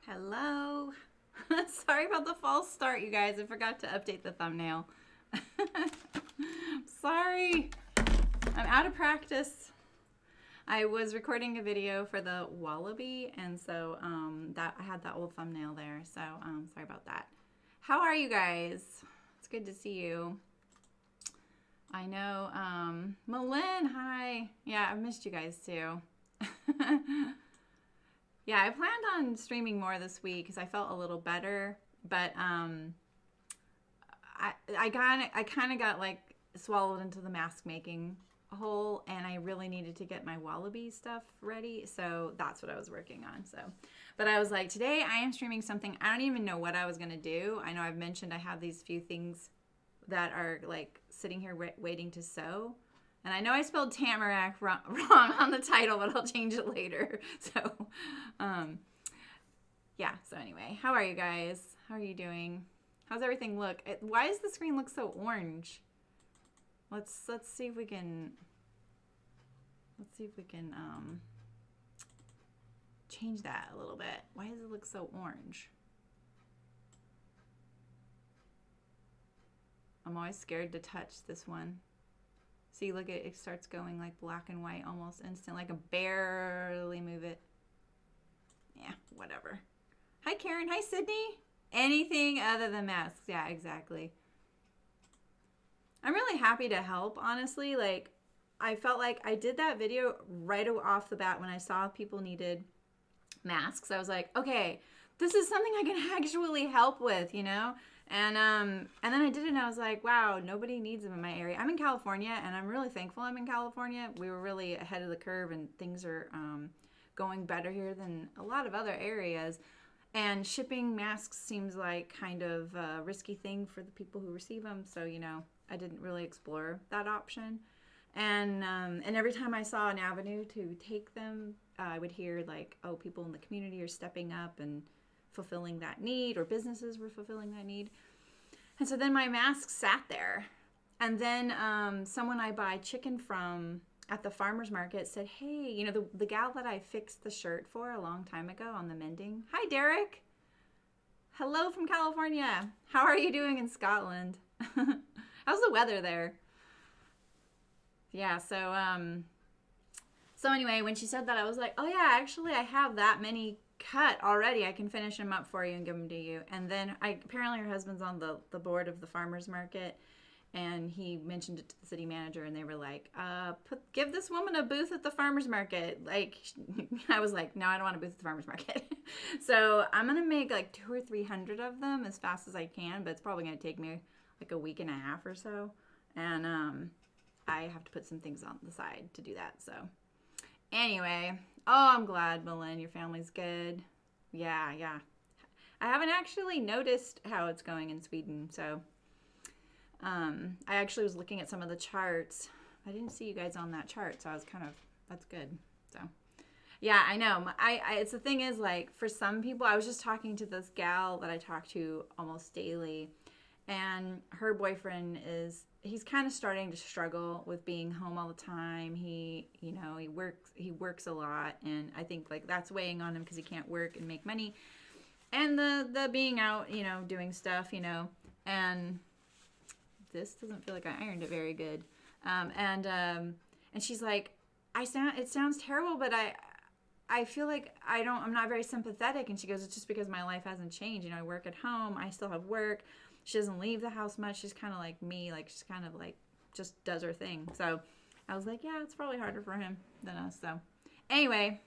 Hello. Sorry about the false start, you guys. I forgot to update the thumbnail. Sorry. I'm out of practice. I was recording a video for the wallaby, and so that I had that old thumbnail there. So sorry about that. How are you guys? It's good to see you. I know. Malin, hi. Yeah, I've missed you guys too. Yeah, I planned on streaming more this week because I felt a little better, but I kind of got like swallowed into the mask making hole, and I really needed to get my wallaby stuff ready, so that's what I was working on. So, but I was like, today I am streaming something. I don't even know what I was gonna do. I know I've mentioned I have these few things that are like sitting here waiting to sew. And I know I spelled Tamarack wrong on the title, but I'll change it later. So, yeah. So anyway, how are you guys? How are you doing? How's everything look? Why does the screen look so orange? Let's see if we can. Change that a little bit. Why does it look so orange? I'm always scared to touch this one. See, look, it starts going like black and white almost instant. Like I can barely move it. Yeah, whatever. Hi, Karen. Hi, Sydney. Anything other than masks. Yeah, exactly. I'm really happy to help, honestly. Like, I felt like I did that video right off the bat when I saw people needed masks. I was like, okay, this is something I can actually help with, you know? And then I did it and I was like, wow, nobody needs them in my area. I'm in California and I'm really thankful I'm in California. We were really ahead of the curve and things are going better here than a lot of other areas. And shipping masks seems like kind of a risky thing for the people who receive them. So, you know, I didn't really explore that option. And every time I saw an avenue to take them, I would hear like, oh, people in the community are stepping up and fulfilling that need, or businesses were fulfilling that need. And so then my mask sat there. And then someone I buy chicken from at the farmer's market said, hey, you know, the gal that I fixed the shirt for a long time ago on the mending. Hi, Derek. Hello from California. How are you doing in Scotland? How's the weather there? Yeah, so anyway, when she said that, I was like, oh yeah, actually I have that many cut already. I can finish them up for you and give them to you. And then apparently her husband's on the board of the farmer's market, and he mentioned it to the city manager, and they were like, give this woman a booth at the farmer's market. Like, I was like, no, I don't want a booth at the farmer's market. So I'm gonna make like 200 or 300 of them as fast as I can, but it's probably gonna take me like a week and a half or so. And I have to put some things on the side to do that. So anyway, oh, I'm glad, Malin, your family's good. Yeah. I haven't actually noticed how it's going in Sweden, so I actually was looking at some of the charts. I didn't see you guys on that chart, so I was that's good. So yeah, I know. It's the thing is, like, for some people, I was just talking to this gal that I talk to almost daily, and her boyfriend he's kind of starting to struggle with being home all the time. He works a lot, and I think like that's weighing on him because he can't work and make money, and the being out, you know, doing stuff, you know. And this doesn't feel like I ironed it very good. And she's like, it sounds terrible, but I feel like I'm not very sympathetic. And she goes, it's just because my life hasn't changed. You know, I work at home. I still have work. She doesn't leave the house much. She's kind of like me. Like, she's kind of like just does her thing. So I was like, yeah, it's probably harder for him than us. So anyway,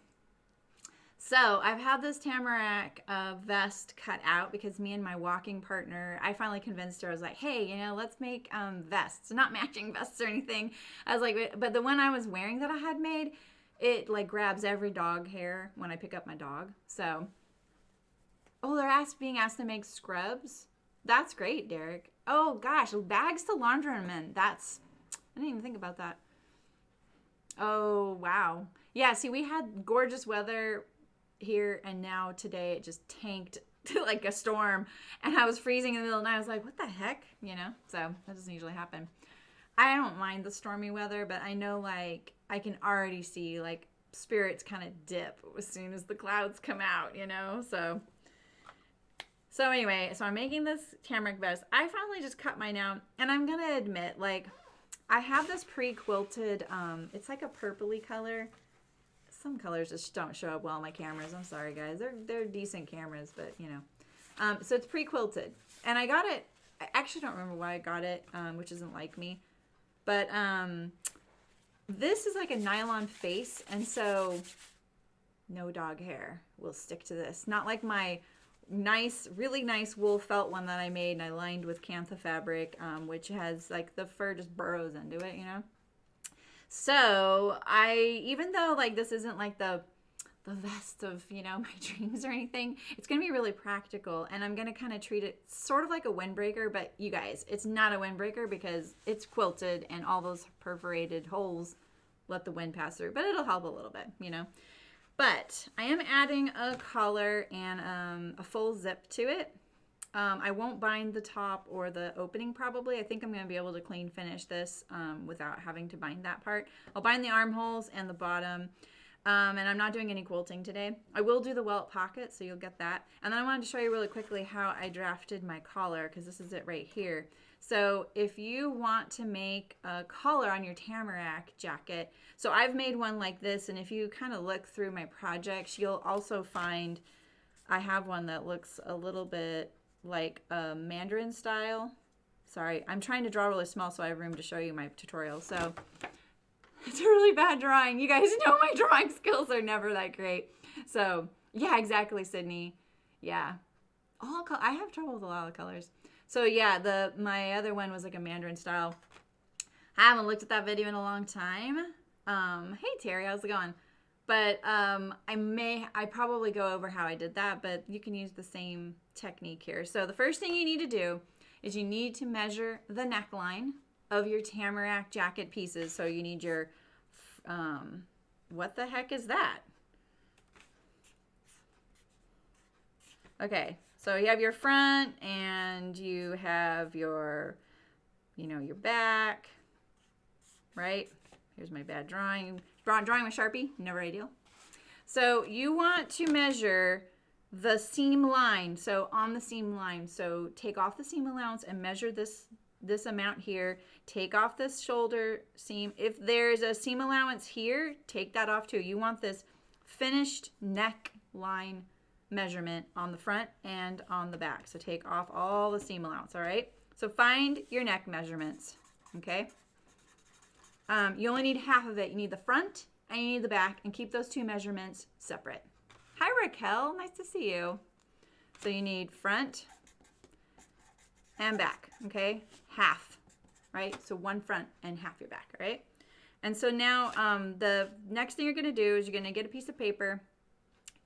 so I've had this Tamarack vest cut out because me and my walking partner, I finally convinced her. I was like, hey, you know, let's make vests. Not matching vests or anything. I was like, but the one I was wearing that I had made, it like grabs every dog hair when I pick up my dog. So, oh, they're being asked to make scrubs. That's great, Derek. Oh gosh, bags to laundrymen. I didn't even think about that. Oh wow. Yeah, see, we had gorgeous weather here, and now today it just tanked to like a storm, and I was freezing in the middle of the night. I was like, what the heck, you know? So that doesn't usually happen. I don't mind the stormy weather, but I know like I can already see like spirits kind of dip as soon as the clouds come out, you know? So So anyway, so I'm making this Tamarack vest. I finally just cut mine out, and I'm gonna admit, like, I have this pre-quilted, it's like a purpley color. Some colors just don't show up well on my cameras. I'm sorry, guys. They're decent cameras, but, you know. So it's pre-quilted. And I got it, I actually don't remember why I got it, which isn't like me. But this is like a nylon face, and so no dog hair will stick to this. Not like my really nice wool felt one that I made and I lined with Cantha fabric, which has like the fur just burrows into it, you know. So even though like this isn't like the vest of, you know, my dreams or anything, it's gonna be really practical, and I'm gonna kind of treat it sort of like a windbreaker. But you guys, it's not a windbreaker because it's quilted and all those perforated holes let the wind pass through, but it'll help a little bit, you know. But I am adding a collar and a full zip to it. I won't bind the top or the opening probably. I think I'm going to be able to clean finish this without having to bind that part. I'll bind the armholes and the bottom. And I'm not doing any quilting today. I will do the welt pocket, so you'll get that. And then I wanted to show you really quickly how I drafted my collar, because this is it right here. So if you want to make a collar on your Tamarack jacket, so I've made one like this, and if you kind of look through my projects, you'll also find I have one that looks a little bit like a Mandarin style. Sorry, I'm trying to draw really small so I have room to show you my tutorial. So it's a really bad drawing. You guys know my drawing skills are never that great. So yeah, exactly, Sydney. Yeah, I have trouble with a lot of colors. So yeah, my other one was like a Mandarin style. I haven't looked at that video in a long time. Hey Terry, how's it going? But I probably go over how I did that, but you can use the same technique here. So the first thing you need to do is you need to measure the neckline of your Tamarack jacket pieces. So you need your, what the heck is that? Okay, so you have your front and you have your, your back, right? Here's my bad drawing. Drawing with Sharpie, never ideal. So you want to measure the seam line. So on the seam line, so take off the seam allowance and measure this amount here. Take off this shoulder seam. If there's a seam allowance here, take that off too. You want this finished neck line measurement on the front and on the back. So take off all the seam allowance, all right? So find your neck measurements, okay? You only need half of it. You need the front and you need the back, and keep those two measurements separate. Hi Raquel, nice to see you. So you need front and back, okay? Half, right? So one front and half your back, all right? And so now the next thing you're gonna do is you're gonna get a piece of paper.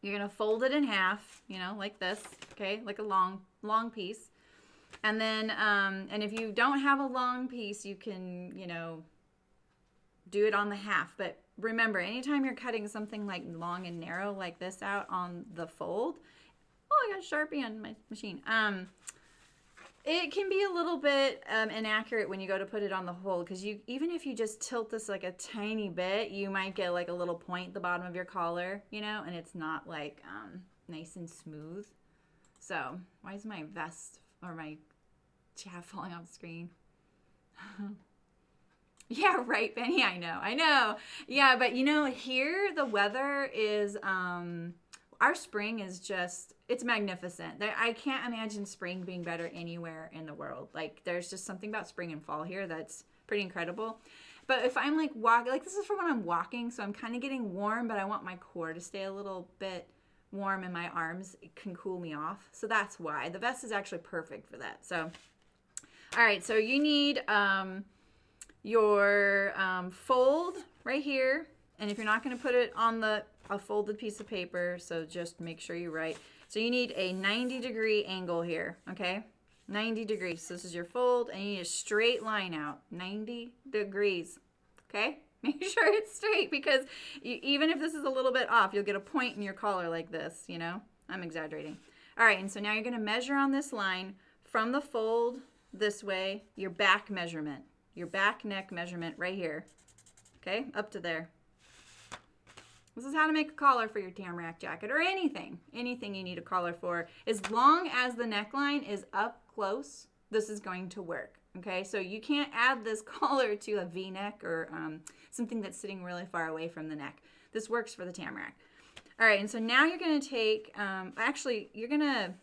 You're gonna fold it in half, like this, okay? Like a long piece. And then, and if you don't have a long piece, you can, do it on the half. But remember, anytime you're cutting something like long and narrow like this out on the fold, oh, I got Sharpie on my machine. It can be a little bit inaccurate when you go to put it on the hole, because even if you just tilt this like a tiny bit, you might get like a little point at the bottom of your collar, and it's not like nice and smooth. So why is my vest or my chaff falling off the screen? Yeah, right, Benny. I know. Yeah, but here the weather is, our spring is just, it's magnificent. I can't imagine spring being better anywhere in the world. Like, there's just something about spring and fall here that's pretty incredible. But if I'm like walking, like this is for when I'm walking, so I'm kind of getting warm, but I want my core to stay a little bit warm and my arms can cool me off. So that's why. The vest is actually perfect for that. So, all right, so you need, your fold right here, and if you're not going to put it on a folded piece of paper, so just make sure you write. So you need a 90-degree angle here, okay? 90 degrees. So this is your fold, and you need a straight line out, 90 degrees, okay? Make sure it's straight, because even if this is a little bit off, you'll get a point in your collar like this, I'm exaggerating. All right, and so now you're going to measure on this line from the fold this way, your back measurement. Your back neck measurement right here, okay, up to there. This is how to make a collar for your Tamarack jacket or anything you need a collar for. As long as the neckline is up close, this is going to work. Okay, so you can't add this collar to a V-neck or something that's sitting really far away from the neck. This works for the Tamarack. All right, and so now you're going to take, you're going to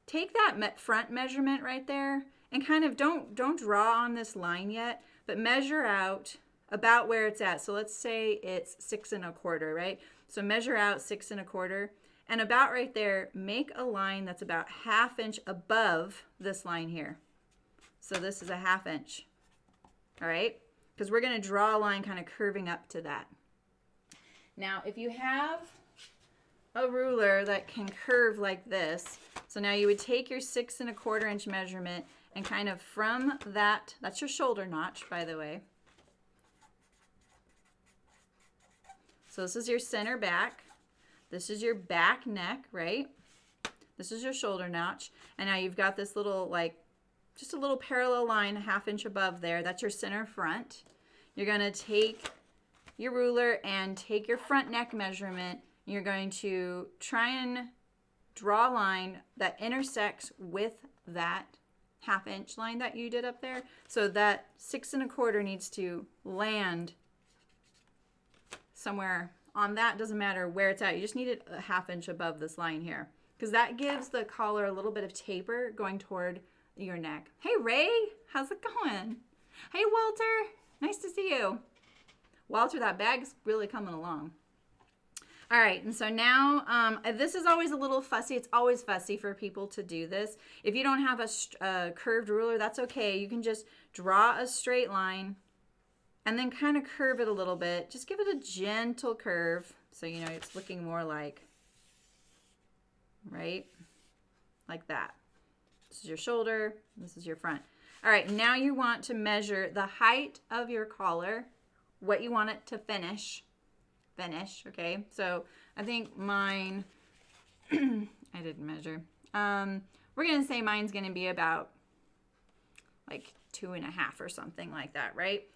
take that front measurement right there and kind of don't draw on this line yet, but measure out about where it's at. So let's say it's 6 1/4, right? So measure out 6 1/4, and about right there, make a line that's about 1/2 inch above this line here. So this is a 1/2 inch, all right? Because we're going to draw a line kind of curving up to that. Now, if you have a ruler that can curve like this, so now you would take your 6 1/4 inch measurement and kind of from that, that's your shoulder notch, by the way. So this is your center back. This is your back neck, right? This is your shoulder notch. And now you've got this little, like, just a little parallel line 1/2 inch above there. That's your center front. You're going to take your ruler and take your front neck measurement. You're going to try and draw a line that intersects with that 1/2 inch line that you did up there. So that 6 1/4 needs to land somewhere on that. Doesn't matter where it's at. You just need it a 1/2 inch above this line here, because that gives the collar a little bit of taper going toward your neck. Hey, Ray, how's it going? Hey, Walter, nice to see you. Walter, that bag's really coming along. All right, and so now this is always a little fussy. It's always fussy for people to do this. If you don't have a curved ruler, that's okay. You can just draw a straight line and then kind of curve it a little bit. Just give it a gentle curve so you know it's looking more like, right, like that. This is your shoulder, this is your front. All right, now you want to measure the height of your collar, what you want it to finish, okay? So I think mine, I didn't measure. We're gonna say mine's gonna be about like 2.5 or something like that, right?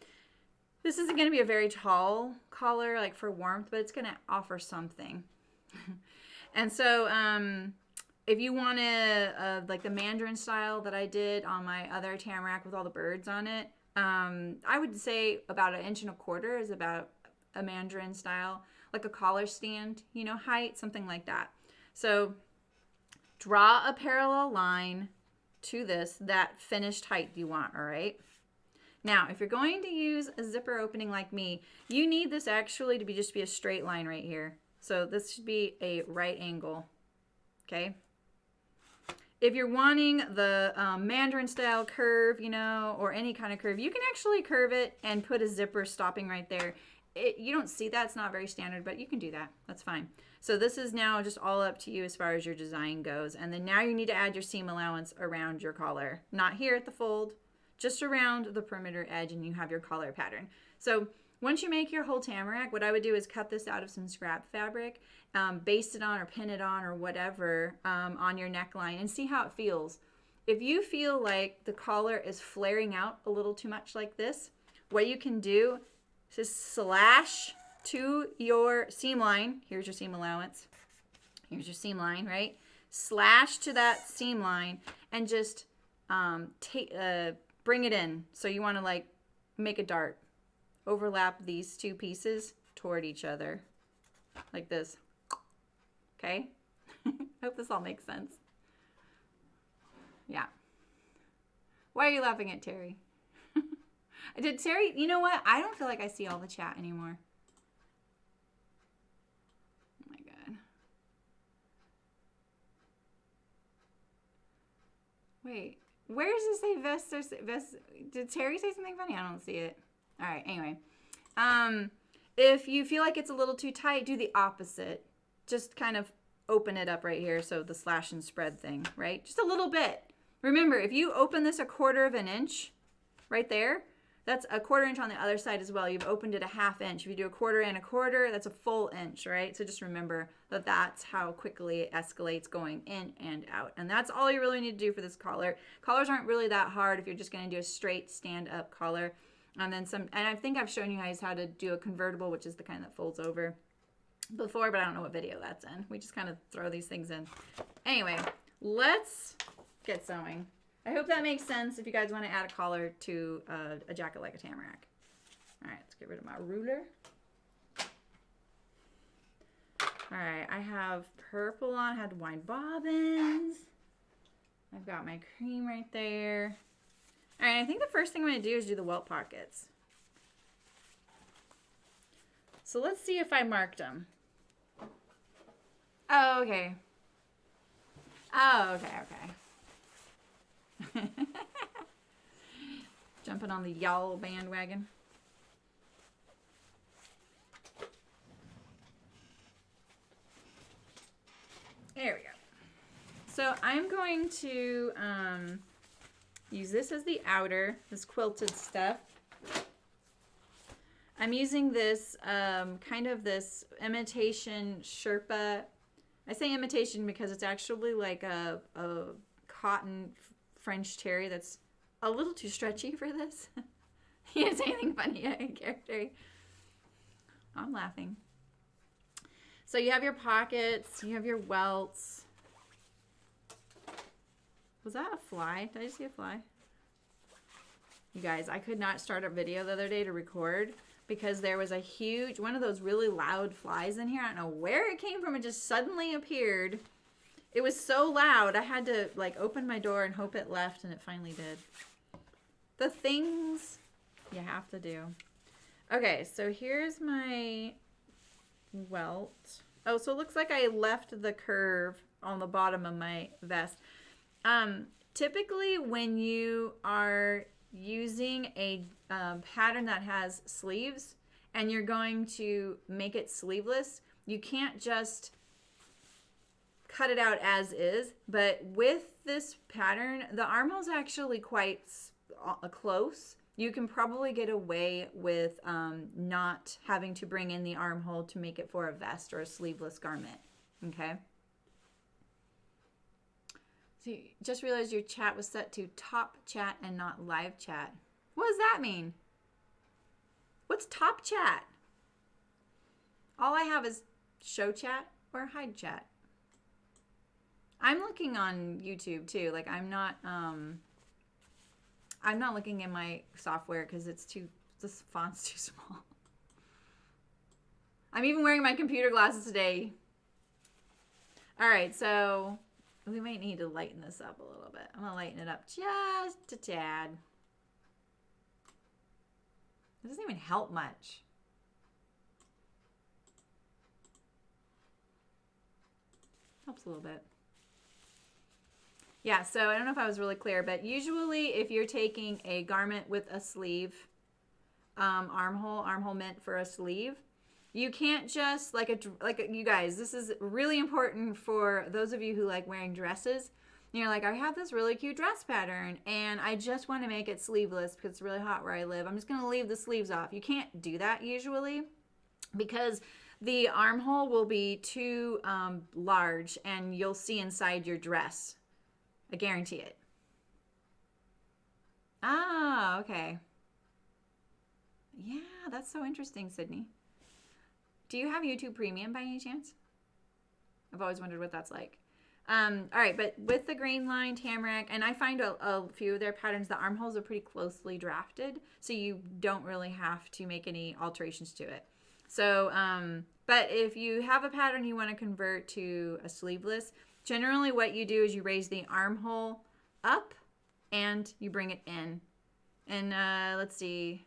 This isn't gonna be a very tall collar like for warmth, but it's gonna offer something. And so if you want to, like the Mandarin style that I did on my other Tamarack with all the birds on it, I would say about 1.25 inches is about a Mandarin style, like a collar stand, you know, height, something like that. So draw a parallel line to this, that finished height you want, all right? Now, if you're going to use a zipper opening like me, you need this actually to be just be a straight line right here. So this should be a right angle, okay? If you're wanting the Mandarin style curve, you know, or any kind of curve, you can actually curve it and put a zipper stopping right there. You don't see that, it's not very standard, but you can do that, that's fine. So this is now just all up to you as far as your design goes. And then now you need to add your seam allowance around your collar. Not here at the fold, just around the perimeter edge, and you have your collar pattern. So once you make your whole Tamarack, what I would do is cut this out of some scrap fabric, baste it on or pin it on or whatever on your neckline and see how it feels. If you feel like the collar is flaring out a little too much like this, what you can do is just slash to your seam line. Here's your seam allowance. Here's your seam line, right? Slash to that seam line and just bring it in. So you want to like make a dart. Overlap these two pieces toward each other like this. Okay? I hope this all makes sense. Yeah. Why are you laughing at Terry? Did Terry, you know what? I don't feel like I see all the chat anymore. Oh my God. Wait, where does it say vest or vest? Did Terry say something funny? I don't see it. All right, anyway. If you feel like it's a little too tight, do the opposite. Just kind of open it up right here. So the slash and spread thing, right? Just a little bit. Remember, if you open this 1/4 inch right there, that's a 1/4 inch on the other side as well. You've opened it a 1/2 inch. If you do 1/4 and 1/4, that's a full inch, right? So just remember that that's how quickly it escalates going in and out. And that's all you really need to do for this collar. Collars aren't really that hard if you're just going to do a straight stand-up collar. And then and I think I've shown you guys how to do a convertible, which is the kind that folds over. before, but I don't know what video that's in. We just kind of throw these things in. Anyway, let's get sewing. I hope that makes sense if you guys want to add a collar to a jacket like a Tamarack. All right, let's get rid of my ruler. All right, I have purple on, I had wine bobbins. I've got my cream right there. All right, I think the first thing I'm going to do is do the welt pockets. So let's see if I marked them. Oh, okay. Oh, okay. Jumping on the y'all bandwagon. There we go. So I'm going to use this as the outer, this quilted stuff. I'm using this kind of this imitation Sherpa. I say imitation because it's actually like a cotton French terry that's a little too stretchy for this. You didn't say anything funny yet, character. I'm laughing. So you have your pockets, you have your welts. Was that a fly? Did I just see a fly? You guys, I could not start a video the other day to record because there was a huge, one of those really loud flies in here. I don't know where it came from. It just suddenly appeared. It was so loud, I had to like open my door and hope it left, and it finally did. The things you have to do. Okay, so here's my welt. Oh, so it looks like I left the curve on the bottom of my vest. Typically when you are using a pattern that has sleeves and you're going to make it sleeveless, you can't just cut it out as is. But with this pattern, the armhole's actually quite close. You can probably get away with not having to bring in the armhole to make it for a vest or a sleeveless garment. Okay. So you just realized your chat was set to top chat and not live chat. What does that mean? What's top chat? All I have is show chat or hide chat. I'm looking on YouTube too. Like I'm not looking in my software because this font's too small. I'm even wearing my computer glasses today. All right, so we might need to lighten this up a little bit. I'm gonna lighten it up just a tad. It doesn't even help much. Helps a little bit. Yeah, so I don't know if I was really clear, but usually if you're taking a garment with a sleeve, armhole meant for a sleeve, you can't just, you guys, this is really important for those of you who like wearing dresses. You're like, I have this really cute dress pattern and I just want to make it sleeveless because it's really hot where I live. I'm just going to leave the sleeves off. You can't do that usually because the armhole will be too large and you'll see inside your dress. I guarantee it. Ah, okay. Yeah, that's so interesting, Sydney. Do you have YouTube Premium by any chance? I've always wondered what that's like. All right, but with the Grainline, Tamarack, and I find a few of their patterns, the armholes are pretty closely drafted, so you don't really have to make any alterations to it. So, but if you have a pattern you want to convert to a sleeveless, generally what you do is you raise the armhole up and you bring it in. And let's see.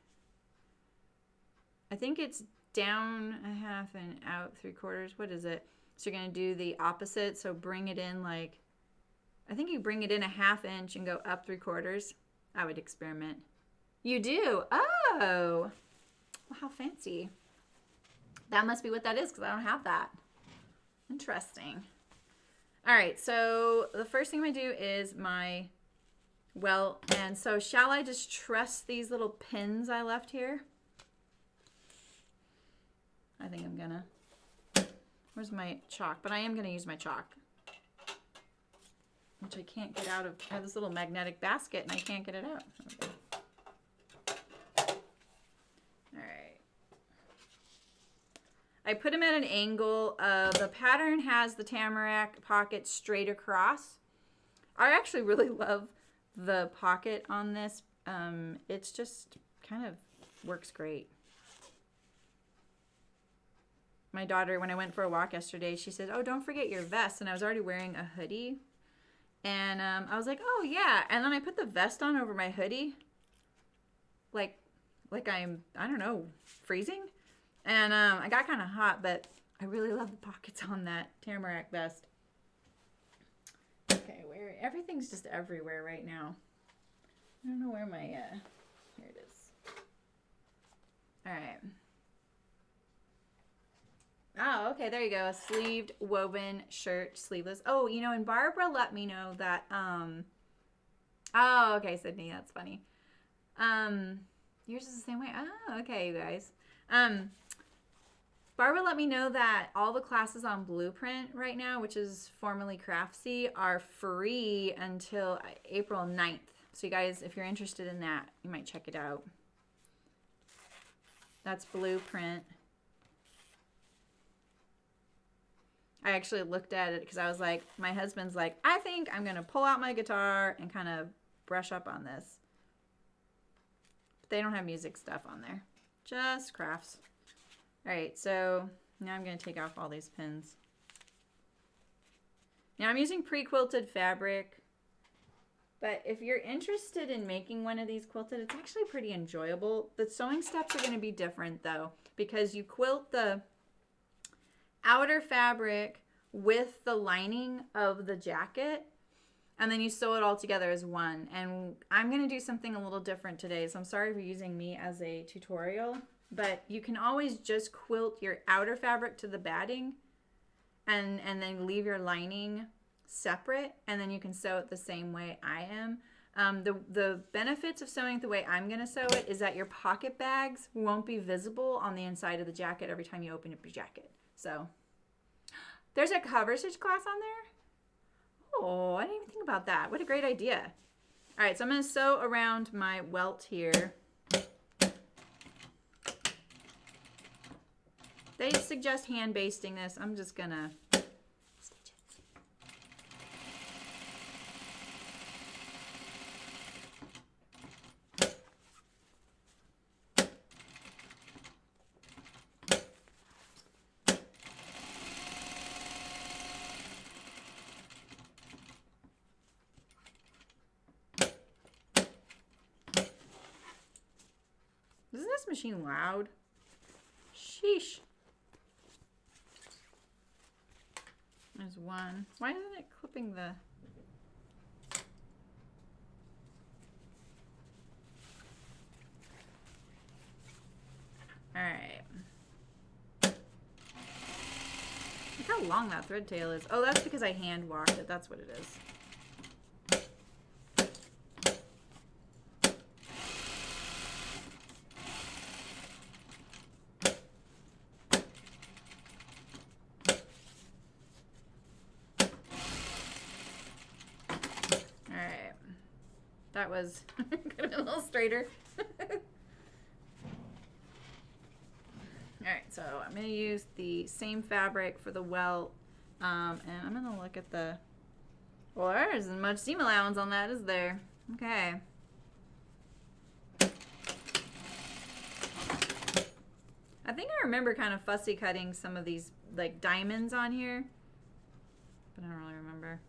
I think it's down a half and out 3/4. What is it? So you're going to do the opposite. So bring it in I think you bring it in a 1/2 inch and go up 3/4. I would experiment. You do? Oh. Well, how fancy. That must be what that is because I don't have that. Interesting. All right, so the first thing I'm going to do is my welt. And so shall I just truss these little pins I left here? I think I'm going to. Where's my chalk? But I am going to use my chalk, which I can't get out of. I have this little magnetic basket and I can't get it out. Okay. All right. I put them at an angle. The pattern has the Tamarack pocket straight across. I actually really love the pocket on this. It's just kind of works great. My daughter, when I went for a walk yesterday, she said, "Oh, don't forget your vest." And I was already wearing a hoodie. And I was like, "Oh, yeah." And then I put the vest on over my hoodie. Like I'm, I don't know, freezing. And I got kind of hot, but I really love the pockets on that Tamarack vest. Okay, where everything's just everywhere right now. I don't know where my, here it is. All right. Oh, okay, there you go. A sleeved woven shirt, sleeveless. Oh, you know, and Barbara let me know that, oh, okay, Sydney, that's funny. Yours is the same way. Oh, okay, you guys. Barbara let me know that all the classes on Blueprint right now, which is formerly Craftsy, are free until April 9th. So you guys, if you're interested in that, you might check it out. That's Blueprint. I actually looked at it because I was like, my husband's like, I think I'm going to pull out my guitar and kind of brush up on this. But they don't have music stuff on there. Just crafts. All right, so now I'm going to take off all these pins. Now I'm using pre-quilted fabric. But if you're interested in making one of these quilted, it's actually pretty enjoyable. The sewing steps are going to be different though, because you quilt the outer fabric with the lining of the jacket, and then you sew it all together as one. And I'm going to do something a little different today, so I'm sorry for using me as a tutorial, but you can always just quilt your outer fabric to the batting and then leave your lining separate, and then you can sew it the same way I am. The benefits of sewing it the way I'm going to sew it is that your pocket bags won't be visible on the inside of the jacket every time you open up your jacket. So there's a cover stitch class on there. Oh, I didn't even think about that. What a great idea. All right, so I'm going to sew around my welt here. They suggest hand basting this. I'm just going to stitch it. Isn't this machine loud? Sheesh. There's one. Why isn't it clipping the... Alright. Look how long that thread tail is. Oh, that's because I hand washed it. That's what it is. That was could have been a little straighter. Alright, so I'm going to use the same fabric for the welt. And I'm going to look at the... Well, there isn't much seam allowance on that, is there? Okay. I think I remember kind of fussy cutting some of these like diamonds on here. But I don't really remember.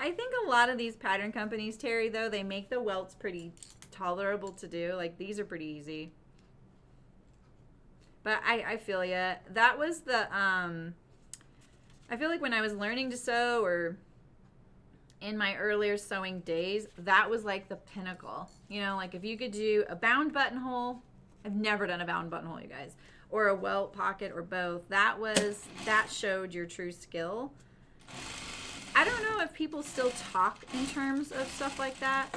I think a lot of these pattern companies, Terry, though, they make the welts pretty tolerable to do. Like, these are pretty easy. But I feel ya. That was the, I feel like when I was learning to sew or in my earlier sewing days, that was like the pinnacle. You know, like if you could do a bound buttonhole, I've never done a bound buttonhole, you guys, or a welt pocket or both. That showed your true skill. I don't know if people still talk in terms of stuff like that.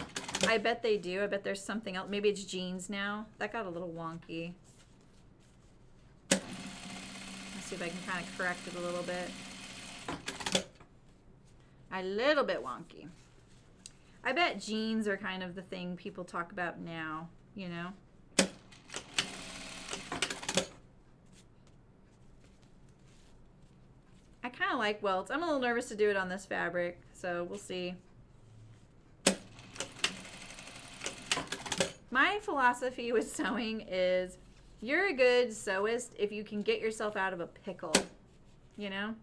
I bet they do. I bet there's something else. Maybe it's jeans now. That got a little wonky. Let's see if I can kind of correct it a little bit. A little bit wonky. I bet jeans are kind of the thing people talk about now, you know? I kind of like welts. I'm a little nervous to do it on this fabric, so we'll see. My philosophy with sewing is you're a good sewist if you can get yourself out of a pickle, you know?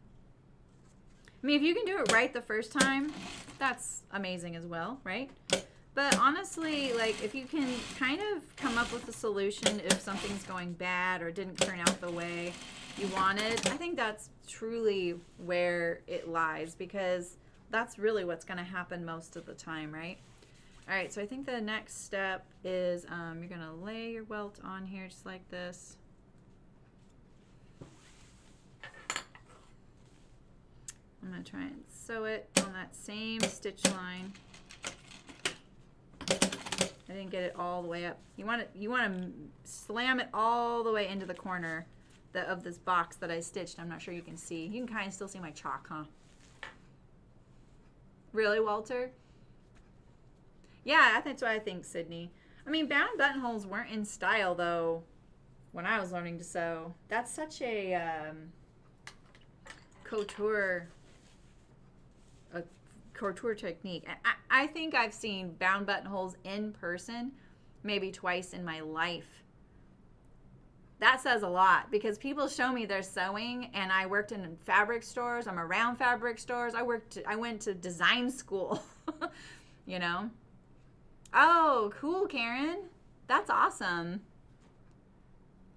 I mean, if you can do it right the first time, that's amazing as well, right? But honestly, like, if you can kind of come up with a solution if something's going bad or didn't turn out the way you wanted, I think that's truly where it lies, because that's really what's going to happen most of the time, right? All right, so I think the next step is you're going to lay your welt on here just like this. I'm going to try and sew it on that same stitch line. I didn't get it all the way up. You want to slam it all the way into the corner of this box that I stitched. I'm not sure you can see. You can kind of still see my chalk, huh? Really, Walter? Yeah, that's what I think, Sydney. I mean, bound buttonholes weren't in style, though, when I was learning to sew. That's such a couture technique. I think I've seen bound buttonholes in person maybe twice in my life. That says a lot, because people show me their sewing, and I worked in fabric stores. I'm around fabric stores. I went to design school, you know? Oh, cool, Karen. That's awesome.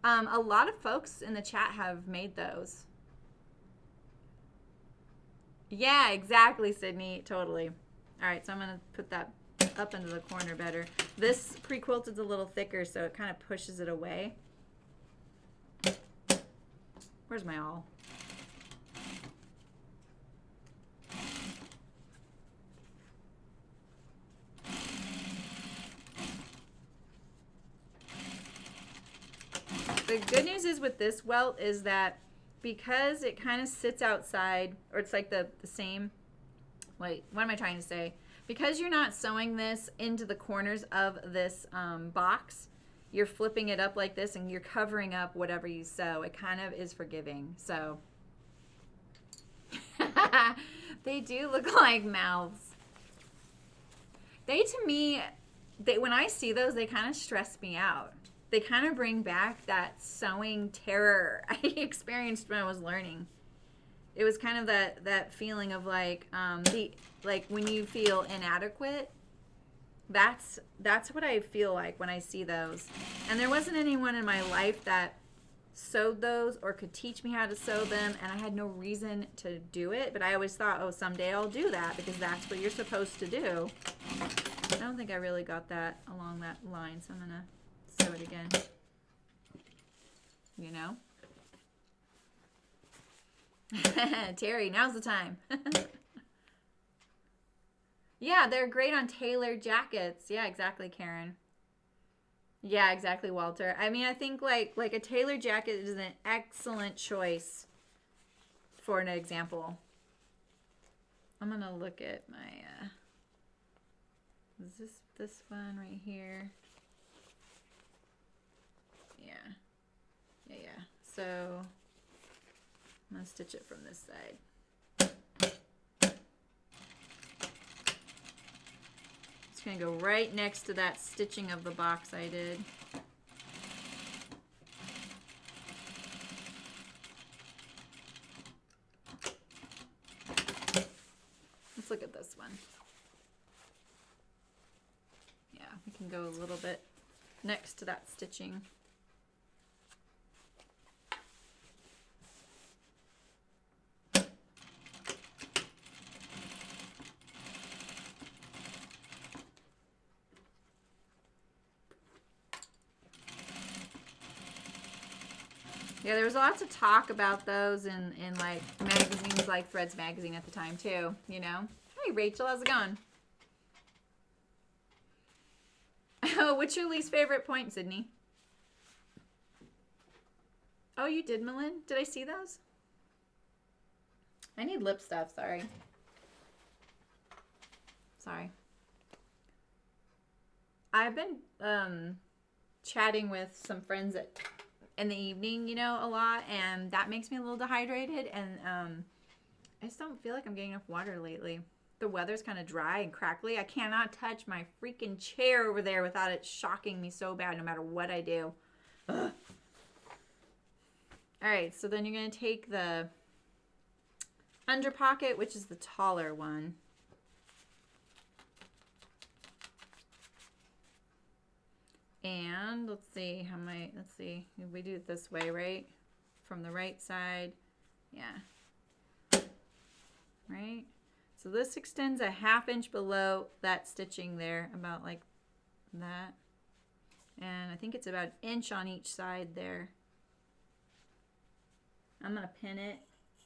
A lot of folks in the chat have made those. Yeah, exactly, Sydney. Totally. All right, so I'm going to put that up into the corner better. This pre-quilted's a little thicker, so it kind of pushes it away. Where's my awl? The good news is with this welt is that because it kind of sits outside, or it's like the same, wait, what am I trying to say? Because you're not sewing this into the corners of this box, you're flipping it up like this and you're covering up whatever you sew. It kind of is forgiving. So they do look like mouths. They, to me, when I see those, they kind of stress me out. They kind of bring back that sewing terror I experienced when I was learning. It was kind of that feeling of like when you feel inadequate. That's what I feel like when I see those. And there wasn't anyone in my life that sewed those or could teach me how to sew them, and I had no reason to do it. But I always thought, oh, someday I'll do that because that's what you're supposed to do. I don't think I really got that along that line, so I'm gonna sew it again. You know? Terry, now's the time. Yeah, they're great on tailored jackets. Yeah, exactly, Karen. Yeah, exactly, Walter. I mean, I think like a tailored jacket is an excellent choice for an example. I'm gonna look at my is this one right here? Yeah. So I'm gonna stitch it from this side. It's gonna go right next to that stitching of the box I did. Let's look at this one. Yeah, we can go a little bit next to that stitching. Yeah, there was lots of talk about those in like magazines like Threads magazine at the time too, you know? Hey Rachel, how's it going? Oh, what's your least favorite point, Sydney? Oh, you did, Malin? Did I see those? I need lip stuff, sorry. Sorry. I've been chatting with some friends in the evening, you know, a lot, and that makes me a little dehydrated, and I just don't feel like I'm getting enough water lately. The weather's kind of dry and crackly. I cannot touch my freaking chair over there without it shocking me so bad no matter what I do. Ugh. All right, so then you're going to take the under pocket, which is the taller one. And let's see let's see, if we do it this way, right? From the right side. Yeah. Right? So this extends a 1/2 inch below that stitching there, about like that. And I think it's about 1 inch on each side there. I'm going to pin it,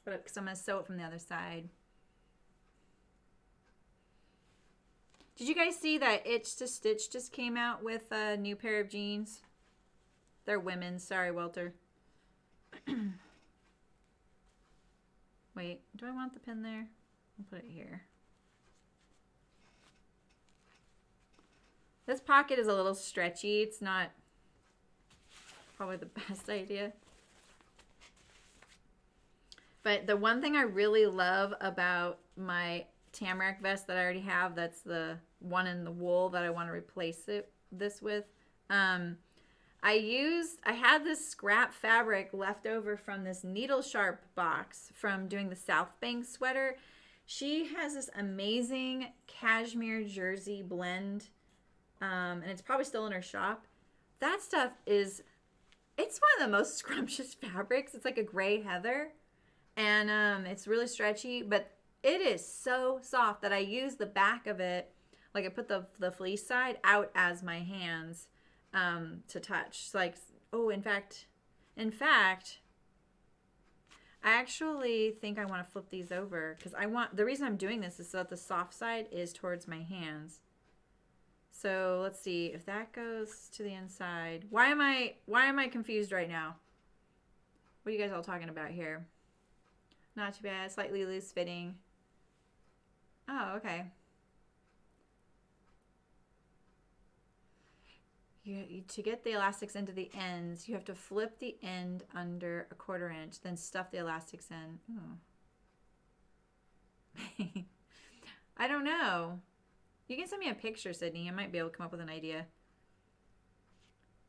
because I'm going to sew it from the other side. Did you guys see that Itch to Stitch just came out with a new pair of jeans? They're women's. Sorry, Walter. Wait, do I want the pin there? I'll put it here. This pocket is a little stretchy. It's not probably the best idea. But the one thing I really love about my Tamarack vest that I already have, that's the one in the wool that I want to replace this with. I had this scrap fabric left over from this needle sharp box from doing the South Bank sweater. She has this amazing cashmere jersey blend, and it's probably still in her shop. That stuff it's one of the most scrumptious fabrics. It's like a gray heather, and it's really stretchy, but it is so soft that I use the back of it, like I put the fleece side out as my hands to touch. It's like, oh, in fact, I actually think I want to flip these over, because the reason I'm doing this is so that the soft side is towards my hands. So let's see if that goes to the inside. Why am I confused right now? What are you guys all talking about here? Not too bad. Slightly loose fitting. Oh, okay. To get the elastics into the ends, you have to flip the end under a 1/4 inch, then stuff the elastics in. Oh. I don't know. You can send me a picture, Sydney. I might be able to come up with an idea.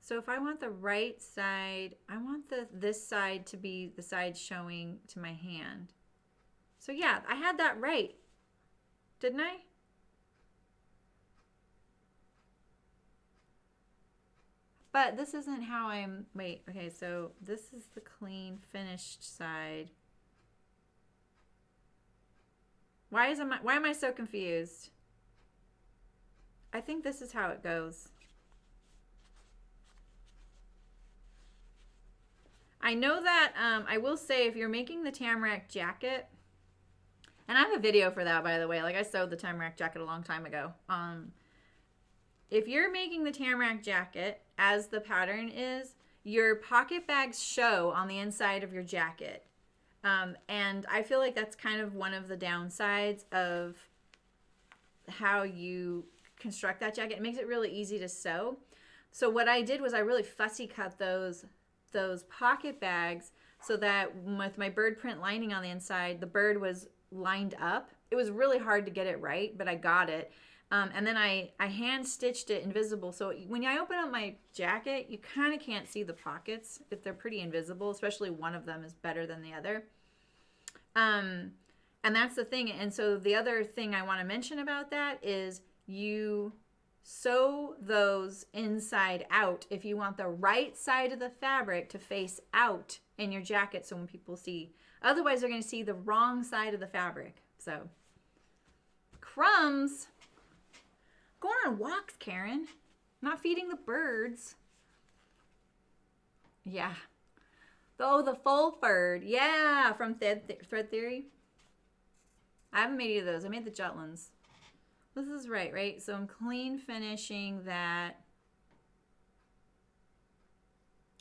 So if I want the right side, I want this side to be the side showing to my hand. So yeah, I had that right. Didn't I? But this isn't how I'm... Wait, okay, so this is the clean, finished side. Why am I so confused? I think this is how it goes. I know that, I will say, if you're making the Tamarack jacket, and I have a video for that, by the way. Like, I sewed the Tamarack jacket a long time ago. If you're making the Tamarack jacket, as the pattern is, your pocket bags show on the inside of your jacket. And I feel like that's kind of one of the downsides of how you construct that jacket. It makes it really easy to sew. So what I did was I really fussy cut those pocket bags so that with my bird print lining on the inside, the bird was lined up. It was really hard to get it right, but I got it. And then I hand stitched it invisible. So when I open up my jacket, you kind of can't see the pockets if they're pretty invisible, especially one of them is better than the other. And that's the thing. And so the other thing I want to mention about that is you sew those inside out if you want the right side of the fabric to face out in your jacket, so when people see. Otherwise, they're going to see the wrong side of the fabric. So, crumbs. Going on walks, Karen. Not feeding the birds. Yeah. Oh, the full furred. Yeah, from Thread Theory. I haven't made any of those. I made the Jutlands. This is right? So I'm clean finishing that.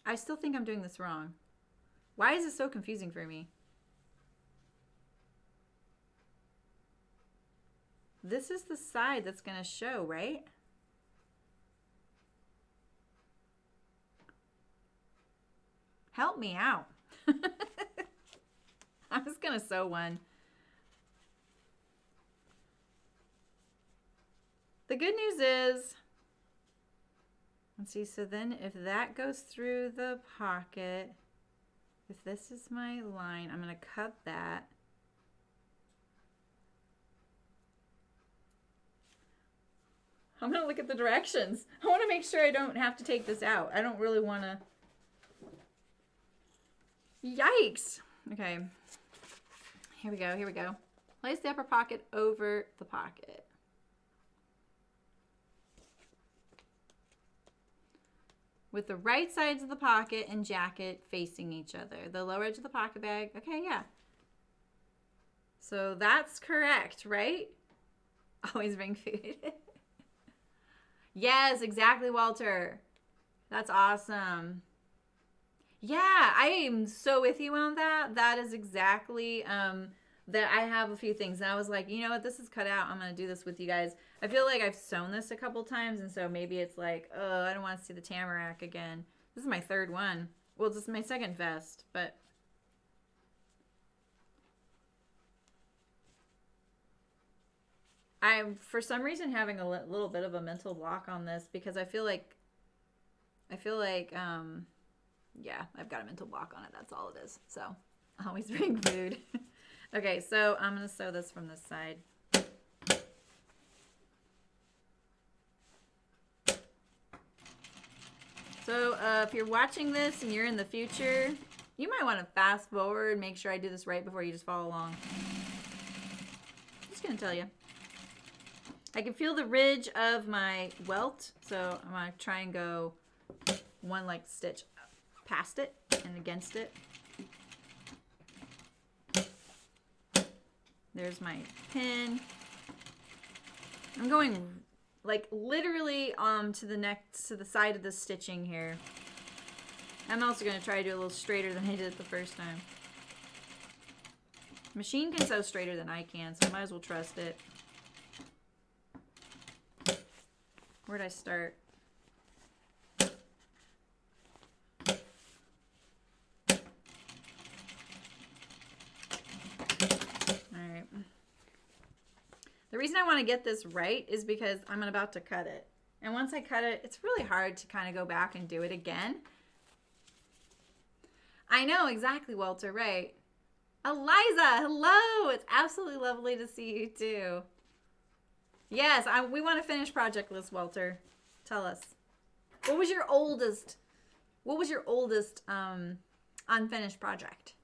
I still think I'm doing this wrong. Why is it so confusing for me? This is the side that's going to show, right? Help me out. I was going to sew one. The good news is, let's see, so then if that goes through the pocket, if this is my line, I'm going to cut that. I'm going to look at the directions. I want to make sure I don't have to take this out. I don't really want to. Yikes. Okay. Here we go. Here we go. Place the upper pocket over the pocket. With the right sides of the pocket and jacket facing each other. The lower edge of the pocket bag. Okay, yeah. So that's correct, right? Always bring food. Yes, exactly, Walter. That's awesome. Yeah, I am so with you on that. That is exactly that. I have a few things, and I was like, you know what, this is cut out. I'm gonna do this with you guys. I feel like I've sewn this a couple times, and so maybe it's like, oh, I don't want to see the Tamarack again. This is my third one. Well, this is my second vest, but I'm for some reason having a little bit of a mental block on this because I feel like yeah, I've got a mental block on it. That's all it is. So always bring food. Okay, so I'm gonna sew this from this side. So if you're watching this and you're in the future, you might want to fast forward, make sure I do this right before you just follow along. I'm just gonna tell you. I can feel the ridge of my welt, so I'm gonna try and go one like stitch past it and against it. There's my pin. I'm going like literally to the side of the stitching here. I'm also going to try to do a little straighter than I did the first time. Machine can sew straighter than I can, so I might as well trust it. Where'd I start? Alright. The reason I want to get this right is because I'm about to cut it. And once I cut it, it's really hard to kind of go back and do it again. I know, exactly, Walter, right. Eliza, hello! It's absolutely lovely to see you too. Yes, we want to finish project list, Walter. Tell us. What was your oldest unfinished project?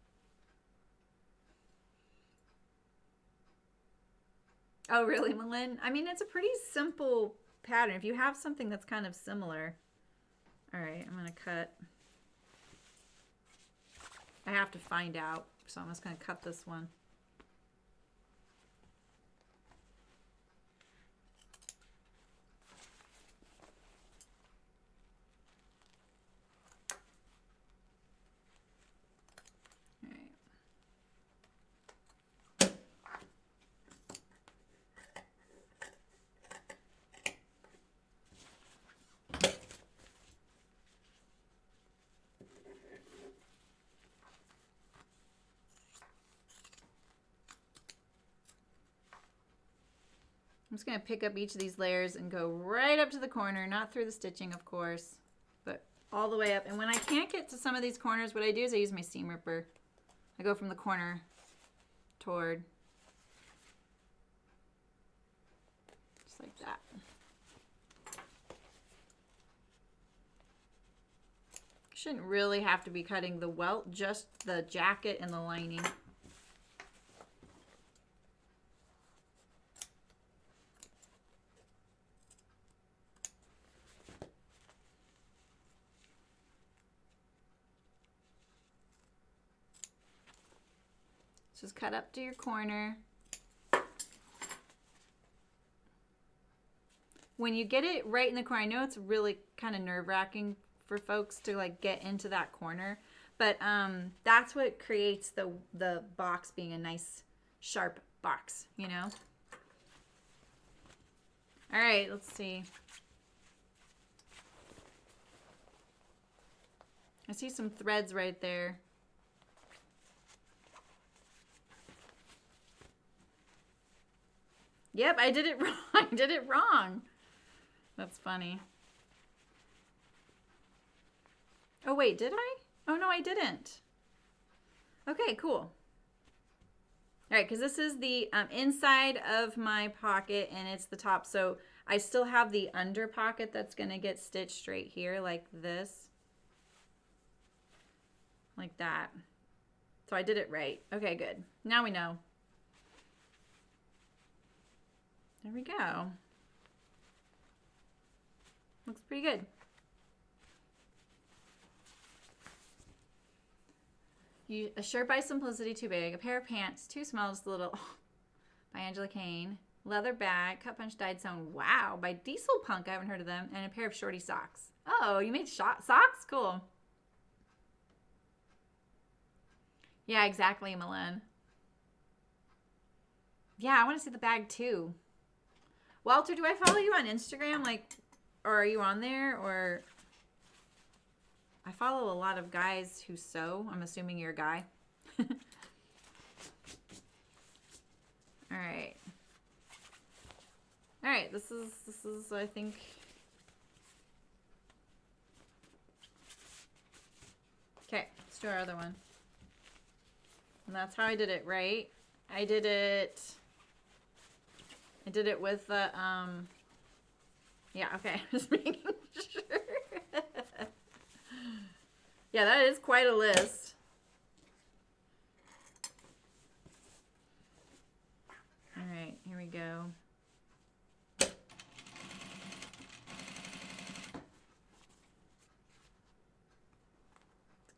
Oh, really, Malin? I mean, it's a pretty simple pattern. If you have something that's kind of similar. All right, I'm going to cut. I have to find out, so I'm just going to cut this one. I'm just going to pick up each of these layers and go right up to the corner, not through the stitching, of course, but all the way up. And when I can't get to some of these corners, what I do is I use my seam ripper. I go from the corner toward, just like that. Shouldn't really have to be cutting the welt, just the jacket and the lining. Just cut up to your corner. When you get it right in the corner, I know it's really kind of nerve-wracking for folks to like get into that corner, but that's what creates the box being a nice sharp box, you know? All right, let's see. I see some threads right there. Yep, I did it wrong. I did it wrong. That's funny. Oh, wait, did I? Oh, no, I didn't. Okay, cool. All right, because this is the inside of my pocket, and it's the top. So I still have the under pocket that's going to get stitched straight here like this. Like that. So I did it right. Okay, good. Now we know. There we go. Looks pretty good. A shirt by Simplicity, too big. A pair of pants, too small, just a little. By Angela Kane. Leather bag, cut punch dyed sewn. Wow, by Diesel Punk. I haven't heard of them. And a pair of shorty socks. Oh, you made socks? Cool. Yeah, exactly, Malin. Yeah, I want to see the bag too. Walter, do I follow you on Instagram? Like, or are you on there? Or I follow a lot of guys who sew. I'm assuming you're a guy. All right. All right, this is I think. Okay, let's do our other one. And that's how I did it, right? I did it with the yeah, okay. Just making sure. Yeah, that is quite a list. All right, here we go. Let's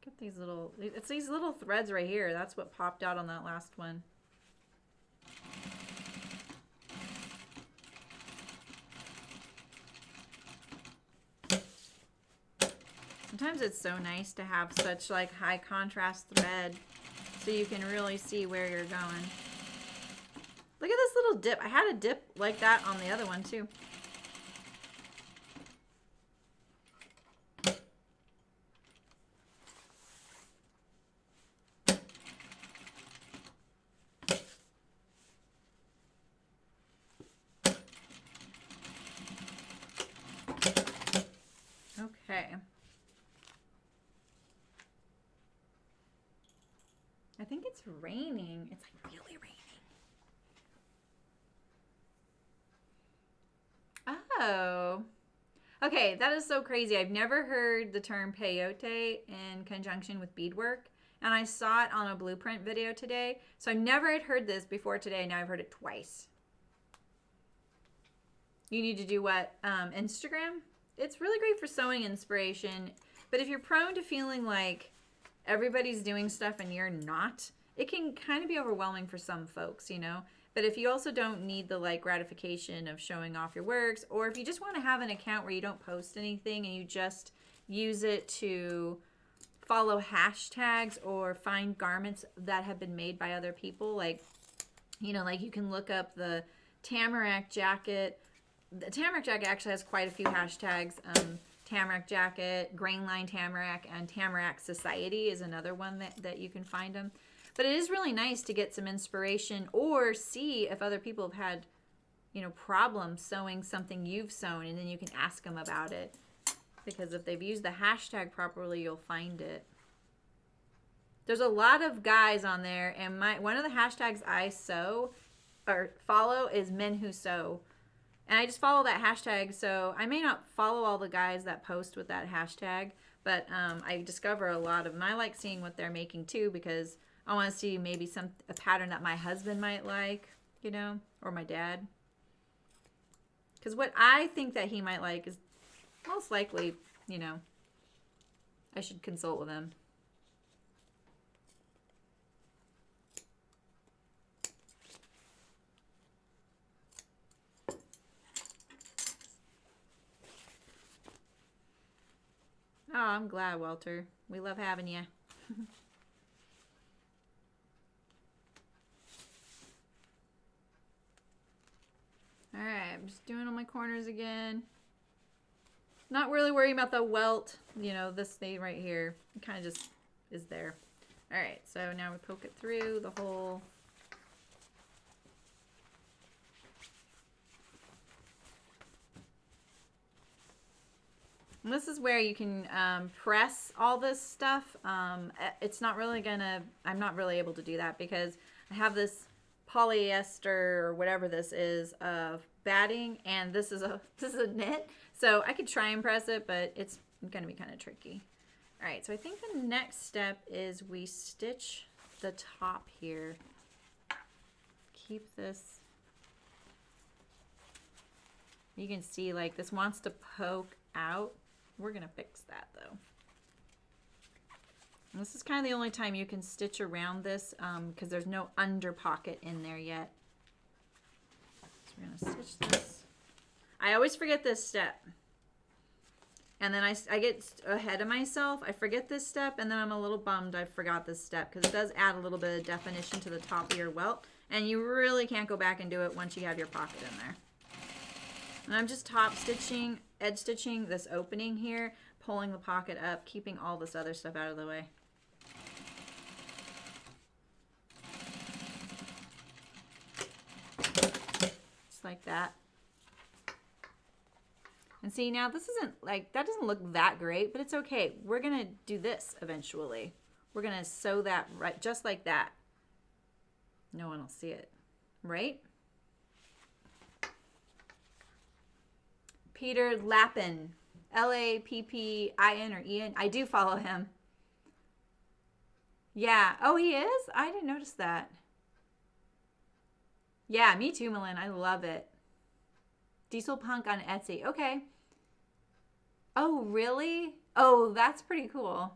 get these little, it's these little threads right here. That's what popped out on that last one. Sometimes it's so nice to have such like high contrast thread so you can really see where you're going. Look at this little dip. I had a dip like that on the other one too. Okay. I think it's raining. It's like really raining. Oh. Okay, that is so crazy. I've never heard the term peyote in conjunction with beadwork. And I saw it on a blueprint video today. So I never had heard this before today. Now I've heard it twice. You need to do what? Instagram? It's really great for sewing inspiration. But if you're prone to feeling like everybody's doing stuff and you're not, it can kind of be overwhelming for some folks, you know? But if you also don't need the like gratification of showing off your works, or if you just want to have an account where you don't post anything and you just use it to follow hashtags or find garments that have been made by other people, like, you know, like you can look up the Tamarack jacket. The Tamarack jacket actually has quite a few hashtags. Tamarack jacket, Grainline Tamarack, and Tamarack Society is another one that you can find them. But it is really nice to get some inspiration or see if other people have had, you know, problems sewing something you've sewn, and then you can ask them about it. Because if they've used the hashtag properly, you'll find it. There's a lot of guys on there, and one of the hashtags I sew or follow is Men Who Sew. And I just follow that hashtag, so I may not follow all the guys that post with that hashtag, but I discover a lot of them. I like seeing what they're making too, because I want to see maybe a pattern that my husband might like, you know, or my dad. Because what I think that he might like is most likely, you know, I should consult with him. Oh, I'm glad, Walter. We love having you. All right, I'm just doing all my corners again. Not really worrying about the welt, you know, this thing right here. It kind of just is there. All right, so now we poke it through the hole. And this is where you can press all this stuff. It's not really gonna, I'm not really able to do that because I have this polyester or whatever this is of batting, and this is a knit. So I could try and press it, but it's gonna be kind of tricky. All right, so I think the next step is we stitch the top here. Keep this. You can see like this wants to poke out. We're gonna fix that though. And this is kind of the only time you can stitch around this because there's no under pocket in there yet. So we're gonna stitch this. I always forget this step. And then I get ahead of myself. I forget this step, and then I'm a little bummed I forgot this step because it does add a little bit of definition to the top of your welt. And you really can't go back and do it once you have your pocket in there. And I'm just top stitching, edge stitching this opening here, pulling the pocket up, keeping all this other stuff out of the way. Just like that. And see, now this isn't like, that doesn't look that great, but it's okay. We're going to do this eventually. We're going to sew that right, just like that. No one will see it, right? Peter Lappin, Lappin or Ian. I do follow him. Yeah. Oh, he is? I didn't notice that. Yeah, me too, Malin. I love it. Diesel Punk on Etsy. Okay. Oh, really? Oh, that's pretty cool.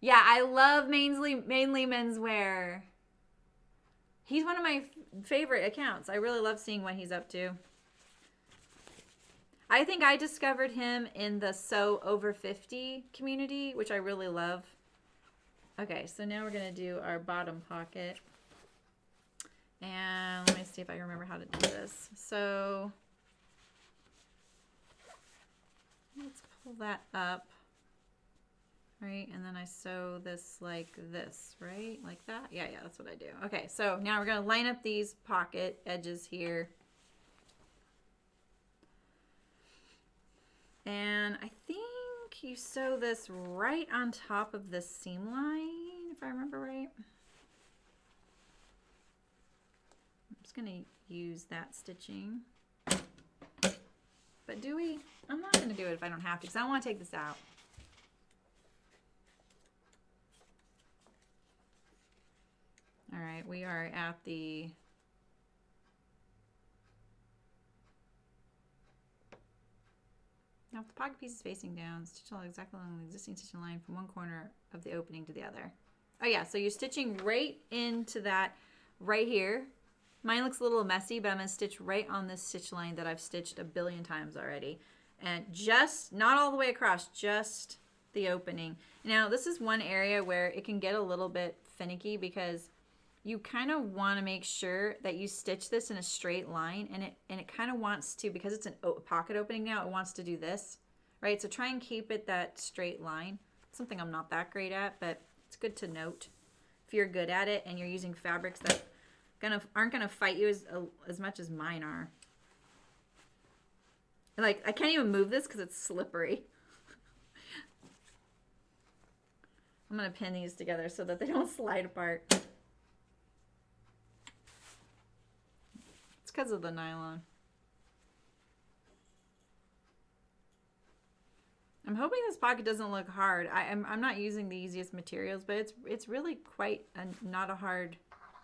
Yeah, I love mainly menswear. He's one of my favorite accounts. I really love seeing what he's up to. I think I discovered him in the Sew Over 50 community, which I really love. Okay, so now we're going to do our bottom pocket. And let me see if I remember how to do this. So let's pull that up. Right, and then I sew this like this, right? Like that? Yeah, that's what I do. Okay, so now we're going to line up these pocket edges here. And I think you sew this right on top of the seam line, if I remember right. I'm just going to use that stitching. But do we? I'm not going to do it if I don't have to, because I don't want to take this out. All right, we are at the now if the pocket piece is facing down, stitch along exactly along the existing stitching line from one corner of the opening to the other. Oh yeah, so you're stitching right into that right here. Mine looks a little messy, but I'm going to stitch right on this stitch line that I've stitched a billion times already. And just, not all the way across, just the opening. Now, this is one area where it can get a little bit finicky because you kind of want to make sure that you stitch this in a straight line, and it kind of wants to, because it's a pocket opening now, it wants to do this, right? So try and keep it that straight line. Something I'm not that great at, but it's good to note if you're good at it and you're using fabrics that aren't gonna fight you as much as mine are. Like, I can't even move this because it's slippery. I'm gonna pin these together so that they don't slide apart. It's because of the nylon. I'm hoping this pocket doesn't look hard. I'm not using the easiest materials, but it's really quite not a hard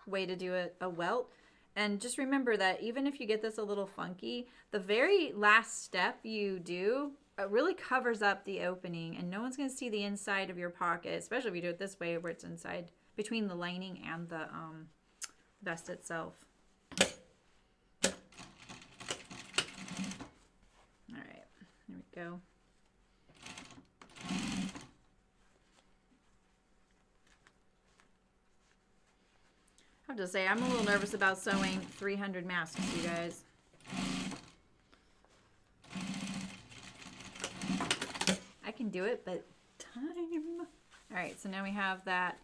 way to do a welt. And just remember that even if you get this a little funky, the very last step you do really covers up the opening, and no one's going to see the inside of your pocket, especially if you do it this way where it's inside between the lining and the vest itself. All right, there we go. I have to say, I'm a little nervous about sewing 300 masks, you guys. can do it, but time. All right, so now we have that.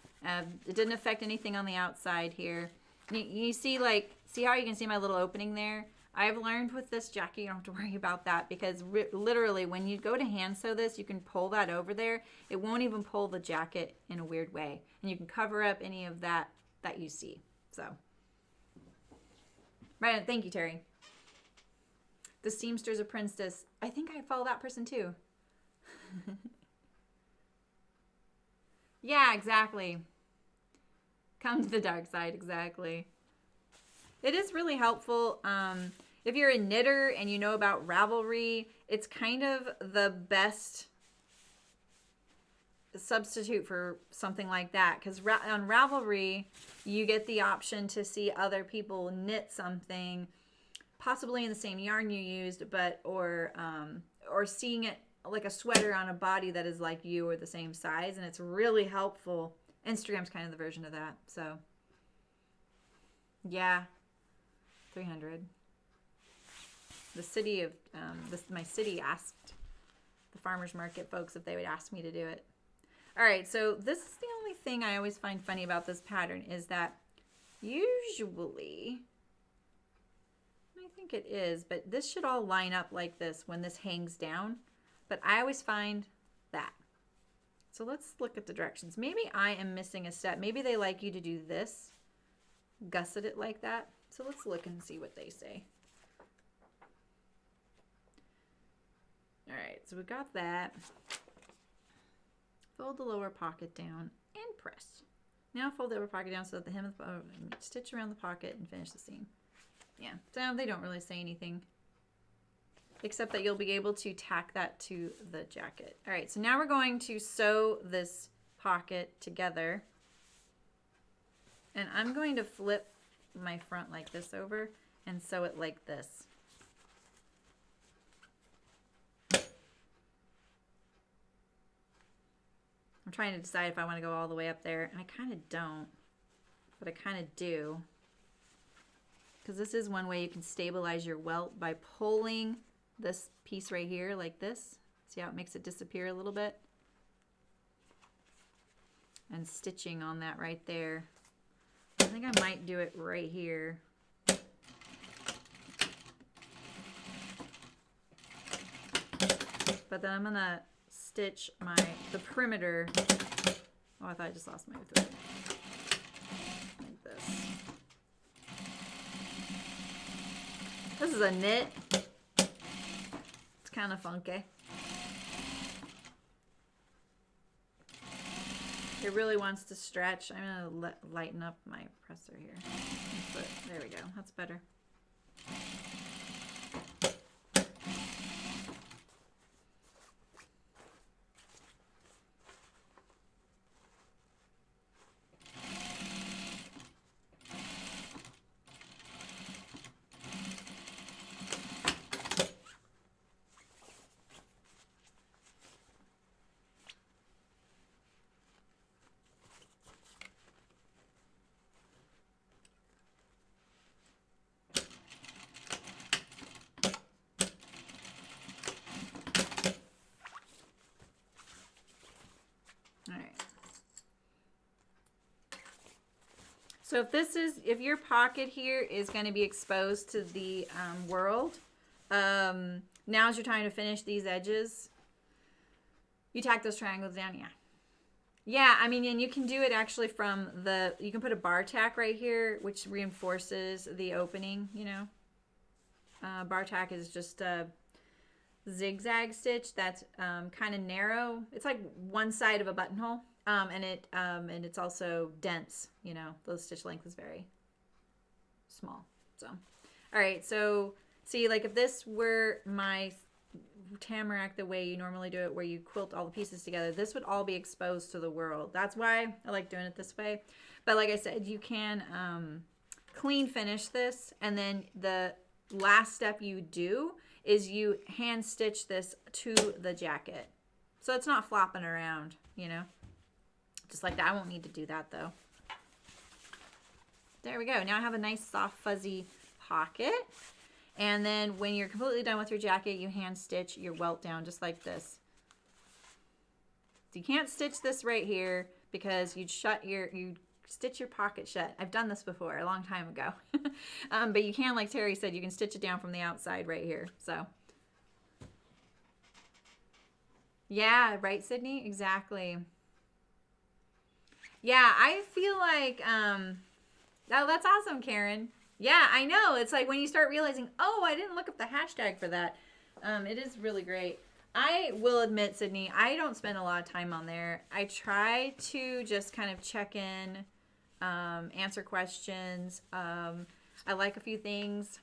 It didn't affect anything on the outside here. You see, like, see how you can see my little opening there? I've learned with this jacket, you don't have to worry about that because literally when you go to hand sew this, you can pull that over there. It won't even pull the jacket in a weird way. And you can cover up any of that you see. So, right, thank you, Terry. The Seamsters of Princess. I think I follow that person too. Yeah, exactly. Come to the dark side, exactly. It is really helpful. If you're a knitter and you know about Ravelry, it's kind of the best substitute for something like that. Because on Ravelry, you get the option to see other people knit something, possibly in the same yarn you used, but or seeing it like a sweater on a body that is like you or the same size, and it's really helpful. Instagram's kind of the version of that. So, yeah. 300. The city of my city asked the farmers market folks if they would ask me to do it. All right, so this is the only thing I always find funny about this pattern is that usually, I think it is, but this should all line up like this when this hangs down, but I always find that. So let's look at the directions. Maybe I am missing a step. Maybe they like you to do this, gusset it like that. So let's look and see what they say. All right, so we got that. Fold the lower pocket down and press. Now fold the upper pocket down so that the hem of the stitch around the pocket and finish the seam. Yeah, so they don't really say anything, except that you'll be able to tack that to the jacket. All right, so now we're going to sew this pocket together. And I'm going to flip my front like this over and sew it like this. I'm trying to decide if I want to go all the way up there, and I kind of don't, but I kind of do. Because this is one way you can stabilize your welt by pulling this piece right here like this. See how it makes it disappear a little bit? And stitching on that right there. I think I might do it right here. But then I'm gonna stitch the perimeter. Oh, I thought I just lost my thread. Like this. This is a knit. It's kind of funky. It really wants to stretch. I'm going to lighten up my presser here. There we go. That's better. So if your pocket here is going to be exposed to the world, now's your time to finish these edges. You tack those triangles down, yeah. Yeah, I mean, and you can do it actually from you can put a bar tack right here, which reinforces the opening, you know. Bar tack is just a zigzag stitch that's kind of narrow. It's like one side of a buttonhole. And it's also dense, you know, the stitch length is very small. So, all right, so see, like if this were my Tamarack the way you normally do it, where you quilt all the pieces together, this would all be exposed to the world. That's why I like doing it this way. But like I said, you can clean finish this, and then the last step you do is you hand stitch this to the jacket. So it's not flopping around, you know. Just like that. I won't need to do that though. There we go. Now I have a nice soft fuzzy pocket. And then when you're completely done with your jacket, you hand stitch your welt down just like this. You can't stitch this right here because you stitch your pocket shut. I've done this before a long time ago. But you can, like Terry said, you can stitch it down from the outside right here. So yeah, right, Sydney? Exactly. Yeah, I feel like that's awesome, Karen. Yeah, I know. It's like when you start realizing, oh, I didn't look up the hashtag for that. It is really great. I will admit, Sydney, I don't spend a lot of time on there. I try to just kind of check in, answer questions. I like a few things,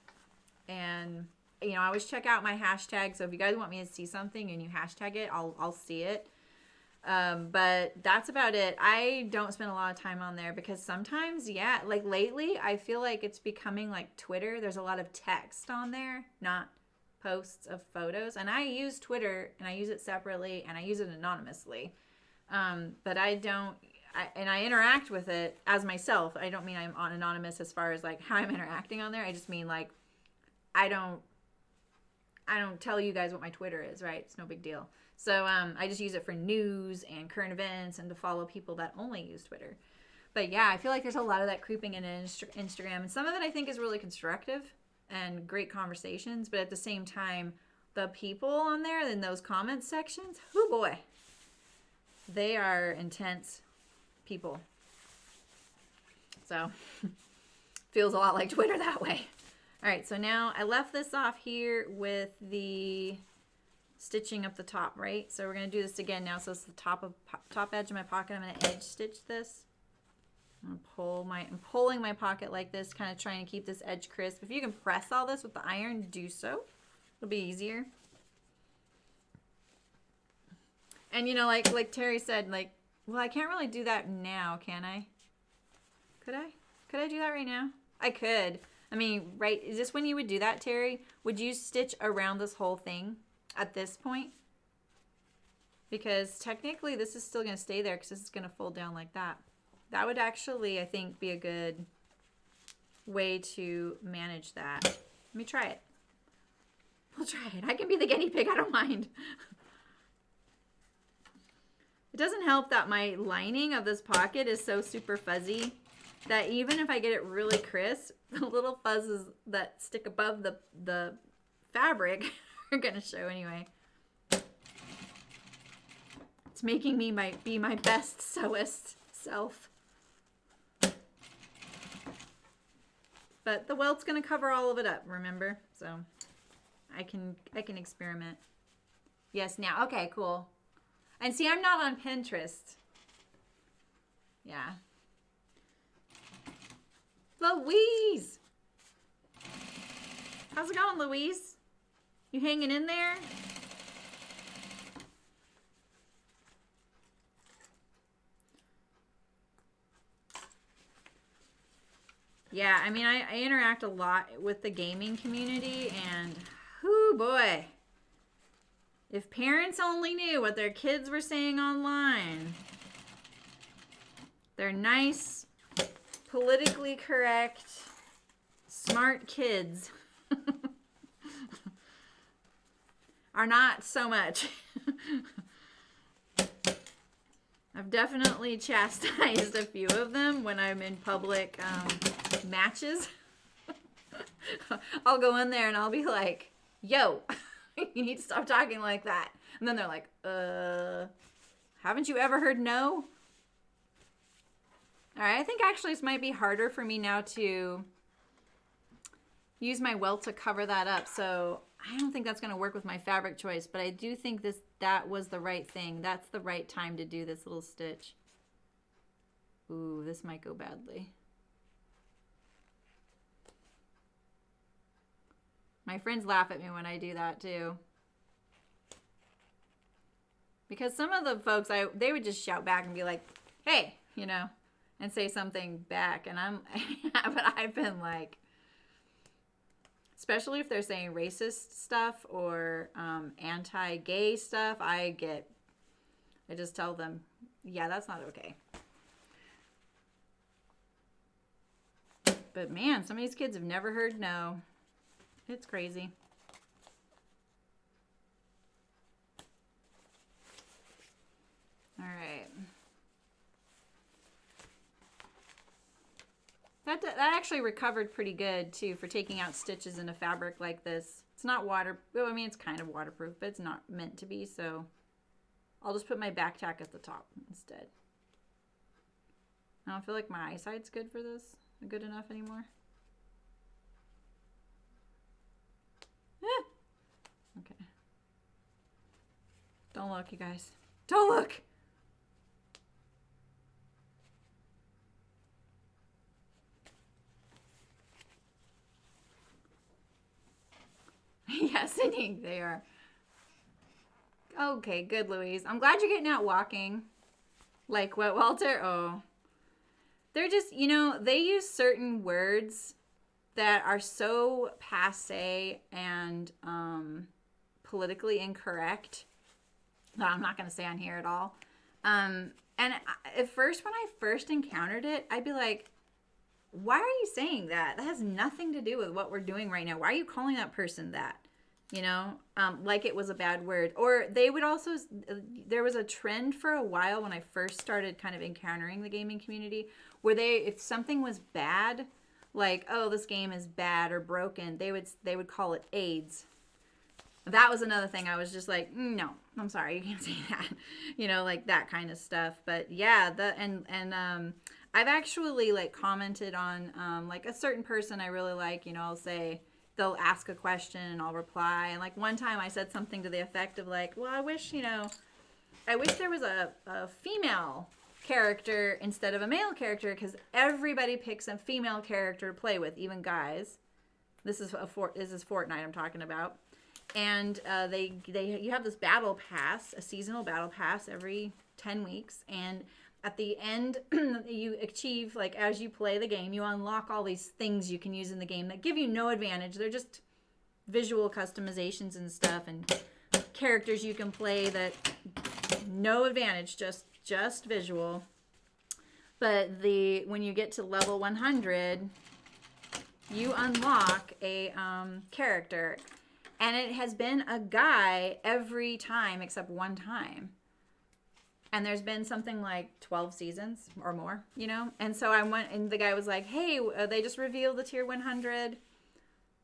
and I always check out my hashtag. So if you guys want me to see something and you hashtag it, I'll see it. But that's about it. I don't spend a lot of time on there because sometimes, yeah, like lately, I feel like it's becoming like Twitter. There's a lot of text on there, not posts of photos. And I use Twitter and I use it separately and I use it anonymously. But I interact with it as myself. I don't mean I'm on anonymous as far as like how I'm interacting on there. I just mean like, I don't tell you guys what my Twitter is, right? It's no big deal. So I just use it for news and current events and to follow people that only use Twitter. But yeah, I feel like there's a lot of that creeping into Instagram. And some of it I think is really constructive and great conversations. But at the same time, the people on there in those comment sections, oh boy, they are intense people. So feels a lot like Twitter that way. All right, so now I left this off here with the stitching up the top, right? So we're going to do this again now. So it's the top edge of my pocket. I'm going to edge stitch this. I'm pulling my pocket like this, kind of trying to keep this edge crisp. If you can press all this with the iron, do so. It'll be easier. And like Terry said, like, well, I can't really do that now, can I? Could I? Could I do that right now? I could. I mean, right, is this when you would do that, Terry? Would you stitch around this whole thing at this point? Because technically this is still going to stay there because this is going to fold down like that. That would actually, I think, be a good way to manage that. Let me try it. We'll try it. I can be the guinea pig. I don't mind. It doesn't help that my lining of this pocket is so super fuzzy that even if I get it really crisp, the little fuzzes that stick above the fabric are going to show anyway. It's making me be my best sewist self. But the welt's going to cover all of it up, remember? So I can experiment. Yes, now. Okay, cool. And see, I'm not on Pinterest. Yeah. Louise! How's it going, Louise? You hanging in there? Yeah, I mean, I interact a lot with the gaming community, and whoo boy. If parents only knew what their kids were saying online. They're nice, politically correct, smart kids are not so much. I've definitely chastised a few of them when I'm in public matches. I'll go in there and I'll be like, yo, you need to stop talking like that. And then they're like, haven't you ever heard no? All right, I think actually this might be harder for me now to use my welt to cover that up. So I don't think that's going to work with my fabric choice, but I do think that was the right thing. That's the right time to do this little stitch. Ooh, this might go badly. My friends laugh at me when I do that too. Because some of the folks, they would just shout back and be like, hey, and say something back. And but I've been like, especially if they're saying racist stuff or anti-gay stuff, I just tell them, yeah, that's not okay. But man, some of these kids have never heard no. It's crazy. All right. That actually recovered pretty good, too, for taking out stitches in a fabric like this. It's not well, I mean, it's kind of waterproof, but it's not meant to be, so I'll just put my back tack at the top instead. I don't feel like my eyesight's good for this, good enough anymore. Okay. Don't look, you guys. Don't look! Yes, I think they are. Okay, good, Louise. I'm glad you're getting out walking. Like what, Walter? Oh. They're just, you know, they use certain words that are so passe and politically incorrect that I'm not going to say on here at all. And at first, when I first encountered it, I'd be like, why are you saying that? That has nothing to do with what we're doing right now. Why are you calling that person that? You know, like it was a bad word. Or they would also, there was a trend for a while when I first started kind of encountering the gaming community where if something was bad, like, oh, this game is bad or broken, they would call it AIDS. That was another thing. I was just like, no, I'm sorry, you can't say that. You know, like that kind of stuff. But yeah, I've actually like commented on like a certain person I really like, you know, I'll say, they'll ask a question and I'll reply. And like one time I said something to the effect of like, well, I wish there was a female character instead of a male character, because everybody picks a female character to play with, even guys. This is Fortnite I'm talking about. And you have this battle pass, a seasonal battle pass every 10 weeks. And at the end, you achieve, like, as you play the game, you unlock all these things you can use in the game that give you no advantage. They're just visual customizations and stuff, and characters you can play that no advantage, just visual. But when you get to level 100, you unlock a character. And it has been a guy every time except one time. And there's been something like 12 seasons or more, you know? And so I went, and the guy was like, hey, they just revealed the tier 100,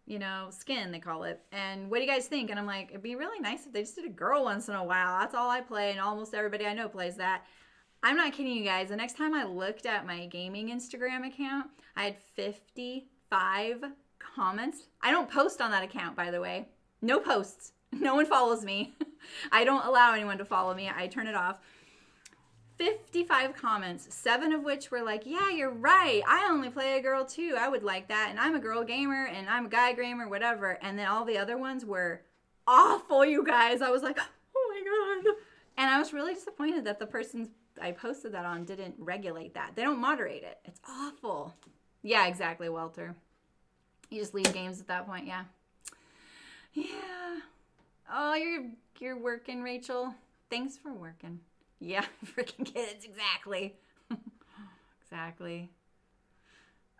you know, skin, they call it. And what do you guys think? And I'm like, it'd be really nice if they just did a girl once in a while. That's all I play, and almost everybody I know plays that. I'm not kidding you guys. The next time I looked at my gaming Instagram account, I had 55 comments. I don't post on that account, by the way. No posts. No one follows me. I don't allow anyone to follow me. I turn it off. 55 comments, 7 of which were like, yeah, you're right. I only play a girl too. I would like that. And I'm a girl gamer and I'm a guy gamer, whatever. And then all the other ones were awful, you guys. I was like, oh my God. And I was really disappointed that the person I posted that on didn't regulate that. They don't moderate it. It's awful. Yeah, exactly, Walter. You just leave games at that point, yeah. Yeah. Oh, you're working, Rachel. Thanks for working. Yeah, freaking kids, exactly. Exactly.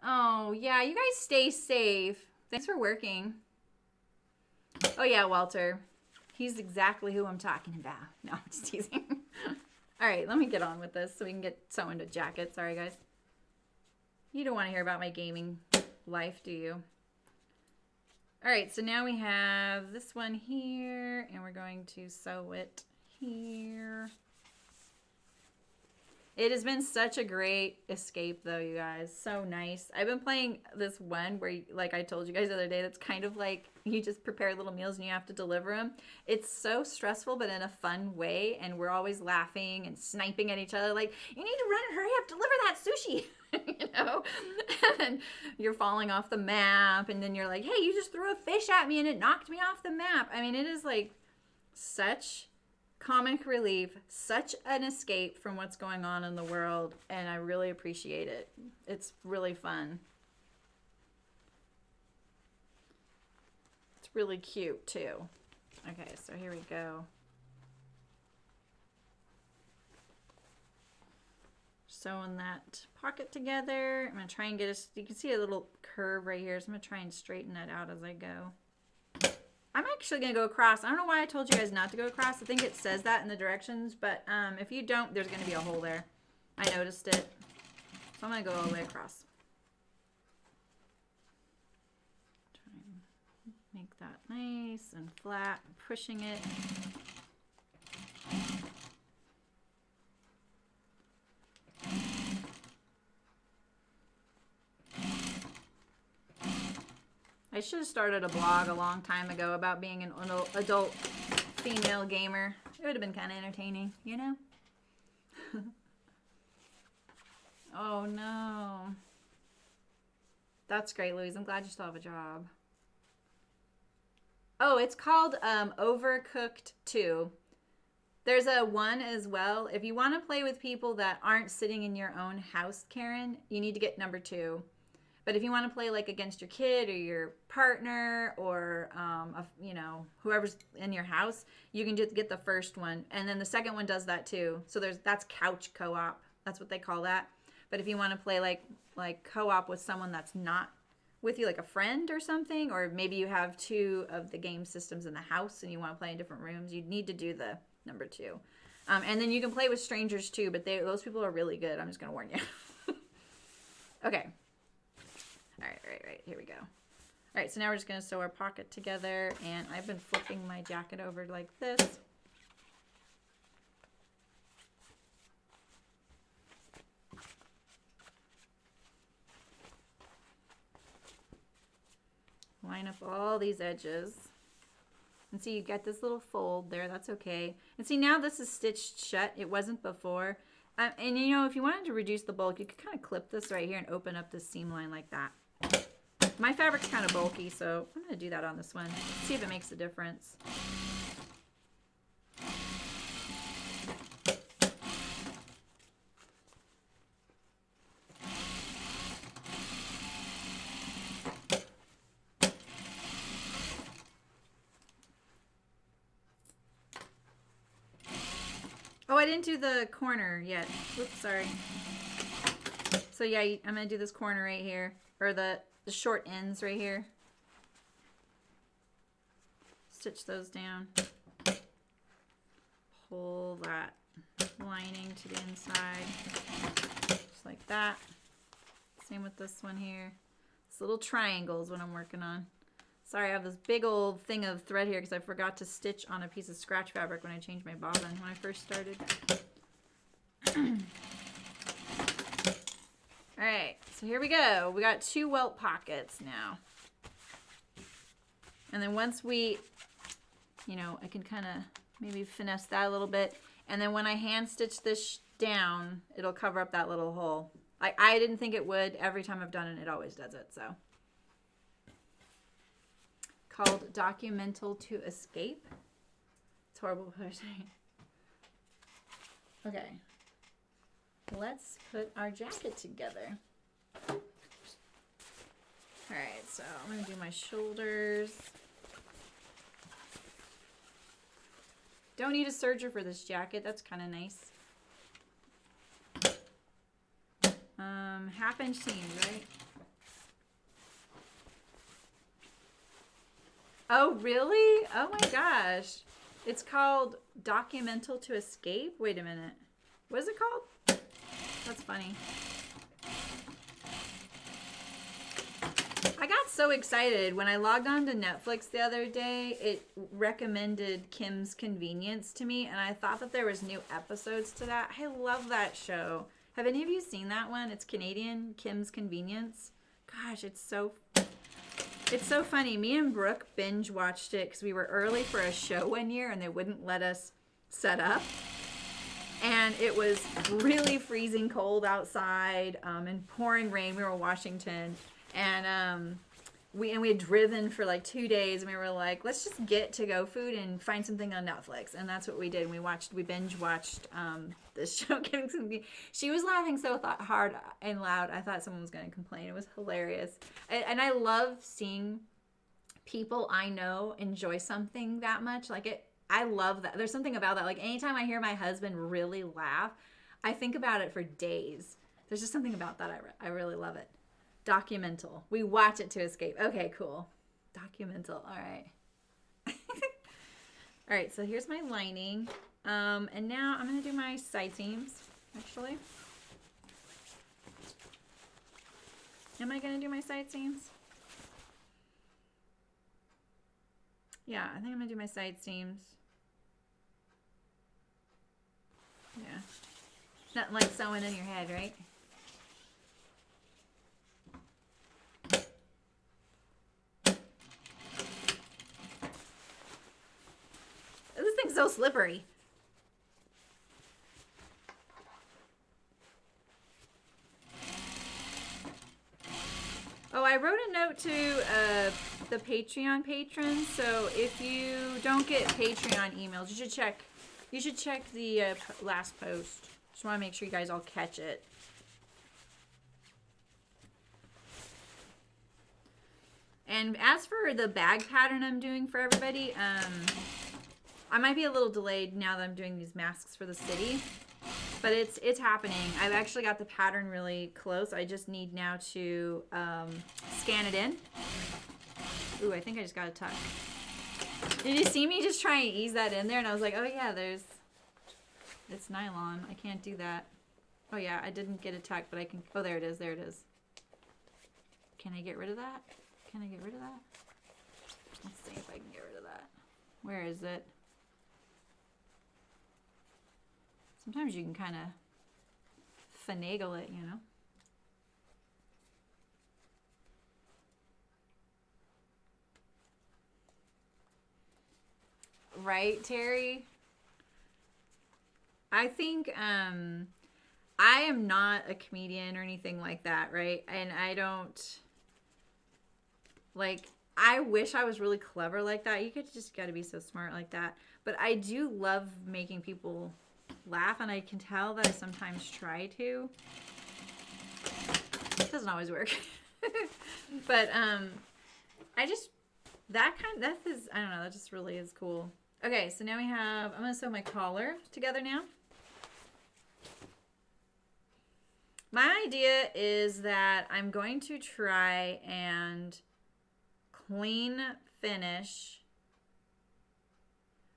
Oh, yeah, you guys stay safe. Thanks for working. Oh, yeah, Walter. He's exactly who I'm talking about. No, I'm just teasing. All right, let me get on with this so we can get so into jackets. Sorry, guys. You don't want to hear about my gaming life, do you? All right, so now we have this one here, and we're going to sew it here. It has been such a great escape, though, you guys. So nice. I've been playing this one where, like I told you guys the other day, that's kind of like you just prepare little meals and you have to deliver them. It's so stressful, but in a fun way, and we're always laughing and sniping at each other like, you need to run and hurry up, deliver that sushi. You know, and you're falling off the map, and then you're like, hey, you just threw a fish at me and it knocked me off the map. I mean, it is like such comic relief, such an escape from what's going on in the world, and I really appreciate it. It's really fun. It's really cute too. Okay, so here we go. Sewing that pocket together. I'm going to try and get you can see a little curve right here, so I'm going to try and straighten that out as I go. I'm actually going to go across. I don't know why I told you guys not to go across. I think it says that in the directions, but if you don't, there's going to be a hole there. I noticed it. So I'm going to go all the way across. Try and make that nice and flat, pushing it. I should have started a blog a long time ago about being an adult female gamer. It would have been kind of entertaining, you know? Oh, no. That's great, Louise. I'm glad you still have a job. Oh, it's called Overcooked 2. There's a 1 as well. If you want to play with people that aren't sitting in your own house, Karen, you need to get number 2. But if you want to play like against your kid or your partner or you know, whoever's in your house, you can just get the first one, and then the second one does that too. So that's couch co-op. That's what they call that. But if you want to play like co-op with someone that's not with you, like a friend or something, or maybe you have 2 of the game systems in the house and you want to play in different rooms, you need to do the number 2. And then you can play with strangers too, but those people are really good. I'm just gonna warn you. Okay. All right, here we go. All right, so now we're just going to sew our pocket together, and I've been flipping my jacket over like this. Line up all these edges. And see, you got this little fold there. That's okay. And see, now this is stitched shut. It wasn't before. And you know, if you wanted to reduce the bulk, you could kind of clip this right here and open up this seam line like that. My fabric's kind of bulky, so I'm going to do that on this one. See if it makes a difference. Oh, I didn't do the corner yet. Oops, sorry. So yeah, I'm going to do this corner right here, or the short ends right here. Stitch those down. Pull that lining to the inside, just like that. Same with this one here. This little triangle is what I'm working on. Sorry, I have this big old thing of thread here because I forgot to stitch on a piece of scratch fabric when I changed my bobbin when I first started. All right, so here we go. We got 2 welt pockets now. And then once we, you know, I can kind of maybe finesse that a little bit. And then when I hand stitch this down, it'll cover up that little hole. I didn't think it would. Every time I've done it, it always does it, so. Called Documental to Escape. It's horrible what I'm saying. Okay. Let's put our jacket together. All right, so I'm going to do my shoulders. Don't need a serger for this jacket. That's kind of nice. 1/2-inch seams, right? Oh, really? Oh my gosh. It's called Documental to Escape? Wait a minute. What is it called? That's funny. I got so excited when I logged on to Netflix the other day. It recommended Kim's Convenience to me, and I thought that there was new episodes to that. I love that show. Have any of you seen that one? It's Canadian, Kim's Convenience. Gosh, it's so funny. Me and Brooke binge watched it because we were early for a show one year and they wouldn't let us set up. And it was really freezing cold outside and pouring rain. We were in Washington, and we had driven for like 2 days, and we were like, let's just get to-go food and find something on Netflix. And that's what we did. We binge watched this show. She was laughing so hard and loud, I thought someone was going to complain. It was hilarious. And I love seeing people I know enjoy something that much. I love that. There's something about that. Like, anytime I hear my husband really laugh, I think about it for days. There's just something about that. I really love it. Documental. We watch it to escape. Okay, cool. Documental. All right. All right, so here's my lining. And now I'm going to do my side seams, actually. Am I going to do my side seams? Yeah, I think I'm going to do my side seams. Yeah. Nothing like sewing in your head, right? This thing's so slippery. Oh, I wrote a note to the Patreon patrons. So if you don't get Patreon emails, you should check. You should check the last post. Just want to make sure you guys all catch it. And as for the bag pattern I'm doing for everybody, I might be a little delayed now that I'm doing these masks for the city. But it's happening. I've actually got the pattern really close. I just need now to scan it in. Ooh, I think I just got a tuck. Did you see me just try and ease that in there? And I was like, oh yeah, it's nylon. I can't do that. Oh yeah, I didn't get a tuck, but I can, oh there it is, there it is. Can I get rid of that? Can I get rid of that? Let's see if I can get rid of that. Where is it? Sometimes you can kind of finagle it, you know. Right, Terry? I think I am not a comedian or anything like that, right? And I don't, like, I wish I was really clever like that. You could just got to be so smart like that. But I do love making people laugh, and I can tell that I sometimes try to. It doesn't always work. But I just, that is, I don't know, that just really is cool. Okay, so now we have, I'm going to sew my collar together now. My idea is that I'm going to try and clean finish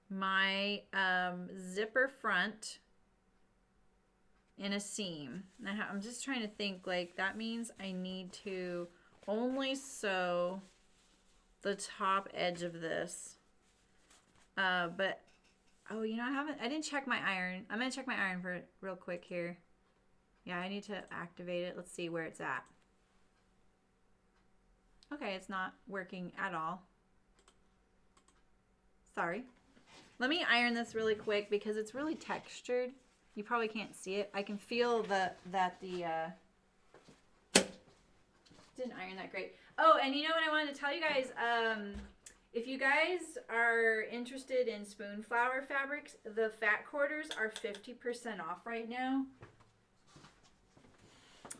my zipper front in a seam. Now, I'm just trying to think, like, that means I need to only sew the top edge of this. But, oh, you know, I didn't check my iron. I'm going to check my iron for real quick here. Yeah, I need to activate it. Let's see where it's at. Okay, it's not working at all. Sorry. Let me iron this really quick because it's really textured. You probably can't see it. I can feel that the didn't iron that great. Oh, and you know what I wanted to tell you guys? If you guys are interested in spoon flower fabrics, the fat quarters are 50% off right now.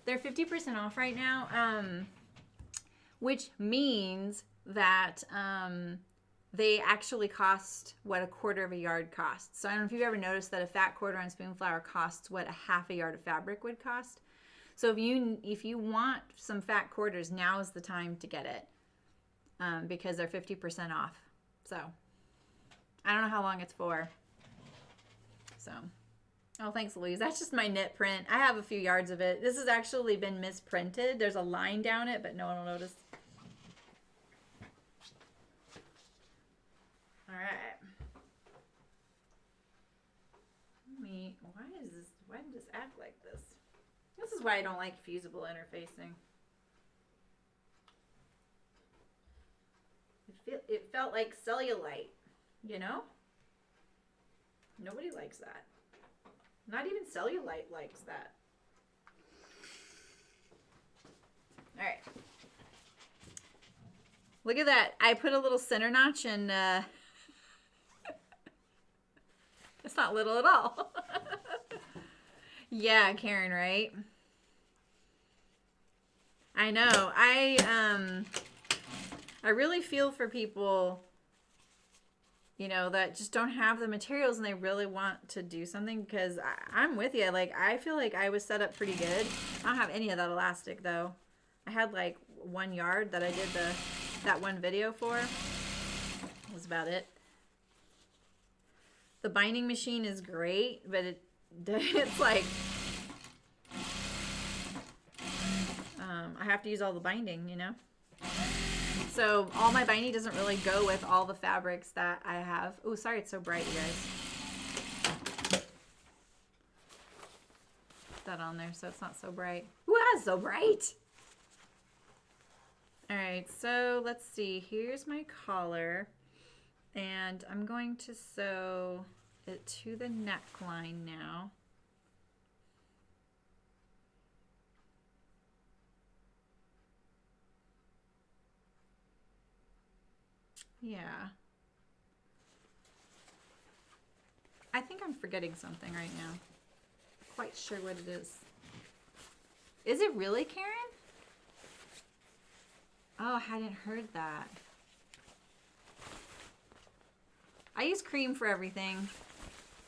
They're 50% off right now, which means that they actually cost what a quarter of a yard costs. So I don't know if you've ever noticed that a fat quarter on spoon flower costs what a half a yard of fabric would cost. So if you want some fat quarters, now is the time to get it, because they're 50% off. So I don't know how long it's for. So, oh, thanks, Louise. That's just my knit print. I have a few yards of it. This has actually been misprinted. There's a line down it, but no one will notice. All right. Why did this act like this? This is why I don't like fusible interfacing. It felt like cellulite, you know? Nobody likes that. Not even cellulite likes that. All right. Look at that. I put a little center notch and it's not little at all. Yeah, Karen, right? I know. I really feel for people, you know, that just don't have the materials and they really want to do something, because I'm with you. Like, I feel like I was set up pretty good. I don't have any of that elastic, though. I had, like, 1 yard that I did that one video for. That's about it. The binding machine is great, but it's like I have to use all the binding, you know? So all my binding doesn't really go with all the fabrics that I have. Oh, sorry, it's so bright, you guys. Put that on there so it's not so bright. Ooh, that's so bright. All right, so let's see. Here's my collar. And I'm going to sew it to the neckline now. Yeah. I think I'm forgetting something right now. Quite sure what it is. Is it really, Karen? Oh, I hadn't heard that. I use cream for everything.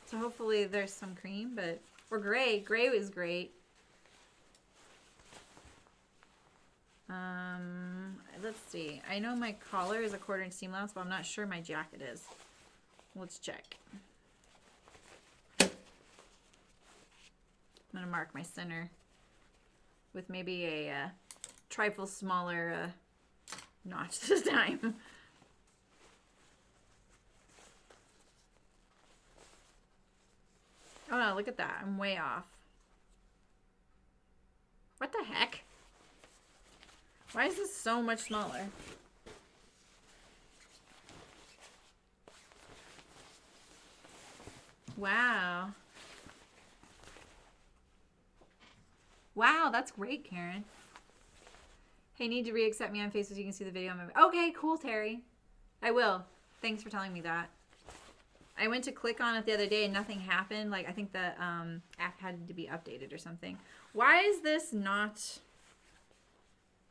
So hopefully there's some cream, but or gray. Gray is great. Let's see. I know my collar is a 1/4 inch seam allowance, but I'm not sure my jacket is. Let's check. I'm gonna mark my center with maybe a trifle smaller notch this time. Oh no, look at that. I'm way off. What the heck? Why is this so much smaller? Wow. Wow, that's great, Karen. Hey, need to re-accept me on Facebook so you can see the video. Okay, cool, Terry. I will. Thanks for telling me that. I went to click on it the other day and nothing happened. Like, I think the app had to be updated or something. Why is this not...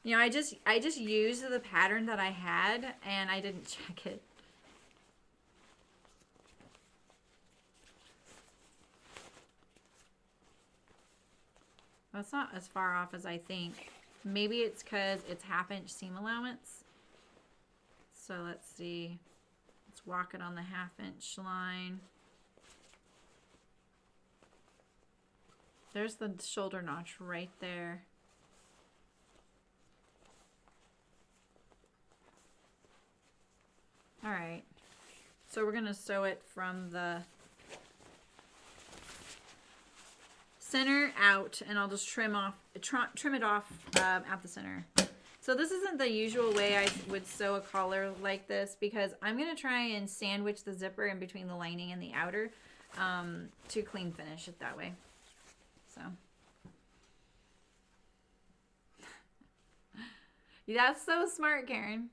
You know, I just used the pattern that I had and I didn't check it. Well, it's not as far off as I think. Maybe it's because it's 1/2 inch seam allowance. So let's see. Let's walk it on the 1/2 inch line. There's the shoulder notch right there. All right. So we're going to sew it from the center out, and I'll just trim it off at the center. So this isn't the usual way I would sew a collar like this, because I'm going to try and sandwich the zipper in between the lining and the outer to clean finish it that way. So that's so smart, Karen.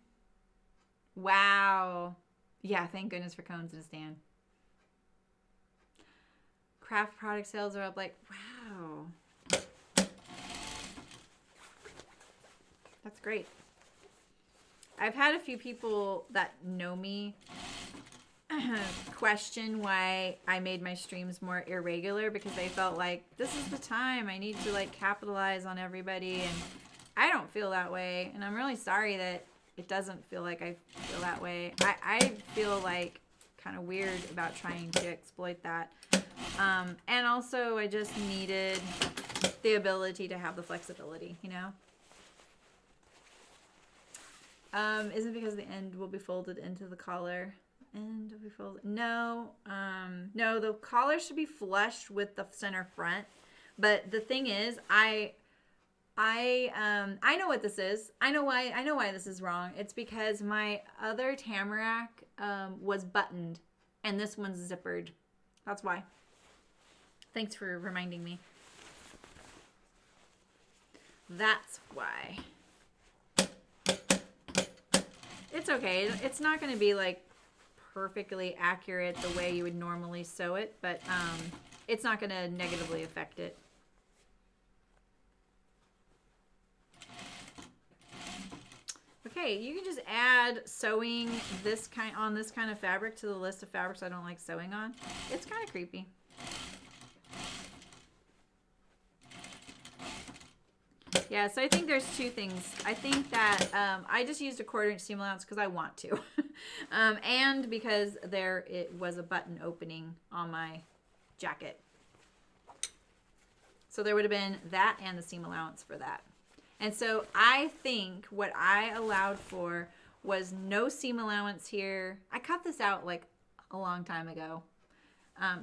Wow. Yeah, thank goodness for cones and a stand. Craft product sales are up like, wow. That's great. I've had a few people that know me question why I made my streams more irregular, because they felt like this is the time I need to like capitalize on everybody, and I don't feel that way, and I'm really sorry that it doesn't feel like I feel that way. I feel like kind of weird about trying to exploit that. And also I just needed the ability to have the flexibility, you know? Isn't because the end will be folded into the collar. End will be folded. No, no, the collar should be flush with the center front. But the thing is, I know what this is. I know why this is wrong. It's because my other Tamarack was buttoned and this one's zippered. That's why. Thanks for reminding me. That's why. It's okay. It's not going to be like perfectly accurate the way you would normally sew it, but it's not going to negatively affect it. Okay, you can just add sewing on this kind of fabric to the list of fabrics I don't like sewing on. It's kind of creepy. Yeah, so I think there's two things. I think that I just used a 1/4 inch seam allowance because I want to. And because it was a button opening on my jacket. So there would have been that and the seam allowance for that. And so I think what I allowed for was no seam allowance here. I cut this out like a long time ago.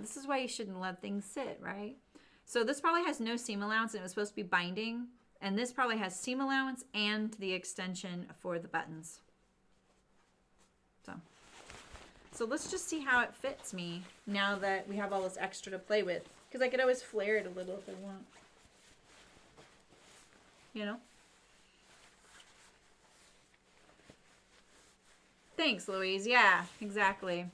This is why you shouldn't let things sit, right? So this probably has no seam allowance and it was supposed to be binding. And this probably has seam allowance and the extension for the buttons. So let's just see how it fits me now that we have all this extra to play with. Because I could always flare it a little if I want. You know? Thanks, Louise. Yeah, exactly.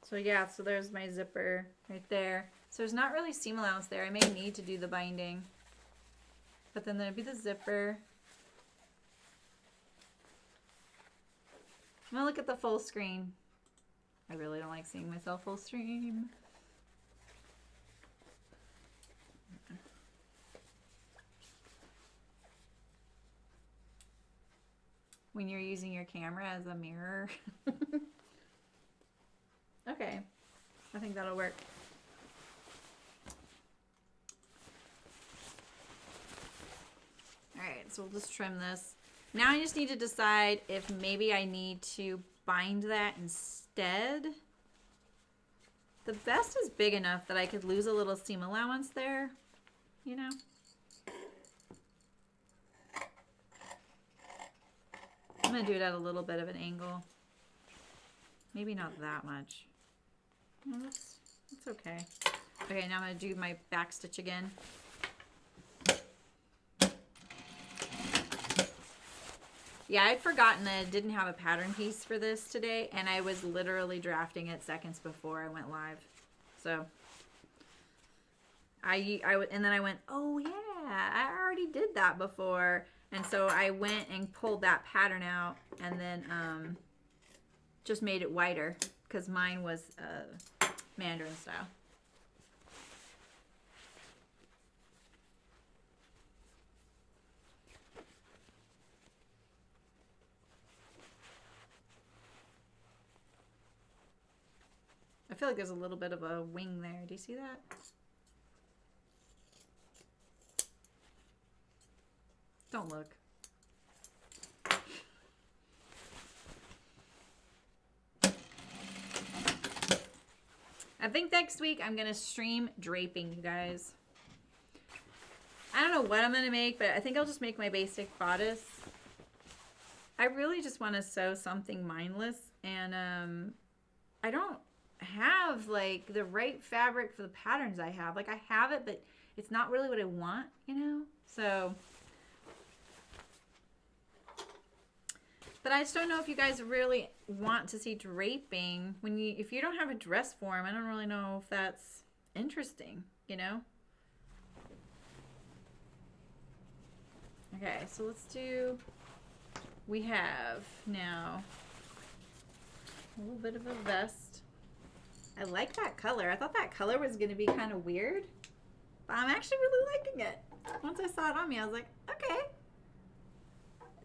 So yeah, so there's my zipper right there. So there's not really seam allowance there. I may need to do the binding. But then there'd be the zipper. I'm gonna look at the full screen. I really don't like seeing myself full screen. When you're using your camera as a mirror. Okay, I think that'll work. All right, so we'll just trim this. Now I just need to decide if maybe I need to bind that instead. The vest is big enough that I could lose a little seam allowance there, you know? I'm gonna do it at a little bit of an angle. Maybe not that much. No, that's okay. Okay, now I'm gonna do my back stitch again. Yeah, I'd forgotten that I didn't have a pattern piece for this today, and I was literally drafting it seconds before I went live. So, and then I went, oh yeah, I already did that before. And so I went and pulled that pattern out and then just made it wider because mine was Mandarin style. I feel like there's a little bit of a wing there. Do you see that? Don't look. I think next week I'm going to stream draping, you guys. I don't know what I'm going to make, but I think I'll just make my basic bodice. I really just want to sew something mindless, and I don't have like the right fabric for the patterns I have. Like I have it, but it's not really what I want, you know? So, but I just don't know if you guys really want to see draping if you don't have a dress form. I don't really know if that's interesting, you know? Okay, so we have now a little bit of a vest. I like that color. I thought that color was going to be kind of weird, but I'm actually really liking it. Once I saw it on me, I was like, okay.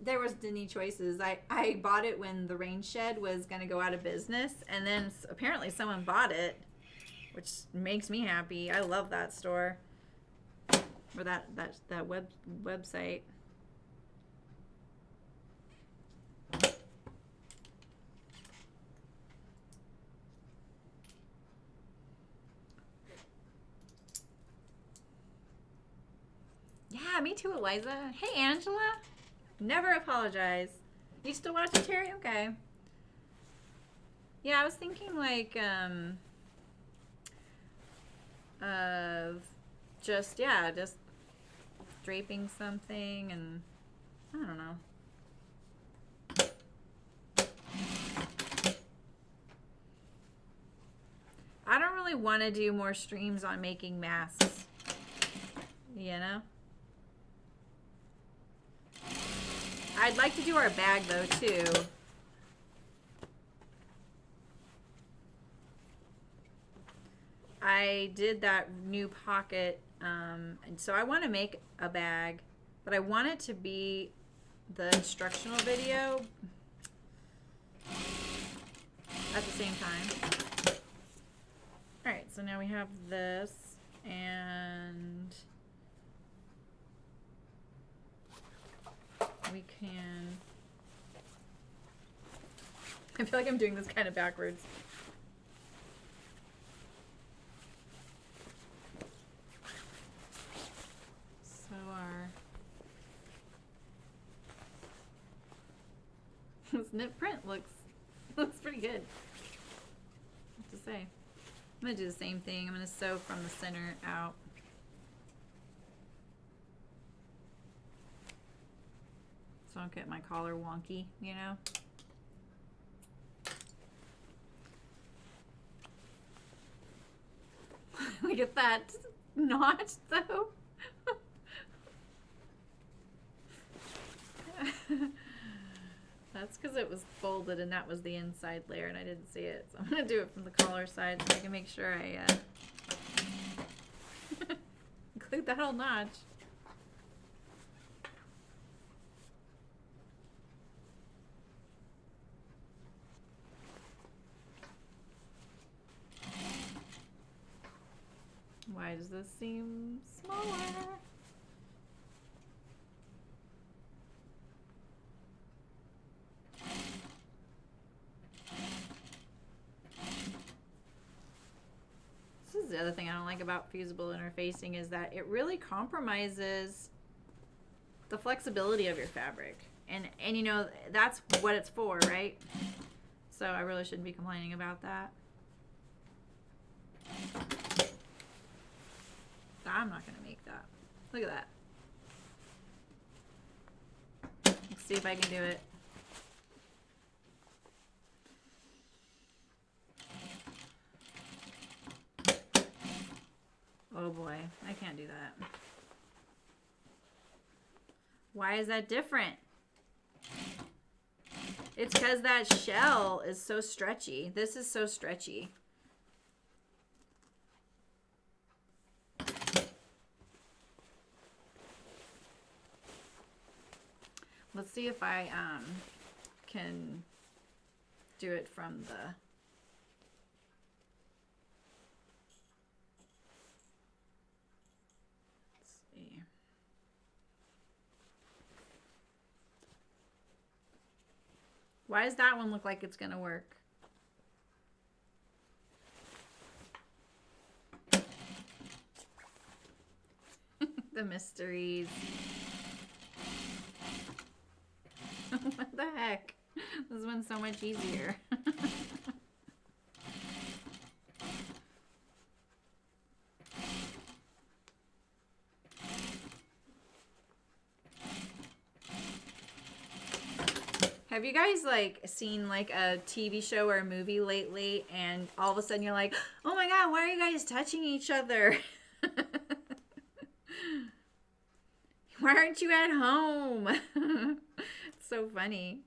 There was any choices. I bought it when the Rain Shed was going to go out of business, and then apparently someone bought it, which makes me happy. I love that store, or that website. Yeah, me too, Eliza. Hey, Angela. Never apologize. You still watching, Terry? Okay. Yeah, I was thinking like of just draping something, and I don't know. I don't really want to do more streams on making masks, you know? I'd like to do our bag though too. I did that new pocket, and so I want to make a bag, but I want it to be the instructional video at the same time. All right, so now we have this, and we can, I feel like I'm doing this kind of backwards. So this knit print looks pretty good, I have to say. I'm going to do the same thing. I'm going to sew from the center out. So I don't get my collar wonky, you know? Look at that knot, though. That's because it was folded and that was the inside layer and I didn't see it. So I'm going to do it from the collar side so I can make sure I include that whole notch. Why does this seem smaller? This is the other thing I don't like about fusible interfacing is that it really compromises the flexibility of your fabric. And you know, that's what it's for, right? So I really shouldn't be complaining about that. I'm not going to make that. Look at that. Let's see if I can do it. Oh boy, I can't do that. Why is that different? It's because that shell is so stretchy. This is so stretchy. Let's see if I can do it from the... Let's see. Why does that one look like it's going to work? The mysteries. What the heck? This one's so much easier. Have you guys like seen like a TV show or a movie lately and all of a sudden you're like, oh my god, why are you guys touching each other? Why aren't you at home? It's so funny.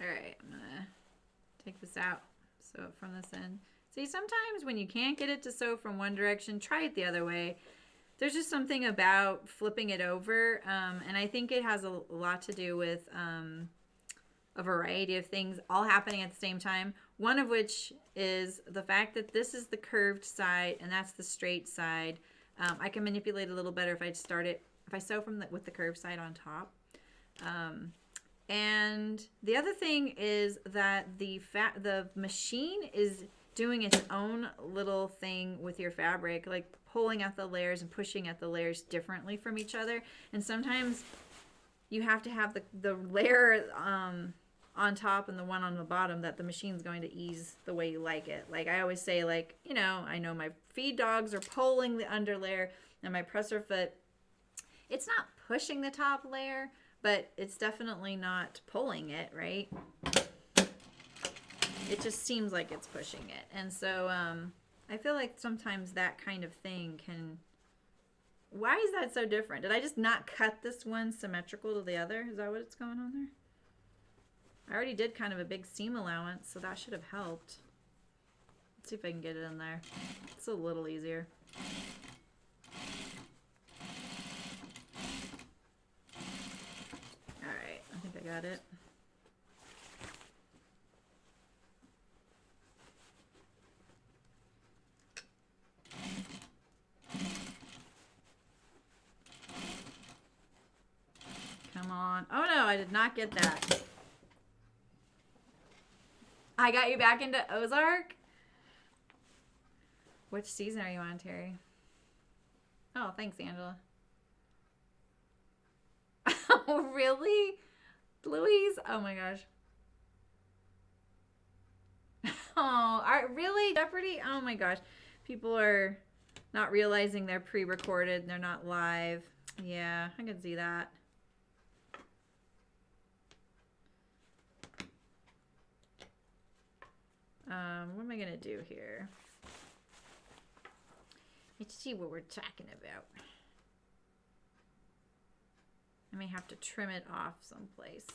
All right, I'm gonna take this out, sew it from this end. See, sometimes when you can't get it to sew from one direction, try it the other way. There's just something about flipping it over, and I think it has a lot to do with a variety of things all happening at the same time. One of which is the fact that this is the curved side and that's the straight side. I can manipulate a little better if I start it, if I sew from with the curved side on top. And the other thing is that the machine is doing its own little thing with your fabric, like pulling at the layers and pushing at the layers differently from each other. And sometimes you have to have the layer on top and the one on the bottom that the machine's going to ease the way you like it. Like I always say, like, you know, I know my feed dogs are pulling the under layer and my presser foot, it's not pushing the top layer, but it's definitely not pulling it, right? It just seems like it's pushing it. And so I feel like sometimes that kind of thing can Why is that so different? Did I just not cut this one symmetrical to the other? Is that what's going on there? I already did kind of a big seam allowance, so that should have helped. Let's see if I can get it in there. It's a little easier. Alright, I think I got it. Come on. Oh no, I did not get that. I got you back into Ozark? Which season are you on, Terry? Oh, thanks, Angela. Oh, really? Louise? Oh my gosh. Oh, really? Jeopardy? Oh my gosh. People are not realizing they're pre-recorded and they're not live. Yeah, I can see that. What am I gonna do here? Let's see what we're talking about. I may have to trim it off someplace.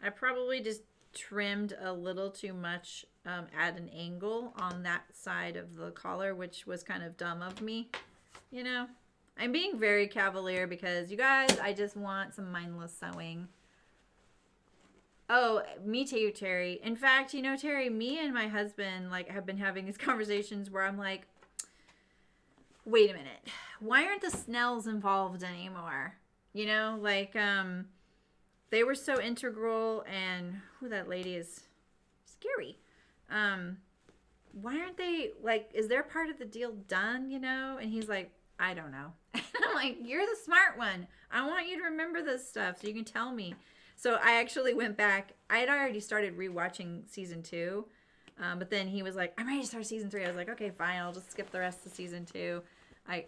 I probably just trimmed a little too much at an angle on that side of the collar, which was kind of dumb of me, you know? I'm being very cavalier because, you guys, I just want some mindless sewing. Oh, me too, Terry. In fact, you know, Terry, me and my husband like have been having these conversations where I'm like, wait a minute, why aren't the Snells involved anymore? You know, like they were so integral, and who that lady is scary. Why aren't they, like, is their part of the deal done, you know? And he's like, I don't know. And I'm like, you're the smart one. I want you to remember this stuff so you can tell me. So I actually went back. I had already started rewatching season 2. But then he was like, I'm ready to start season 3. I was like, okay, fine. I'll just skip the rest of season 2.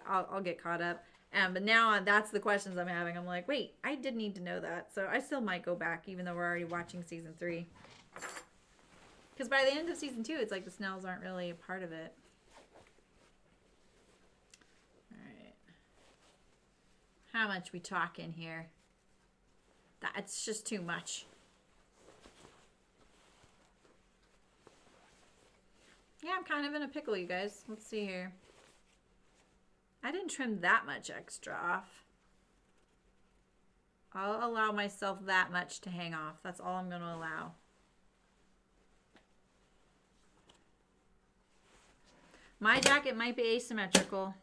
I'll get caught up. But now that's the questions I'm having. I'm like, wait, I did need to know that. So I still might go back even though we're already watching season 3. Because by the end of season 2, it's like the Snells aren't really a part of it. All right. How much we talking here? That's just too much. Yeah, I'm kind of in a pickle, you guys. Let's see here. I didn't trim that much extra off. I'll allow myself that much to hang off. That's all I'm going to allow. My jacket might be asymmetrical.